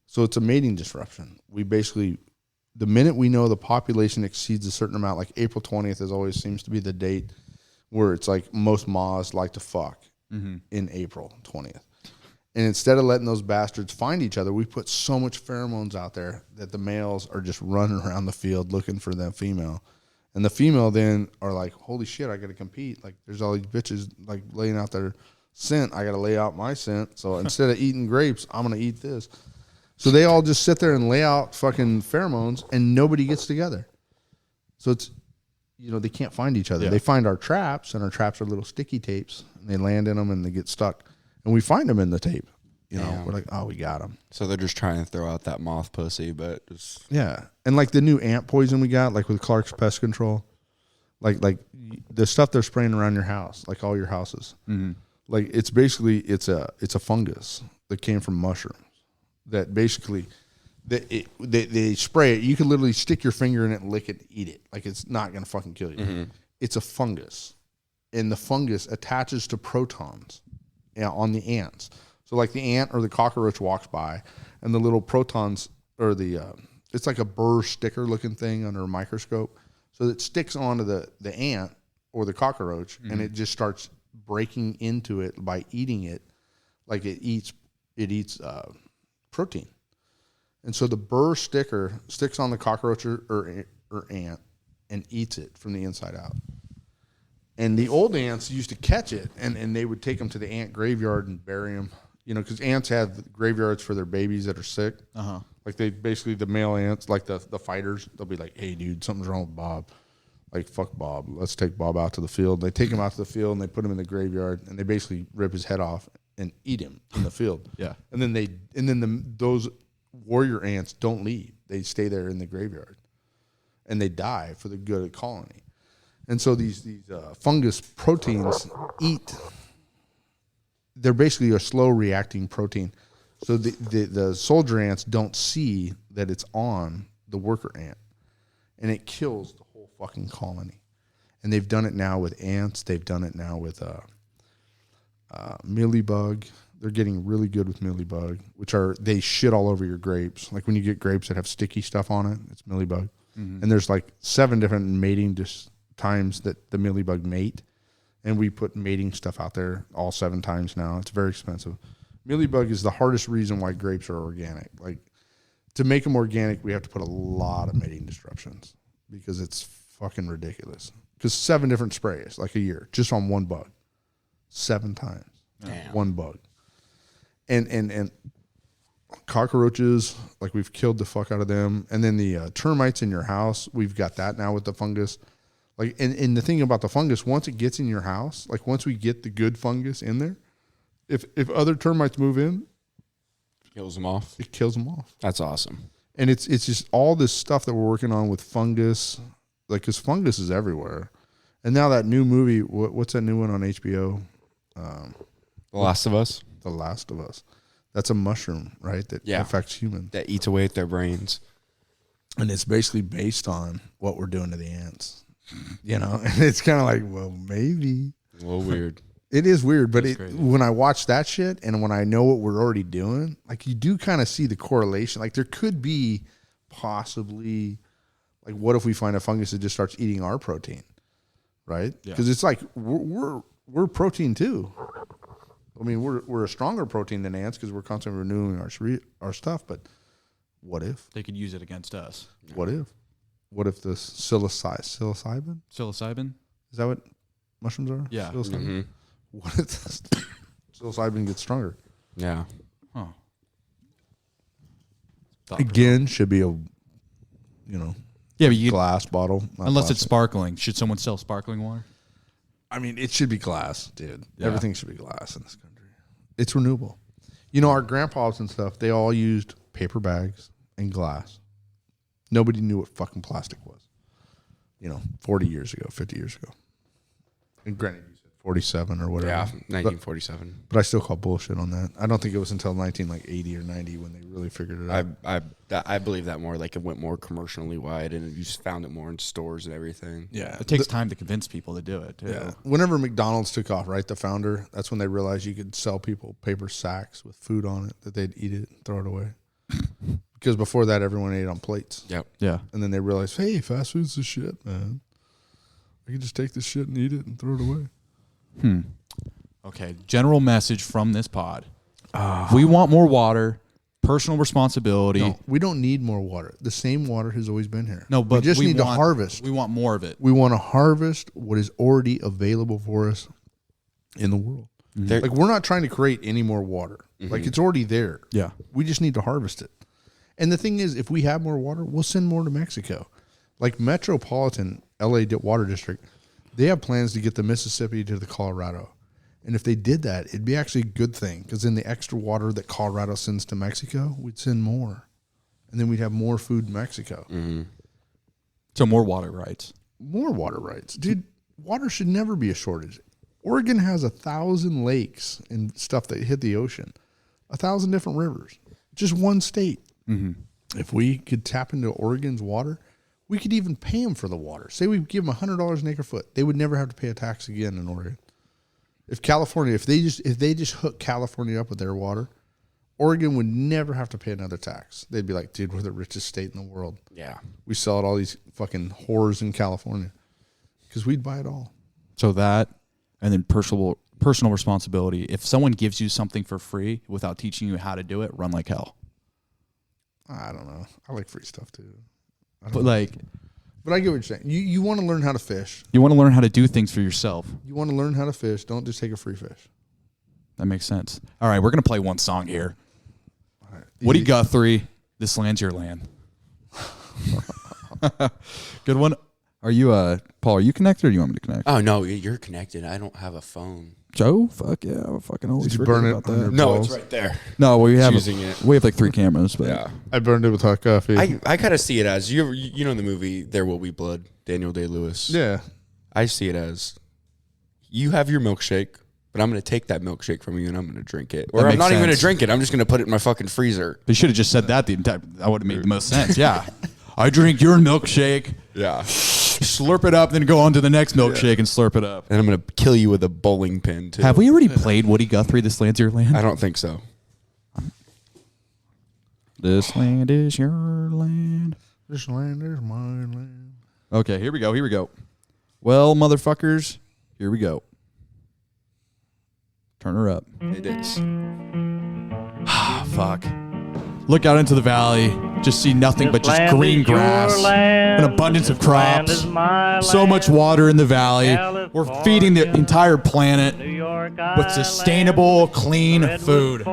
So it's a mating disruption. We basically, the minute we know the population exceeds a certain amount, like April 20th is always seems to be the date where it's like most moths like to fuck in April 20th. And instead of letting those bastards find each other, we put so much pheromones out there that the males are just running around the field looking for that female. And the female then are like, holy shit, I got to compete. Like, there's all these bitches like laying out their scent. I got to lay out my scent. So instead of eating grapes, I'm going to eat this. So they all just sit there and lay out fucking pheromones and nobody gets together. So it's, they can't find each other. Yeah. They find our traps, and our traps are little sticky tapes, and they land in them and they get stuck. And we find them in the tape. We're like, oh, we got them. So they're just trying to throw out that moth pussy, but just Yeah. And like the new ant poison we got, like with Clark's Pest Control, like the stuff they're spraying around your house, like all your houses. Mm-hmm. Like, it's basically, it's a fungus that came from mushrooms that basically they spray it. You can literally stick your finger in it and lick it and eat it. Like, it's not going to fucking kill you. Mm-hmm. It's a fungus. And the fungus attaches to protons on the ants. So like the ant or the cockroach walks by, and the little protons, or it's like a burr sticker looking thing under a microscope. So it sticks onto the ant or the cockroach, and it just starts breaking into it by eating it, like it eats protein. And so the burr sticker sticks on the cockroach or ant and eats it from the inside out. And the old ants used to catch it, and they would take them to the ant graveyard and bury them. Because ants have graveyards for their babies that are sick. Uh-huh. Like, they basically, the male ants, like the fighters, they'll be like, hey, dude, something's wrong with Bob. Like, fuck Bob. Let's take Bob out to the field. They take him out to the field, and they put him in the graveyard, and they basically rip his head off and eat him in the field. Yeah. And then those warrior ants don't leave. They stay there in the graveyard, and they die for the good of the colony. And so these fungus proteins they're basically a slow reacting protein. So the soldier ants don't see that it's on the worker ant, and it kills the whole fucking colony. And they've done it now with ants. They've done it now with mealybug. They're getting really good with mealybug, they shit all over your grapes. Like when you get grapes that have sticky stuff on it, it's mealybug. Mm-hmm. And there's like 7 different mating times that the mealybug mate. And we put mating stuff out there all 7 times now. It's very expensive. Mealybug is the hardest reason why grapes are organic. Like, to make them organic, we have to put a lot of mating disruptions because it's fucking ridiculous. Because 7 different sprays, like a year, just on one bug. 7 times. Damn. One bug. And cockroaches, like we've killed the fuck out of them. And then the termites in your house, we've got that now with the fungus. Like, and the thing about the fungus, once it gets in your house, like once we get the good fungus in there, if other termites move in, Kills them off. it kills them off. That's awesome. And it's just all this stuff that we're working on with fungus, like, because fungus is everywhere. And now that new movie, what's that new one on HBO? The Last of Us. The Last of Us. That's a mushroom, right? That affects humans. That eats away at their brains. And it's basically based on what we're doing to the ants. You know, and it's kind of like, well, maybe. A little weird. It is weird, but when I watch that shit and when I know what we're already doing, like, you do kind of see the correlation. Like, there could be possibly, like, what if we find a fungus that just starts eating our protein, right? Because it's like we're protein too. I mean, we're a stronger protein than ants because we're constantly renewing our stuff. But what if They could use it against us. What if? What if the psilocybin? Psilocybin? Is that what mushrooms are? Yeah. Psilocybin? Mm-hmm. What if the psilocybin gets stronger? Yeah. Huh. Again, should be a, Yeah, but you glass bottle. not unless it's plastic. sparkling. Should someone sell sparkling water? I mean, it should be glass, dude. Yeah. Everything should be glass in this country. It's renewable. You know, our grandpas and stuff, they all used paper bags and glass. Nobody knew what fucking plastic was. 40 years ago, 50 years ago. And granted, you said 47 or whatever. Yeah. 1947. But I still call bullshit on that. I don't think it was until 1980 or 90 when they really figured it out. I believe that more. Like, it went more commercially wide, and you just found it more in stores and everything. Yeah. It takes time to convince people to do it, too. Yeah. Whenever McDonald's took off, right, the founder, that's when they realized you could sell people paper sacks with food on it, that they'd eat it and throw it away. Because before that, everyone ate on plates. Yep. Yeah. And then they realized, hey, fast food's the shit, man. I can just take this shit and eat it and throw it away. Okay. General message from this pod. We want more water, personal responsibility. No, we don't need more water. The same water has always been here. No, but we just need to harvest. We want more of it. We want to harvest what is already available for us in the world. There- Like, we're not trying to create any more water. Like, it's already there. Yeah. We just need to harvest it. And the thing is, if we have more water, we'll send more to Mexico. Like Metropolitan LA Water District, they have plans to get the Mississippi to the Colorado. And if they did that, it'd be actually a good thing, because then the extra water that Colorado sends to Mexico, we'd send more. And then we'd have more food in Mexico. So more water rights. More water rights. Dude, water should never be a shortage. Oregon has 1,000 lakes and stuff that hit the ocean. 1,000 different rivers. Just one state. If we could tap into Oregon's water, we could even pay them for the water. Say we give them $100 an acre foot, they would never have to pay a tax again in Oregon. If they just hook California up with their water, Oregon would never have to pay another tax. They'd be like, dude, we're the richest state in the world. Yeah. We sell it all these fucking whores in California because we'd buy it all. So that, and then personal responsibility. If someone gives you something for free without teaching you how to do it, run like hell. I don't know. I like free stuff too. But like, But I get what you're saying. You want to learn how to fish. you want to learn how to do things for yourself. You want to learn how to fish. Don't just take a free fish. That makes sense. All right, we're gonna play one song here. All right. Woody Guthrie, "This Land's Your Land." Good one. Are you Paul? Are you connected, or do you want me to connect? Oh no, you're connected. I don't have a phone. Joe, fuck yeah, I fucking always Did you forget burn it about on that. your No, balls? it's right there. No, we have Choosing it. we have like 3 cameras, but Yeah. I burned it with hot coffee. I kind of see it as you know in the movie There Will Be Blood, Daniel Day-Lewis. yeah. I see it as you have your milkshake, but I'm going to take that milkshake from you and I'm going to drink it. Or I'm not even going to drink it. I'm just going to put it in my fucking freezer. You should have just said that the entire. That would have made the most sense. Yeah. I drink your milkshake. Yeah. Slurp it up, then go on to the next milkshake and slurp it up. And I'm going to kill you with a bowling pin, too. Have we already played Woody Guthrie, This Land's Your Land? I don't think so. This land is your land. This land is my land. Okay, here we go. Well, motherfuckers, here we go. Turn her up. It is. Fuck. Look out into the valley. Just see nothing but just green grass. An abundance of crops. So much water in the valley. We're feeding the entire planet with sustainable, clean food.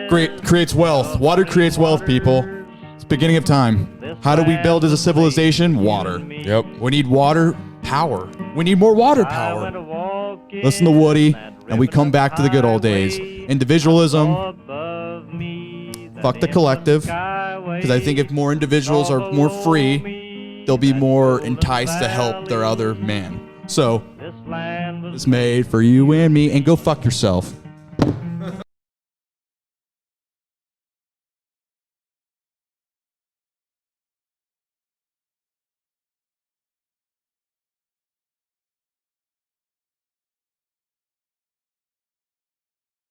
Great, creates wealth. Water creates wealth, people. It's the beginning of time. How do we build as a civilization? Water. Yep. We need water power. We need more water power. Listen to Woody, and we come back to the good old days. Individualism. Fuck the collective. Because I think if more individuals are more free, they'll be more enticed to help their other man. So, it's made for you and me, and go fuck yourself.